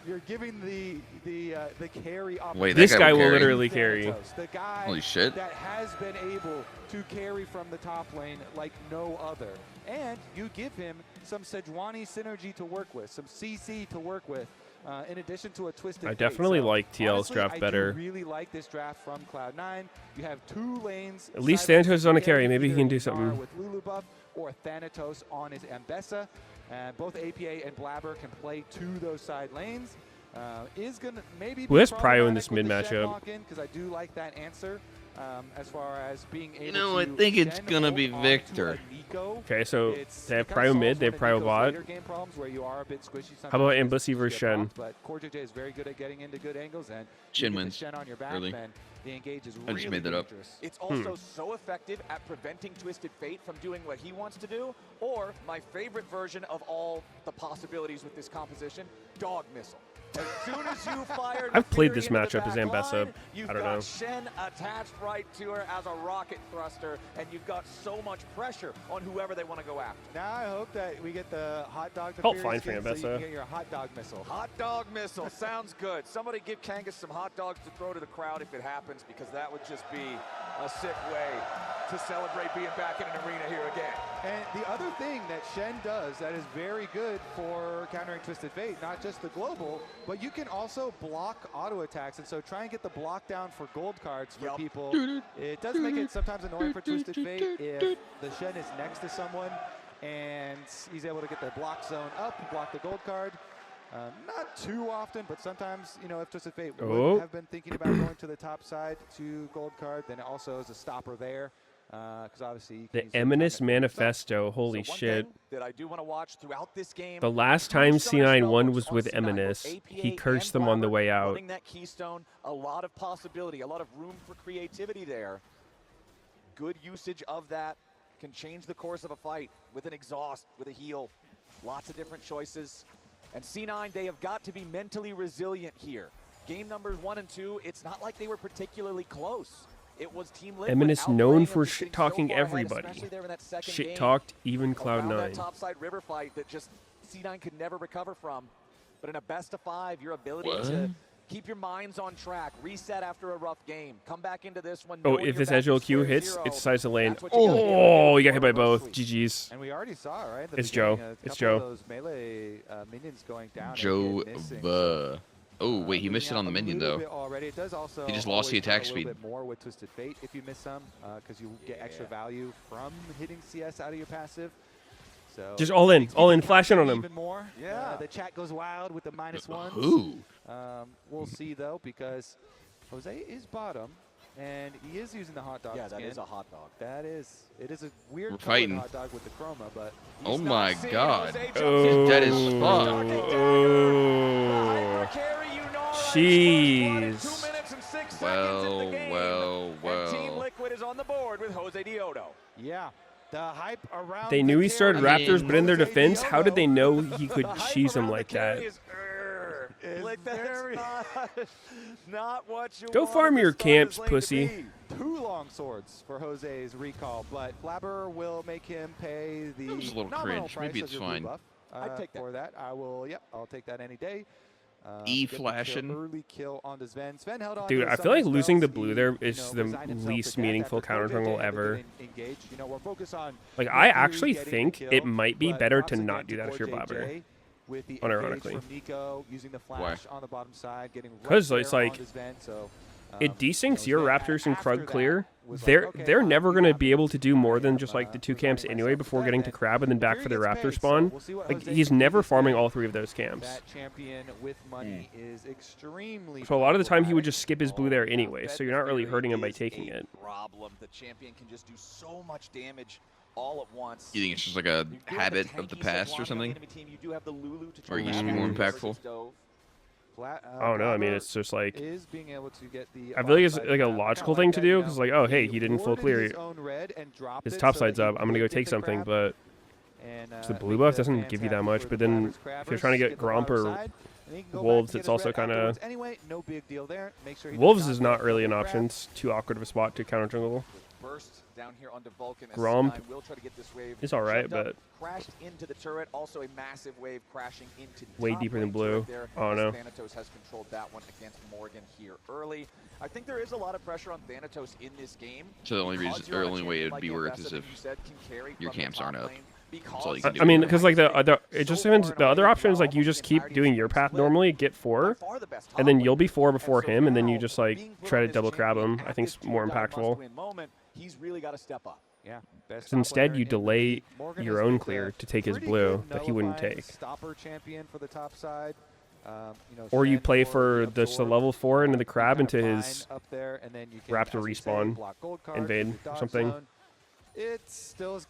You're giving the carry option. Wait, this guy will carry. literally carry. The guy Holy shit. that has been able to carry from the top lane like no other. And you give him some Sejuani synergy to work with, some CC to work with. In addition to a twisted I definitely fate. like TL's honestly, draft better. I do really like this draft from Cloud9. You have 2 lanes. At least Thanatos is on a carry. Maybe he can do something. With Lulu buff or Thanatos on his Ambessa. Both APA and Blabber can play to those side lanes. Is gonna maybe. Who has Prio in this mid matchup? Because I do like that answer. As far as being able to I think it's gonna be Victor. Okay, so they have Prio mid, they have Prio bot. How about Embussy versus Shen? But CoreJJ is very good at getting into good angles, and Shen wins Shen on your back, early. then the engage is I just really made that up. dangerous. It's also so effective at preventing Twisted Fate from doing what he wants to do, or my favorite version of all the possibilities with this composition, Dog Missile. As soon as you fire I've played this matchup as Ambessa. You've I don't got know. Shen attached right to her as a rocket thruster, and you've got so much pressure on whoever they want to go after. Now I hope that we get the hot dog. Felt fine for so you Ambessa. can get your hot dog missile. Hot dog missile sounds good. Somebody give Kangas some hot dogs to throw to the crowd if it happens, because that would just be a sick way to celebrate being back in an arena here again. And the other thing that Shen does that is very good for countering Twisted Fate, not just the global, but you can also block auto attacks, and so try and get the block down for gold cards for people. It does make it sometimes annoying for Twisted Fate if the Shen is next to someone and he's able to get the block zone up and block the gold card. Not too often, but sometimes, you know, if Twisted Fate would have been thinking about going to the top side to gold card, then it also is a stopper there. Because obviously the Eminus Manifesto, holy shit. That I do want to watch throughout this game. The last time C9 won was with Eminus. He cursed them on the way out. Running that keystone, a lot of possibility, a lot of room for creativity there. Good usage of that can change the course of a fight with an exhaust, with a heal. Lots of different choices. And C9, they have got to be mentally resilient here. Game numbers 1 and 2, it's not like they were particularly close. It was Team Liquid. Eminus known for shit talking so everybody. Shit game, talked even around that Cloud9. topside river fight that just C9 could never recover from. But in a best of 5, your ability to keep your minds on track, reset after a rough game, come back into this one. Oh, if this Agile Q hits, it decides to lane. Oh, you got hit by both. GG's. And we already saw, right? It's Joe. It's Joe. Those melee minions going down. Joe. Oh, wait, he missed it on the minion, though. It does also he just lost the attack speed. A little bit more with Twisted Fate if you miss some, because you get extra value from hitting CS out of your passive. So Just all in, flash in on him. Even more. Yeah. The chat goes wild with the -1s. Who? We'll see, though, because Jose is bottom, and he is using the hot dog Yeah, skin. that is a hot dog. That is. It is a weird We're fighting. hot dog with the chroma, but. Oh my god. He's dead as fuck. Oh. Jeez. Well. Team Liquid is on the board with Jose Diodo. Yeah. The hype around They knew he started Raptors, but in their defense, how did they know he could cheese him like that? Not what you Go farm your camps, pussy. 2 long swords for Jose's recall, but Blabber will make him pay the That was a little nominal cringe. Maybe price it's of your blue fine. buff, I'd take that. for that. I'll take that any day. E-flashing. Early kill on the Sven. Sven held on. Dude, to I some feel like of his losing the spells. blue He, there is the resigned himself least to death meaningful after counter jungle CoreJJ had ever. been engaged. You know, we're focused on Like, I Mercury actually getting the think kill, it might be but better props to again not do that if you're CoreJJ Blabber. with the Unironically. engage from Nico, using the flash on the bottom side, getting right 'Cause it's there on like, the Sven, so, It desyncs your Raptors and Krug clear. was like, They're okay, they're fine, never we gonna got be this. able to do more than just like the 2 camps anyway before getting to Crab and then back for their Raptor spawn. Like, he's never farming all 3 of those camps. That champion with money is extremely. So a lot of the time he would just skip his blue there anyway, so you're not really hurting him by taking it. Problem. The champion can just do so much damage all at once. You think it's just like a habit of the past or something? Or it used to be more impactful? I don't know. I mean, it's just like is being able to get the I feel like it's like a logical thing to do because like, oh hey, he didn't full clear. His top side's up. I'm gonna go take something, but the blue buff doesn't give you that much. But then if you're trying to get Gromp or Wolves, it's also kind of Wolves is not really an option. It's too awkward of a spot to counter jungle. Gromp is all right, but crashed into the turret. Also a massive wave crashing into the way deeper than blue. I don't know. Thanatos has controlled that one against Morgan here early. I think there is a lot of pressure on Thanatos in this game. So the only reason, or the only way it'd be worth is if your camps aren't up. I mean, because like it just depends. The other option is like you just keep doing your path normally, get 4, and then you'll be 4 before him, and then you just like try to double crab him. I think it's more impactful. He's really got to step up. Yeah. So instead, you delay your own clear to take his blue that he wouldn't take. Stopper champion for the top side. Or you play for the level 4 into the crab into his Raptor respawn, invade or something. It still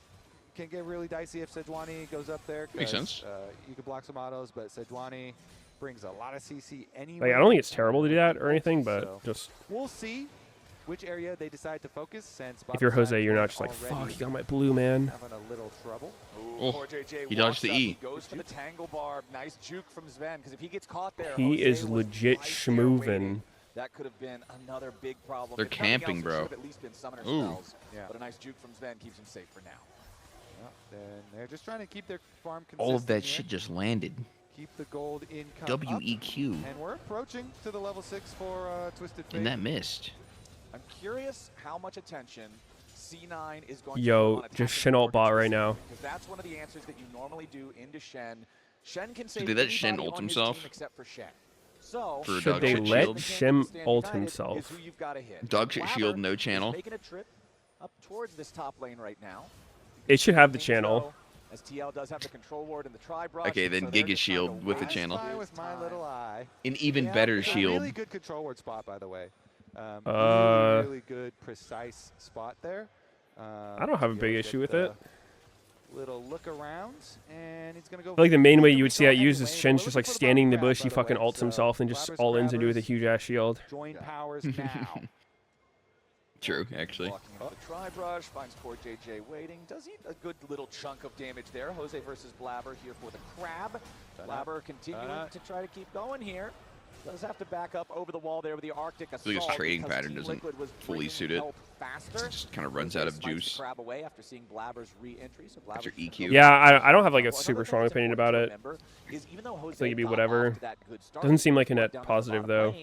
can get really dicey if Sejuani goes up there. Makes sense. You can block some autos, but Sejuani brings a lot of CC anyway. Like I don't think it's terrible to do that or anything, but just we'll see which area they decide to focus. Since if you're Jose, you're not just like fuck. He got my blue, man. Having a little trouble. Oh, he dodged the E. Goes for the tangle barb. Nice juke from Sven because if he gets caught there, he is legit schmoovin'. That could have been another big problem. They're camping, bro. At least been summoner spells, but a nice juke from Sven keeps him safe for now. Then they're just trying to keep their farm consistent. All of that shit just landed. Keep the gold income WEQ. And we're approaching to the level 6 for Twisted Fate. And that missed. I'm curious how much attention C9 is going to just Shen ult bot right now. Because that's one of the answers that you normally do into Shen. Shen can save did that Shen ult himself? Except for Shen. So should they let Shen ult himself? Dog shit shield, no channel. Making a trip up towards this top lane right now. It should have the channel. As TL does have the control ward and the tri-brush. Okay, then Giga shield with the channel. With my little eye. An even better shield. Really good control ward spot, by the way. Really good, precise spot there. I don't have a big issue with it. Little look around, and he's gonna go. I feel like the main way you would see that used is Shen's just like standing in the bush. He fucking ults himself and just all ins into it with a huge ass shield. Join powers now. True, actually. The tri-brush finds poor JJ waiting. Does eat a good little chunk of damage there. Jose versus Blabber here for the crab. Blabber continuing to try to keep going here. Does have to back up over the wall there with the Arctic Assault. I think his trading pattern doesn't fully suit it. It just kind of runs out of juice. Crab away after seeing Blabber's re-entry. So After EQ. Yeah, I don't have like a super strong opinion about it. I think it'd be whatever. Doesn't seem like a net positive though.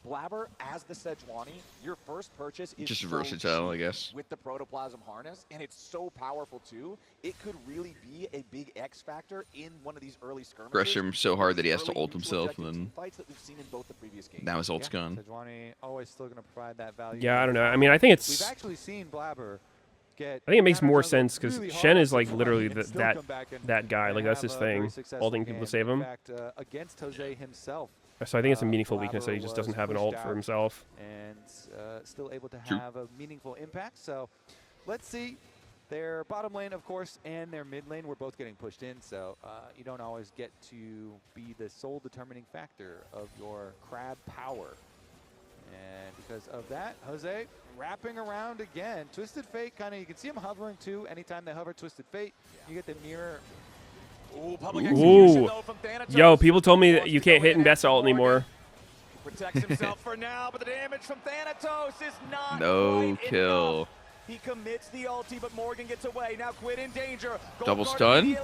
Blabber as the Sejuani, your first purchase is just versatile, I guess. With the protoplasm harness, and it's so powerful too. It could really be a big X factor in one of these early skirmishes. Pressure him so hard that he has to ult himself, and then fights that we've seen in both the previous games. now his ult's gone. Sejuani always still going to provide that value. Yeah, I don't know. I mean, I think it's. We've actually seen Blabber get. I think it makes more sense because Shen is like literally that guy. Like that's his thing, ulting people to save him. Against Jose himself. So I think it's a meaningful weakness that he just doesn't have an ult for himself. And still able to have a meaningful impact. So let's see. Their bottom lane, of course, and their mid lane were both getting pushed in. So you don't always get to be the sole determining factor of your crab power. And because of that, Jose wrapping around again. Twisted Fate, kind of, you can see him hovering too. Anytime they hover Twisted Fate, you get the mirror. Ooh, public execution, though, from Thanatos. Yo, people told me that you can't hit in Best ult anymore. Protects himself for now, but the damage from Thanatos is not no kill. Enough. He commits the ulti, but Morgan gets away. Now Quid in danger. Double stun.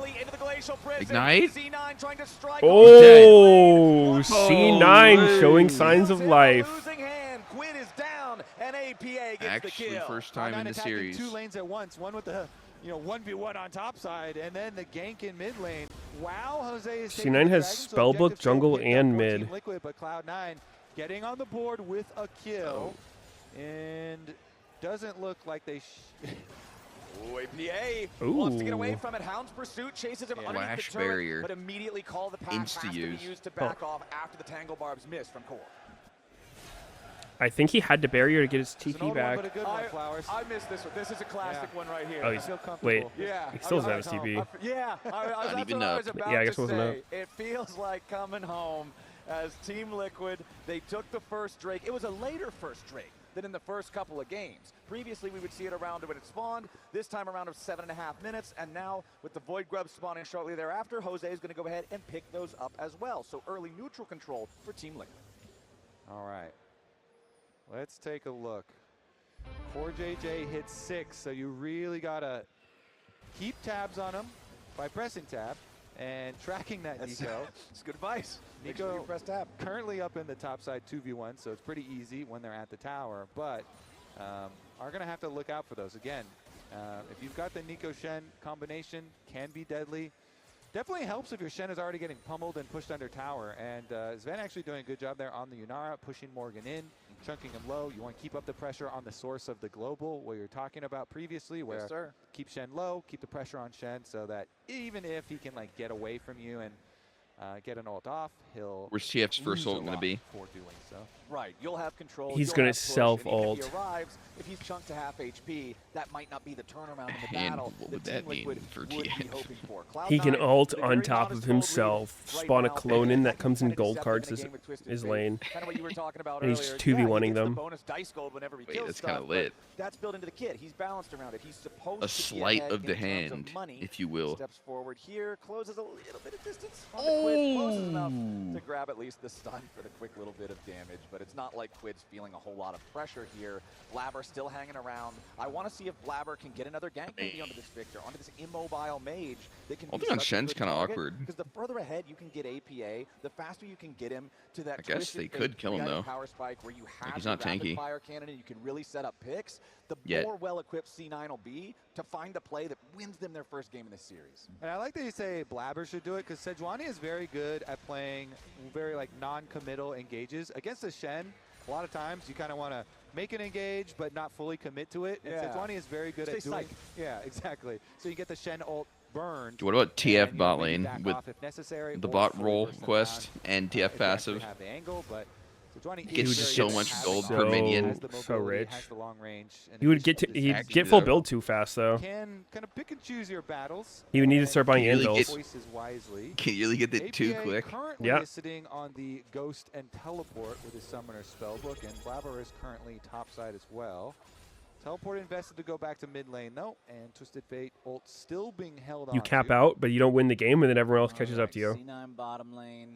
Ignite. C9 trying to strike. Oh, C9 showing signs of life. Losing hand. Quid is down, and APA gets actually the kill. First time in the series. Two lanes at once. One with the 1v1 on top side, and then the gank in mid lane. Wow, Jose is C9 has spellbook, jungle, and mid. Liquid, but Cloud9 getting on the board with a kill, and doesn't look like they. Ooh, APA wants to get away from it. Hound's Pursuit chases him underneath the turret, barrier. But immediately call the pass has to be used to back off after the Tangle Barbs miss from Core. I think he had to barrier to get his TP back. I missed this one. This is a classic one right here. Oh, he's, wait. Yeah. He still doesn't have his TP. Yeah. Not even up. Yeah, I guess it wasn't up. It feels like coming home. as Team Liquid, they took the first Drake. It was a later first Drake than in the first couple of games. Previously, we would see it around when it spawned. This time around of 7.5 minutes, and now with the Void Grub spawning shortly thereafter, Jose is going to go ahead and pick those up as well. So early neutral control for Team Liquid. All right, let's take a look. Core JJ hits 6, so you really gotta keep tabs on him by pressing tab and tracking that Nico. It's good advice. Nico press tab. Currently up in the top side 2v1, so it's pretty easy when they're at the tower, but are gonna have to look out for those. Again, if you've got the Nico Shen combination, can be deadly. Definitely helps if your Shen is already getting pummeled and pushed under tower, and Sven actually doing a good job there on the Yunara, pushing Morgan in, chunking him low. You want to keep up the pressure on the source of the global, what you're talking about previously, where keep Shen low, keep the pressure on Shen, so that even if he can like get away from you and get an ult off, he'll Where's TF's first ult going to be? For doing so. Right, you'll have control. He's going to self-ult. If he arrives, if he's chunked to half HP, that might not be the turnaround in the And battle what would that mean for TF? He can ult on top of himself, spawn a clone in that comes in gold cards as his lane, Kind of what you were talking about and he's earlier. just 2v1ing them. Bonus dice gold whenever he Wait, kills that's kind stuff, of lit. That's built into the kit. He's balanced around it. He's supposed A to be sleight ahead of the in terms hand, money. if you will. Steps forward here, closes a little bit of distance on the Quid, closes enough to grab at least the stun for the quick little bit of damage, but it's not like Quid's feeling a whole lot of pressure here. Blabber still hanging around. I want to see if Blabber can get another gank maybe onto this Victor, onto this immobile mage that can Ultimate on Shen's kind of awkward. Because the further ahead you can get APA, the faster you can get him to that I guess they could kill him, though. Power spike where you have he's your not rapid tanky. fire cannon and you can really set up picks. The Yet. more well-equipped C9 will be to find the play that wins them their first game in this series. And I like that you say Blabber should do it, because Sejuani is very good at playing very like non-committal engages. Against the Shen, a lot of times you kind of want to make an engage but not fully commit to it. And Sejuani is very good at doing. Yeah, exactly. So you get the Shen ult burned. What about TF bot lane with necessary, the bot roll quest and TF passive? Have the angle, but Gets so much gold per minion. So rich. Has the long range, He would get he'd get full build too fast though. Can kind of pick and choose your battles. He would need to start buying Can you really anvils. Can you really get that too quick? Currently Yeah. is sitting on the Ghost and Teleport with his Summoner Spellbook, and Blabber is currently topside as well. Teleport invested to go back to mid lane though, and Twisted Fate ult still being held on. You cap out, but you don't win the game, and then everyone else catches up to you. C9 bottom lane,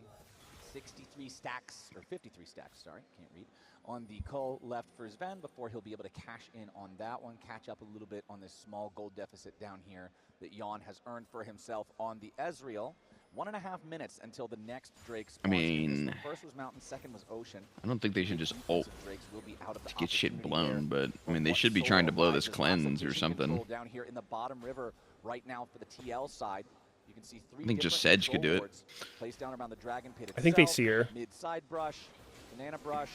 63 stacks, or 53 stacks, sorry, can't read, on the Cull left for Sven before he'll be able to cash in on that one, catch up a little bit on this small gold deficit down here that Jan has earned for himself on the Ezreal. 1.5 minutes until the next Drake spawns. I mean, the first was Mountain, second was Ocean. I don't think they should just ult Drakes will be out of the to get shit opportunity blown, there. but I mean they should be trying to blow this cleanse or something. Control down here in the bottom river right now for the TL side. You can see three I think just different Sedge could do it. control boards placed down around the Dragon Pit I think they itself. see her. Mid side brush, banana brush.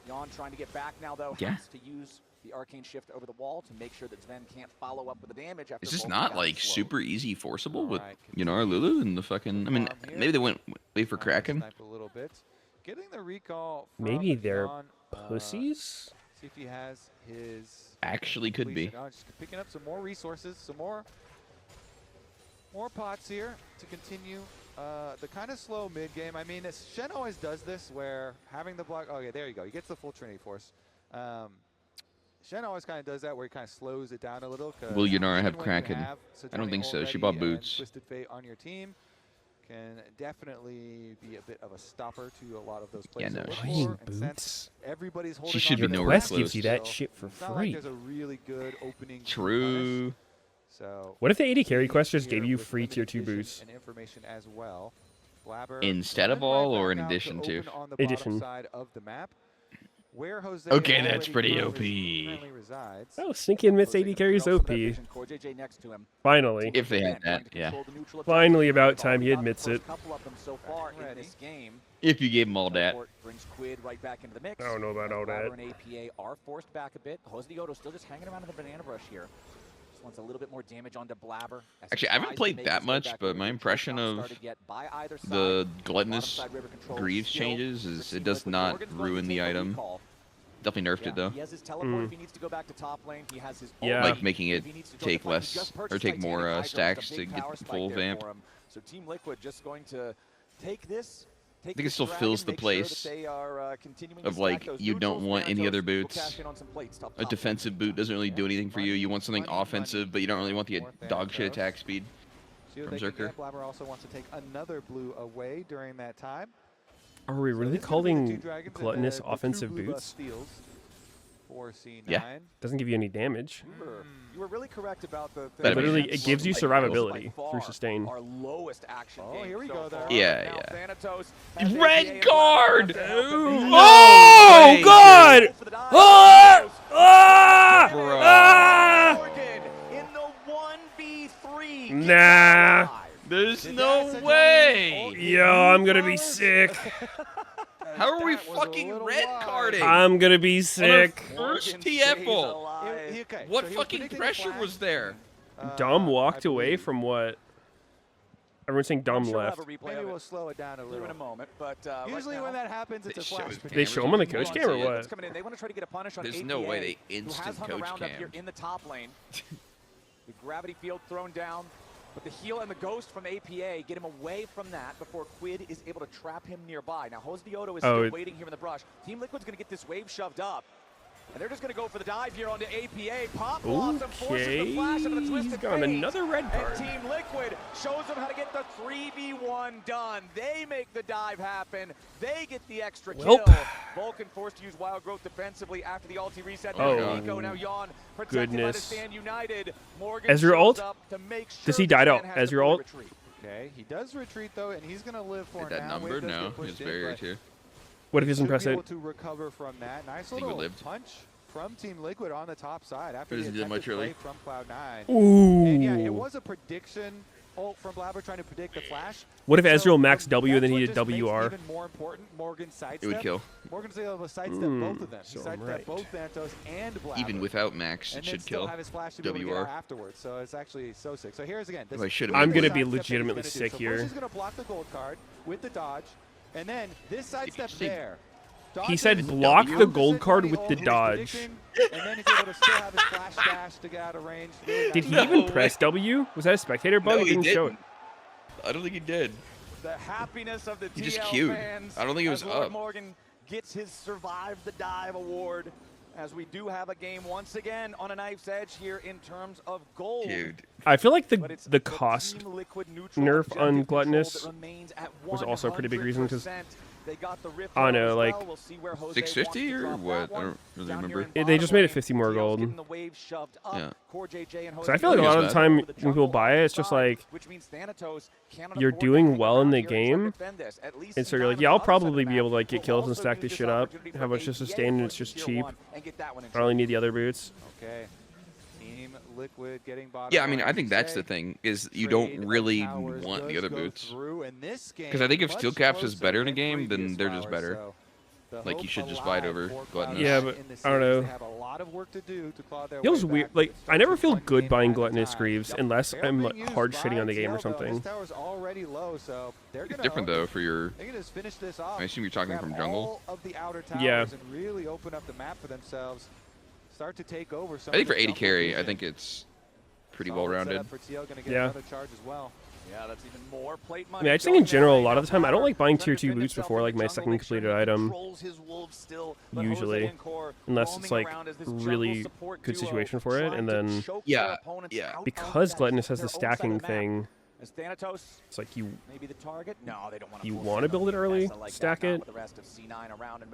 Jan trying to get back now though. Yeah. Has to use the arcane shift over the wall to make sure that Sven can't follow up with the damage after Is this both not guys like slow. super easy forceable with Yunara Lulu and the fucking? I mean, maybe they went way for Kraken. Snipe a little bit. Getting the recall. From Maybe they're Jan, pussies. See if he has his. Actually, could be. completion. Just picking up some more resources, some more pots here to continue the kind of slow mid game. I mean, Shen always does this where having the block. Okay, there you go. He gets the full Trinity Force. Shen always kind of does that where he kind of slows it down a little. Will Yunara even have when you Kraken? have I don't Sejuani think so. She already bought and boots. Twisted Fate on your team can definitely be a bit of a stopper to a lot of those Yeah, players. no, to look Buying for, and since boots. everybody's holding She should be on to nowhere Quest gives you close. that shit for it's not like free. there's a really good opening to True. punish. So What if the 80 carry quest just here gave you with free tier limited 2 vision boosts? and information as well. Blabber Instead of running all right or back in out addition to? open on the bottom Addition. side of the map, where Jose Okay, that's already pretty currently OP. resides. Oh, sneaky and miss 80 carries OP. Core JJ next to him. Finally. If they had that, yeah. Finally about time he admits it. Couple of them so far in this game. If you gave them all that. Teleport brings Quid right back into the mix. I don't know about all that. Blabber and APA are forced back a bit. Jose Dioto still just hanging around in the banana brush here. Just wants a little bit more damage onto Blabber. as he Actually, I haven't tries to played make that his way much, back but over my to impression Touchdown, of started to get by either side. the Bottom gluttonous side river control Greaves still changes for is Team it does Liquid. not Morgan's going to ruin the take the item. recall. Definitely nerfed it though. He has his teleport if he needs to go back to top lane. He has his Yeah. ult Like making if it he needs to join take the fight. He less just or purchased take more Titanic Hydra with a stacks big to get power the spike full there vamp. for him. So Team Liquid just going to take this I think it still fills the place of like you don't want any other boots. A defensive boot doesn't really do anything for you. You want something offensive, but you don't really want the dog shit attack speed from Zerker. Blabber also wants to take another blue away during that time. Are we really calling Gluttonous offensive boots? Yeah. Doesn't give you any damage. You were really correct about the But literally, it gives you survivability through sustain. Our lowest action here we go there. Yeah, yeah. Red guard! Oh, God! Ah! Ah! Bro. Ah! Nah. There's no way! Yo, I'm gonna be sick. How are we fucking red carding? I'm gonna be sick. First TFL. What fucking pressure was there? Dom walked away from what? Everyone's saying Dom left. Maybe we'll slow it down a little in a moment, but usually when that happens, it's a flash. They show him on the coach cam or what? They want to try to get a punish on There's APA, no way they who instant has hung coach around up here cammed. in the top lane. The gravity field thrown down, but the heal and the ghost from APA get him away from that before Quid is able to trap him nearby. Now Jose Dioto is still waiting here in the brush. Team Liquid's going to get this wave shoved up. And they're just going to go for the dive here onto APA. Pop Blossom forces the flash into the twisted He's got another red card. And Team Liquid shows them how to get the 3v1 done. They make the dive happen. They get the extra kill. Vulcan forced to use Wild Growth defensively after the ulti reset. Nico now Yawn protected by the Stand United. Morgan Ezreal ult? up to make sure Does he die out? Stand has Ezreal ult? retreat. Okay, he does retreat though, and he's going to live for That now. number? No, his barrier too. What if he doesn't press it? Able to recover from that. Nice little punch from Team Liquid on the top side after the attempted play from Cloud9. Ooh. And yeah, it was a prediction ult from Blabber trying to predict the flash. What if Ezreal maxed W and then he did WR? Even more important, Morgan sidestep. It would kill. Morgan's able to sidestep both of them. He sidestepped both Thanatos and Blabber. Even without max, it should kill. Have his flash to be able to get out afterwards. So it's actually so sick. So here's again. I'm gonna be legitimately sick here. He's gonna block the gold card with the dodge, and then this sidestep there. He said block the gold card with the dodge. And then he's able to still have his flash dash to get out of range. Did he even press W? Was that a spectator bug? No, He didn't show it. I don't think he did. The happiness of the He just TL queued. fans I don't think he was as Lord up. Morgan gets his Survive the Dive award, as we do have a game once again on a knife's edge here in terms of gold. Dude. I feel like the cost nerf on Gluttonous was also a pretty big reason because I don't know, like 650 or what? I don't really remember. They just made it 50 more gold. Yeah. So I feel like a lot of the time when people buy it, it's just like you're doing well in the game, and so you're like, yeah, I'll probably be able to like get kills and stack this shit up, have a bunch of sustain, and it's just cheap. I don't really need the other boots. Okay. Team Liquid getting bottom. Yeah, I mean, I think that's the thing, is you don't really want the other boots. Because I think if Steel Caps is better in a game, then they're just better. Like, you should just buy it over Gluttonous. Yeah, but I don't know. Feels weird. Like, I never feel good buying Gluttonous Greaves unless I'm like, hard shitting on the game or something. It's different, though, for your... I assume you're talking from jungle? Yeah. Really open up the map for themselves. Start to take over. I think for AD carry, I think it's pretty well-rounded. Yeah. Yeah, that's even more plate money. I mean, I just think in general, a lot of the time, I don't like buying tier 2 boots before like my second completed item. Usually. Unless it's like really good situation for it, and then... Yeah. Because Gluttonous has the stacking thing, it's like you want to build it early, stack it. I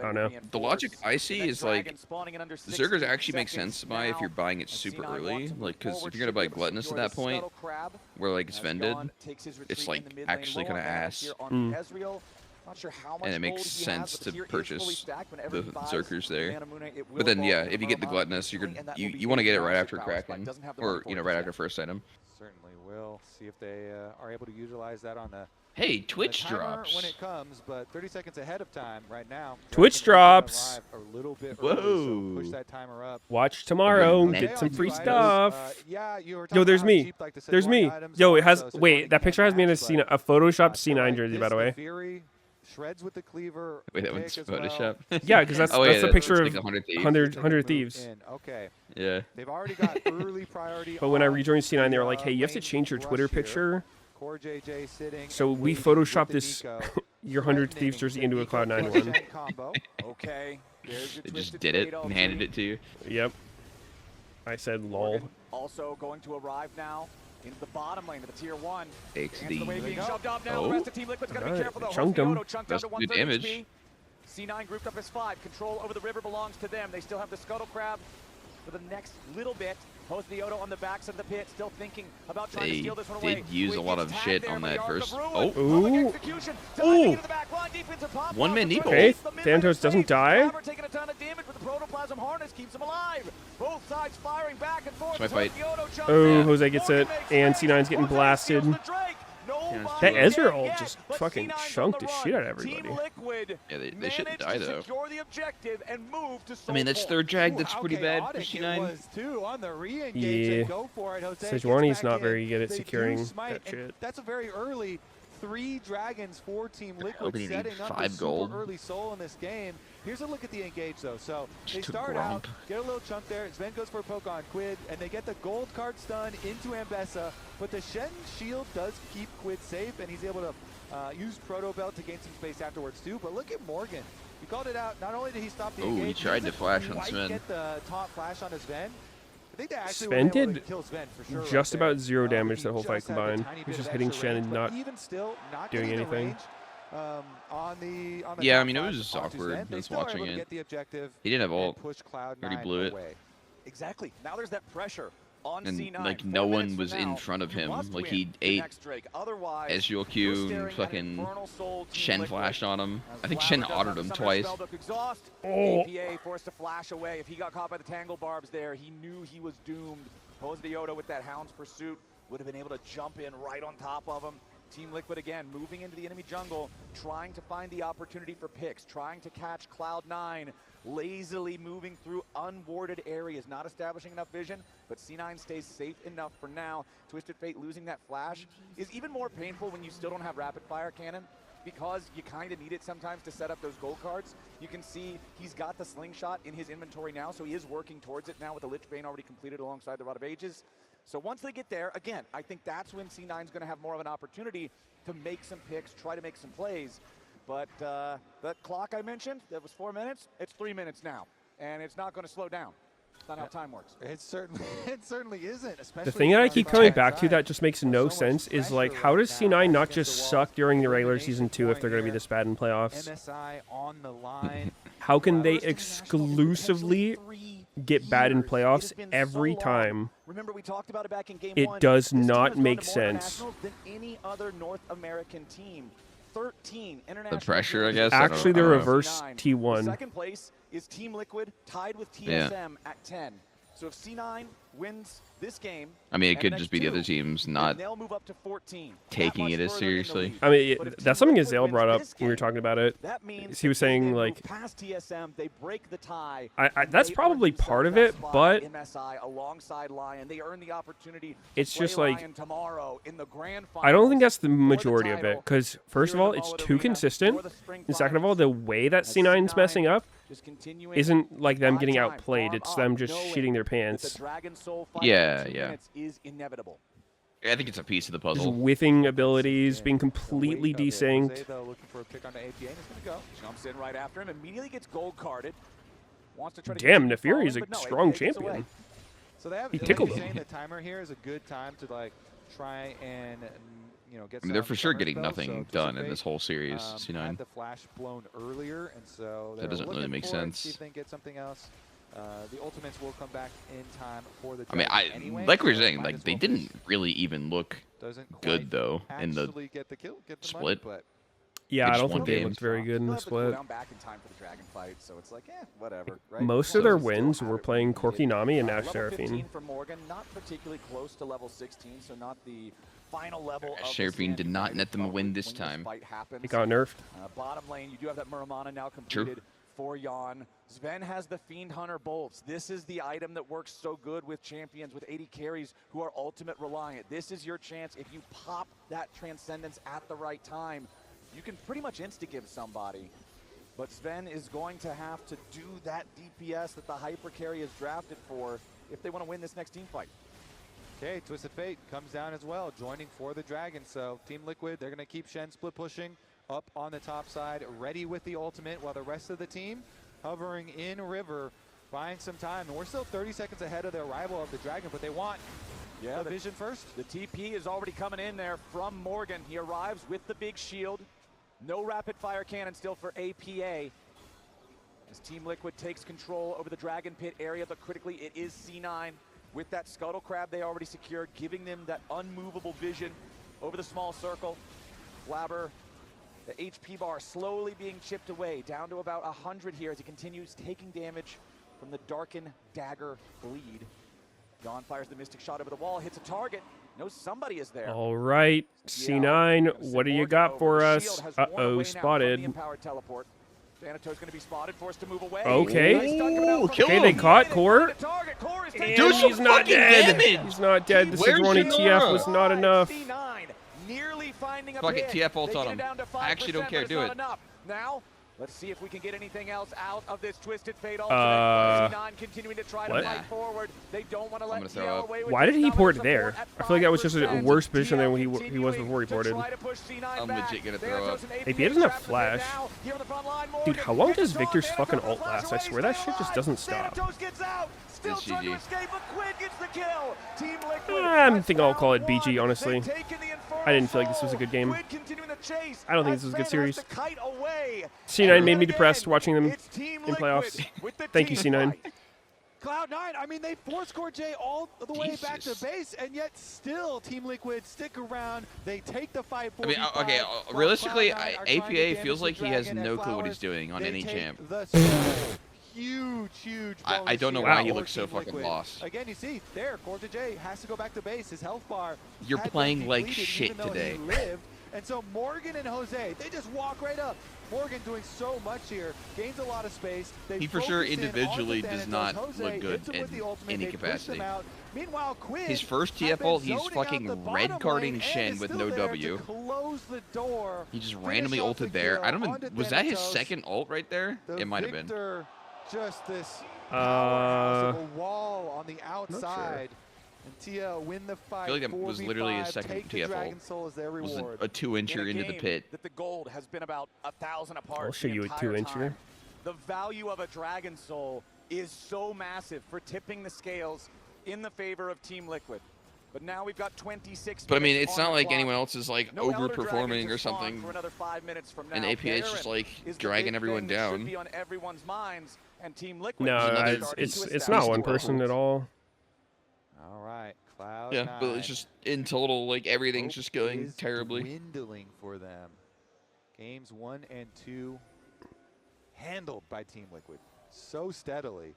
don't know. The logic I see is like Zergers actually make sense to buy if you're buying it super early, like because if you're gonna buy Gluttonous at that point, where like it's vended, it's like actually kind of ass. And it makes sense to purchase the Zergers there. But then yeah, if you get the Gluttonous, you want to get it right after Kraken, or right after first item. Certainly will. See if they are able to utilize that on the Hey, Twitch drops. When it comes, but 30 seconds ahead of time right now. Twitch drops. A little bit Whoa. early, so push that timer up. Watch tomorrow. Get some free stuff. Yo, there's me. There's me. Yo, it has. Wait, that picture has me in a Photoshopped C9 jersey, by the way. Shreds with the cleaver. Wait, that one's Photoshop? Yeah, because that's the picture of 100 Thieves. Okay. Yeah. They've already got early priority. But when I rejoined C9, they were like, hey, you have to change your Twitter picture Poor JJ sitting. So we photoshopped this your 100 Thieves jersey into a Cloud9 one. Okay. There's your They just did it and handed it to you. Yep. I said lol. Also going to arrive now into the bottom lane of the tier 1. XD. The way being shoved off now. The rest of Team Liquid's got to be careful though. Chunked him. Chunked That's down to good 130 damage. HP. C9 grouped up as 5. Control over the river belongs to them. They still have the Scuttle Crab for the next little bit. Meteos on the backs of the pit, still thinking about trying to steal this one away. They did use a lot of shit on that first. Oh. Ooh. Ooh. One man Neeple. Okay, Thanatos doesn't die. Taking a ton of damage, but the protoplasm harness keeps him alive. Both sides firing back and forth. That's my fight. Oh, Jose gets it, and C9's getting blasted. That Ezreal ult just fucking chunked the shit out of everybody. Yeah, they shouldn't die though. I mean, that's third drag. That's pretty bad for C9. Yeah, Sejuani's not very good at securing that shit. That's a very early 3 dragons for Team Liquid, Hoping he setting needs up 5 a gold. super early soul in this game. Here's a look at the engage though. So they start out, get a little chunk there. Sven goes for a poke on Quid, and they get the gold card stun into Ambessa. But the Shen shield does keep Quid safe, and he's able to use Proto Belt to gain some space afterwards too. But look at Morgan. He called it out. Not only did he stop the engage, he tried to flash on Sven. Get the top flash on his Sven. I think they actually Sven were able to did kill Sven for sure just right there. about 0 damage that whole He fight just had a combined. tiny He's bit just of hitting extra Shen range, and but not even still, not doing getting the anything. range, on the Yeah, top I mean, it flash was onto awkward. Sven. They I was still were watching able to it. get the objective He didn't have and ult. push Cloud9 Already blew it. away. Exactly. Now there's that pressure on And C9. like 4 no one minutes was from in now, front of you him. must Like win he the ate next Drake. Otherwise, Ezreal you're Q staring and at an fucking infernal soul Team Shen Liquid. flashed on him. As I think Flower Shen does autoed have him the twice. Spellbook Exhaust. Oh. APA forced to flash away. If he got caught by the Tangle Barbs there, he knew he was doomed. Meteos with that Hound's Pursuit would have been able to jump in right on top of him. Team Liquid again moving into the enemy jungle, trying to find the opportunity for picks, trying to catch Cloud9, lazily moving through unwarded areas, not establishing enough vision, but C9 stays safe enough for now. Twisted Fate losing that flash is even more painful when you still don't have rapid fire cannon, because you kind of need it sometimes to set up those gold cards. You can see he's got the slingshot in his inventory now, so he is working towards it now with the Lich Bane already completed alongside the Rod of Ages. So once they get there, again, I think that's when C9's going to have more of an opportunity to make some picks, try to make some plays. But that clock I mentioned, that was 4 minutes, it's 3 minutes now. And it's not going to slow down. It's not how time works. It certainly isn't. Especially The thing that I keep coming back to that just makes no sense is like, how does C9 not just suck during the regular season 2 if they're going to be this bad in playoffs? MSI on the line. How can they exclusively get bad in playoffs every time? Remember, we talked about it back in game It 1. does This team not has gone make to more sense. internationals than any other North American team. 13 The international. pressure, I guess. Actually, they're I don't know. reverse T1. Second place is Team Liquid, tied with TSM Yeah. at 10. So if C9 wins this game, I mean, it and could the just next be the two, other teams then not they'll move up to 14. taking That it much as further in the seriously. league. I mean, But if that's Team something Liquid Azale wins brought up this when we were game, talking about it. that means He was if they saying then like, move past TSM, they break the tie. that's They probably earn part of themselves it, that spot but at MSI alongside Lion. They earn the opportunity to it's play just like, Lion tomorrow in the grand I don't think finals that's the majority of it, because first of all, it's too consistent, and second of all, the way that C9's messing up isn't like them getting outplayed, it's them just shitting their pants. Yeah, yeah. Is inevitable. I think it's a piece of the Just puzzle. whiffing abilities, being completely desynced. Jose, though, looking for a pick on the APA, and he's going to go. Jumps in right after him, immediately gets gold carded. Wants to try to Damn, continue Nefiri is a following, but no, strong APA gets away. champion. So they have, He like tickled you're him. saying, the timer here is a good time to like try and get. I mean, they're some for sure summers getting though, nothing so done in Twisted this whole series. Fate, had C9. the flash blown earlier, and so That they're doesn't really looking make for it, sense. See if they can get something else. The ultimates will come back in time for the. I mean, Dragons anyway, like we were so saying, might like as they well didn't just really even look doesn't good quite though in the actually get the kill, get the split. money, but Yeah, They I just don't won think they games. looked very good in the split. Back in time for the dragon fight, so it's like, whatever. Right? Most So of their they still wins have were it playing when Corki needed. Nami and Ash Level 15 Seraphine. for Morgan, not particularly close to level 16, so not the final level. Ash Seraphine did not net them a win this time. It got nerfed. Bottom lane, you do have that Muramana now True. completed for Yon. Sven has the Fiend Hunter bolts. This is the item that works so good with champions, with 80 carries who are ultimate reliant. This is your chance. If you pop that Transcendence at the right time, you can pretty much insta-give somebody. But Sven is going to have to do that DPS that the Hyper Carry is drafted for if they want to win this next team fight. Okay, Twisted Fate comes down as well, joining for the Dragon. So Team Liquid, they're going to keep Shen split pushing up on the top side, ready with the ultimate, while the rest of the team hovering in river, buying some time. And we're still 30 seconds ahead of the arrival of the Dragon, but they want the vision first. The TP is already coming in there from Morgan. He arrives with the big shield. No rapid fire cannon still for APA. As Team Liquid takes control over the Dragon Pit area, but critically it is C9 with that Scuttle Crab they already secured, giving them that unmovable vision over the small circle. Flabber, the HP bar slowly being chipped away, down to about 100 here as he continues taking damage from the Darken Dagger bleed. Dawn fires the Mystic Shot over the wall, hits a target, knows somebody is there. All right, C9, what do you got for us? Uh-oh, spotted. Thanatos going to be spotted, forced to move away. Okay. Ooh, Okay, they caught Core. Do And some he's not fucking dead. damage. He's not dead. This Where's Sigourney Shannara? TF was not enough. Nearly finding a Fuck it, pick. TF ults They on get it him. down to 5%, I actually don't care, but it's do not it. enough. Now, let's see if we can get anything else out of this Twisted Fate ultimate. C9 continuing to try what? to fight forward. They don't want to let throw TL up. away with Why did this. he Now port there's there? support I feel like that was just a 5%. worse position than he continuing was before he to ported. try to push C9 I'm back. legit gonna throw up. Thanatos and APA doesn't have trapped flash. now. Here on the front line, Dude, Morgan how long gets does the Victor's shot. fucking Thanatos ult last? I flashes swear that away, shit just stay doesn't alive. stop. Thanatos gets out. Still It's trying to GG. escape, but Quid gets the kill. Team Liquid. I think I'll call it BG, honestly. They've taken the Infernal I didn't feel like this was a good game. Quid continuing to chase I don't think as this was a good Phantom series. has to kite away. C9 made me depressed Again, watching them it's Team in playoffs. Liquid with the Thank you, team C9. fight. Cloud9, I mean, they forced Core J all the way back to Jesus. base, and yet still Team Liquid stick around. They take the fight. I mean, okay, realistically, APA feels like he has no clue what he's doing on any champ. Huge I don't know bonus why here he looks for so Team fucking Liquid. lost. Again, you see there, Core J has to go back to base. His health bar. You're had been playing like depleted shit even though today. He lived. And so Morgan and Jose, they just walk right up. Morgan doing so much here, gains a lot of space. They He for sure focus in individually onto does Thanatos. not Jose look good hits him with in the ultimate. any They push capacity. them out. Meanwhile, Quid His first has TF been ult, he's zoning out fucking the bottom red carding lane Shen and with is no still there W. to close the door. He just Finish randomly off the ulted there. kill I don't onto even. Was that his Thanatos. second ult right there? The It might have been. Victor, just this powerhouse of a wall on the outside. And TL win the fight. I feel like that was literally his second take the TF Dragon ult. Soul as their It was reward. a 2-incher into the pit. That the gold has been about 1,000 apart. I'll show the you a entire 2-incher. time. The value of a Dragon Soul is so massive for tipping the scales in the favor of Team Liquid. But now we've got 26 But I mean, minutes it's on not the like clock. anyone else is like No Elder overperforming Dragons or are spawned something. for another 5 minutes from now. And APA is just Baron like is the dragging big everyone thing that should down. be on everyone's minds, and Team Liquid No, is starting it's to not establish one their person hold. at all. All right, Cloud9. Yeah, but it's just in total, like everything's just going is terribly. dwindling for them. Games 1 and 2 handled by Team Liquid so steadily.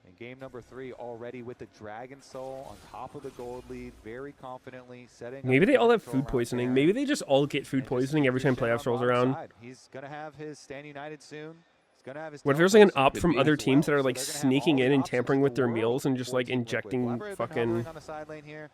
And game number 3 already with the Dragon Soul on top of the gold lead, very confidently setting up Maybe they the all have control food around poisoning. Baron. Maybe they just all get food poisoning every time Shen on playoffs rolls bottom around. side. He's going to have his Stand United soon. He's going to have his What if there's like an teleport op soon from as other well. teams that are So like they're gonna have sneaking all in the and options tampering in with the their world meals and just for like Team Liquid. injecting Flabber has been fucking hovering on the side lane here.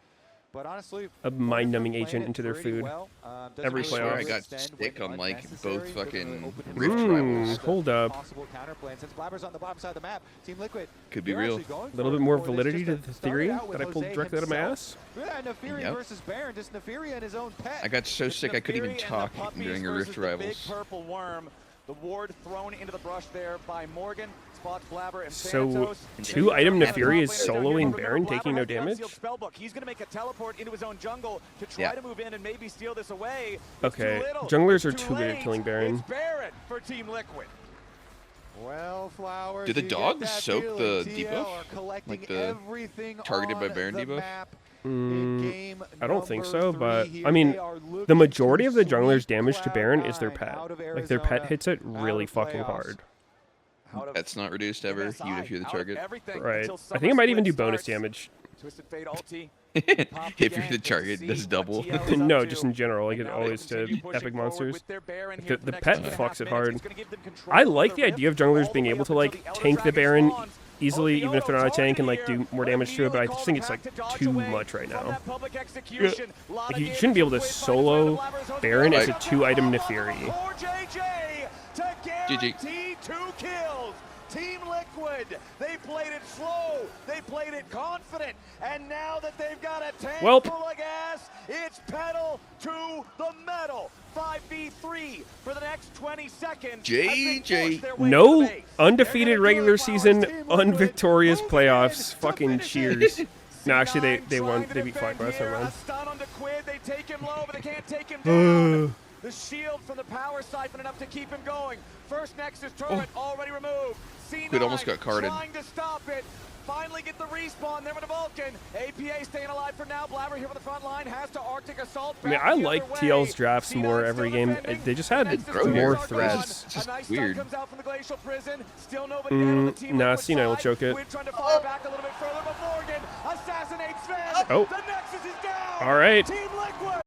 But honestly, a mind-numbing playing agent it into their pretty food well. Doesn't every I swear I playoff. got extend stick when on like unnecessary. both They're gonna fucking open him Rift up rivals. to Hold up. possible counterplay. And since Blabber's on the bottom side of the map, Team Liquid Could be they're real. actually going A little for bit it more for this. validity to Just the started theory out with that I pulled Jose directly out of my himself. ass. Yeah, Nefiri Yep. versus Baron, just Nefiri and his own pet. I got so It's sick I couldn't even Nefiri and the talk puppies during a versus Rift the Rivals. Big purple worm. The ward thrown into the brush there by Morgan. Spots Blabber and So, Thanatos. 2-item Nefiri is Top laner down here. soloing Remember, Baron, Blabber taking no has the damage? unsealed spellbook. He's going to make a teleport into his own jungle to try Yeah. to move in and maybe steal this away. It's Okay, too little. junglers are It's too good at late. killing Baron. It's Baron for Team Liquid. Well, Flowers, Did the you get dogs that soak feeling. the TL debuff? are collecting Like the everything targeted by on Baron the debuff? map in game I don't think number so, 3 but here. I mean, They are the looking majority to of the jungler's sweep damage to Baron is their Cloud9 pet. out of Like their pet Arizona, hits it out really of fucking playoffs. hard. That's not reduced ever, even if you're the target. Right. I think it might even do bonus damage. Twisted Fate ulti. If you're the target, that's double. No, just in general, like it always to epic monsters. Like the pet fucks it hard. I like the idea of junglers being able to like tank the Baron easily, even if they're not a tank, and like do more damage to it, but I just think it's like too much right now. Like you shouldn't be able to solo Baron as a 2-item Nefiri. GG. 2 kills. Team Liquid, they played it slow, they played it confident, and now that they've got a tank Welp. full of gas, it's pedal to the metal. 5v3 for the next 20 seconds. JJ. No undefeated regular season, unvictorious playoffs. Fucking cheers. No, actually, they won. They beat Flag last time around. Stun onto Quid, they take him low, but they can't take him down. The shield from the power siphon enough to keep him going. First Nexus turret already removed. C9 Quid almost got carded. trying to stop it. Finally get the respawn there with the Vulcan. APA staying alive for now. Blabber here with the front line. Has to Arctic Assault. I mean, I like TL's drafts more every game. They just had more threats. It's just weird. Comes out from the glacial prison. Still nobody Nah, C9 will choke it. Trying to fire back a little bit further, but Morgan assassinates Sven. Oh. The Nexus is down. All right. Team Liquid.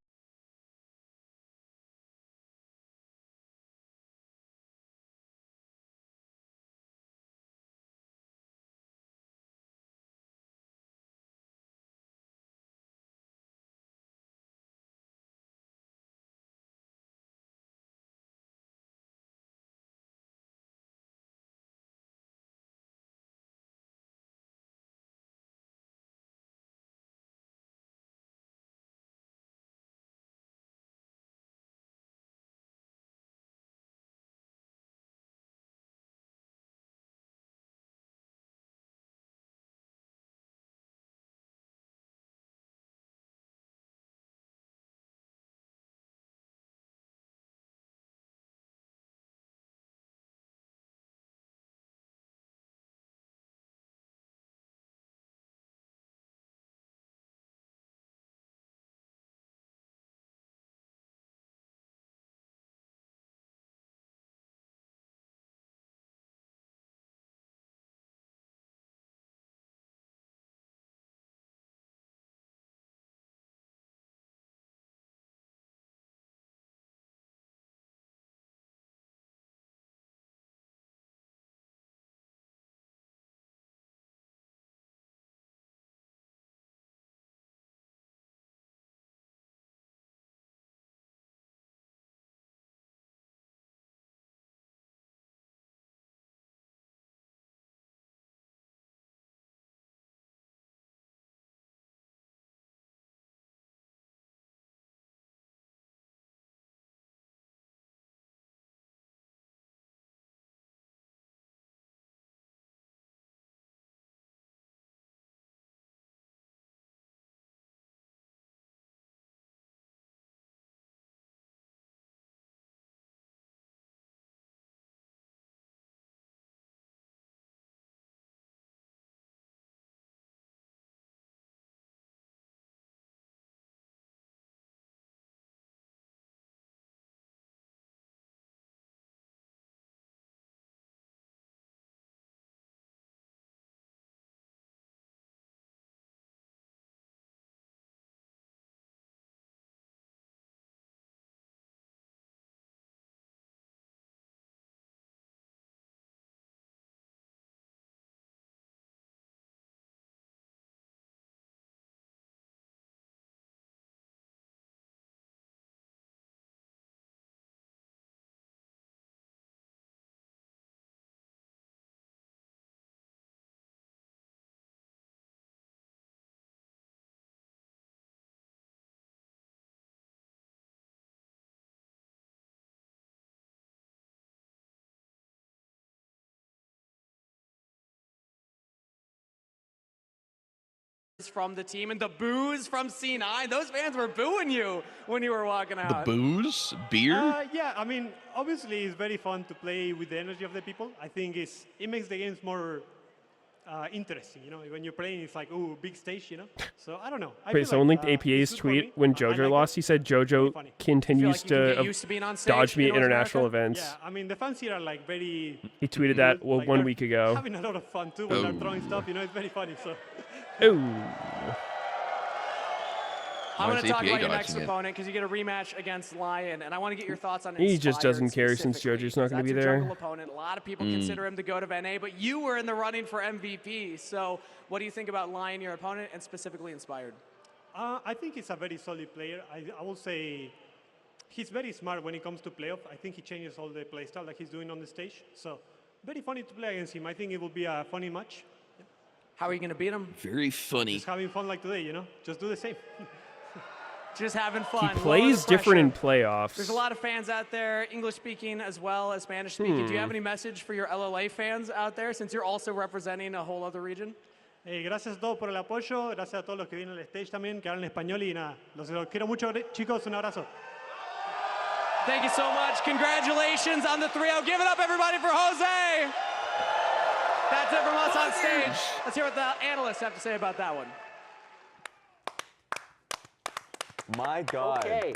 From the team and the boos from C9. Those fans were booing you when you were walking out. The booze? Beer? Yeah, I mean, obviously it's very fun to play with the energy of the people. I think it makes the games more interesting, you know. When you're playing, it's like, ooh, big stage, you know. So I don't know. Wait, someone linked APA's tweet when JoJo lost. He said JoJo continues to dodge me at international events. Yeah, I mean, the fans here are like very... He tweeted that like 1 week ago. Having a lot of fun too when they're throwing stuff, you know. It's very funny, so... Ooh. I'm going to talk about your next opponent because you get a rematch against Lion, and I want to get your thoughts on He just doesn't care since JoJo's not going to be there. Jungle opponent. A lot of people consider him the GOAT of NA, but you were in the running for MVP. So what do you think about Lion, your opponent, and specifically Inspired? I think he's a very solid player. I will say he's very smart when it comes to playoff. I think he changes all the playstyle that he's doing on the stage. So very funny to play against him. I think it will be a funny match. How are you going to beat him? Very funny. Just having fun like today, you know? Just do the same. Just having fun. He plays different in playoffs. There's a lot of fans out there, English speaking as well as Spanish speaking. Do you have any message for your LLA fans out there, since you're also representing a whole other region? Gracias a todos por el apoyo, gracias a todos los que vienen al stage también, que hablan español y nada. Los quiero mucho, chicos, un abrazo. Thank you so much. Congratulations on the 3-0. Give it up, everybody, for Jose. That's it from us on stage. Let's hear what the analysts have to say about that one. My God. Okay.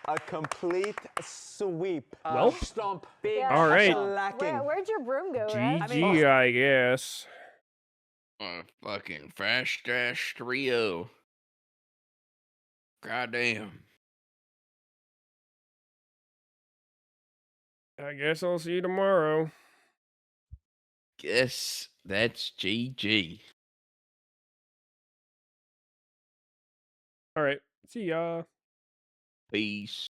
A complete sweep. Stomp. Big All right. Where'd your broom go, Red? GG, I guess. Fucking fast dash 3-0. Goddamn. I guess I'll see you tomorrow. Guess that's GG. All right. See ya. Peace.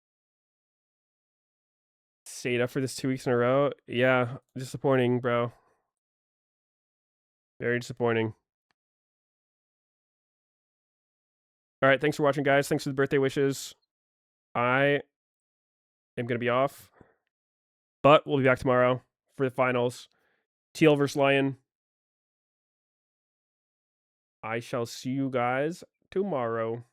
Stayed up for this 2 weeks in a row. Yeah, disappointing, bro. Very disappointing. All right, thanks for watching, guys. Thanks for the birthday wishes. I am going to be off, but we'll be back tomorrow for the finals. Teal versus Lion. I shall see you guys tomorrow.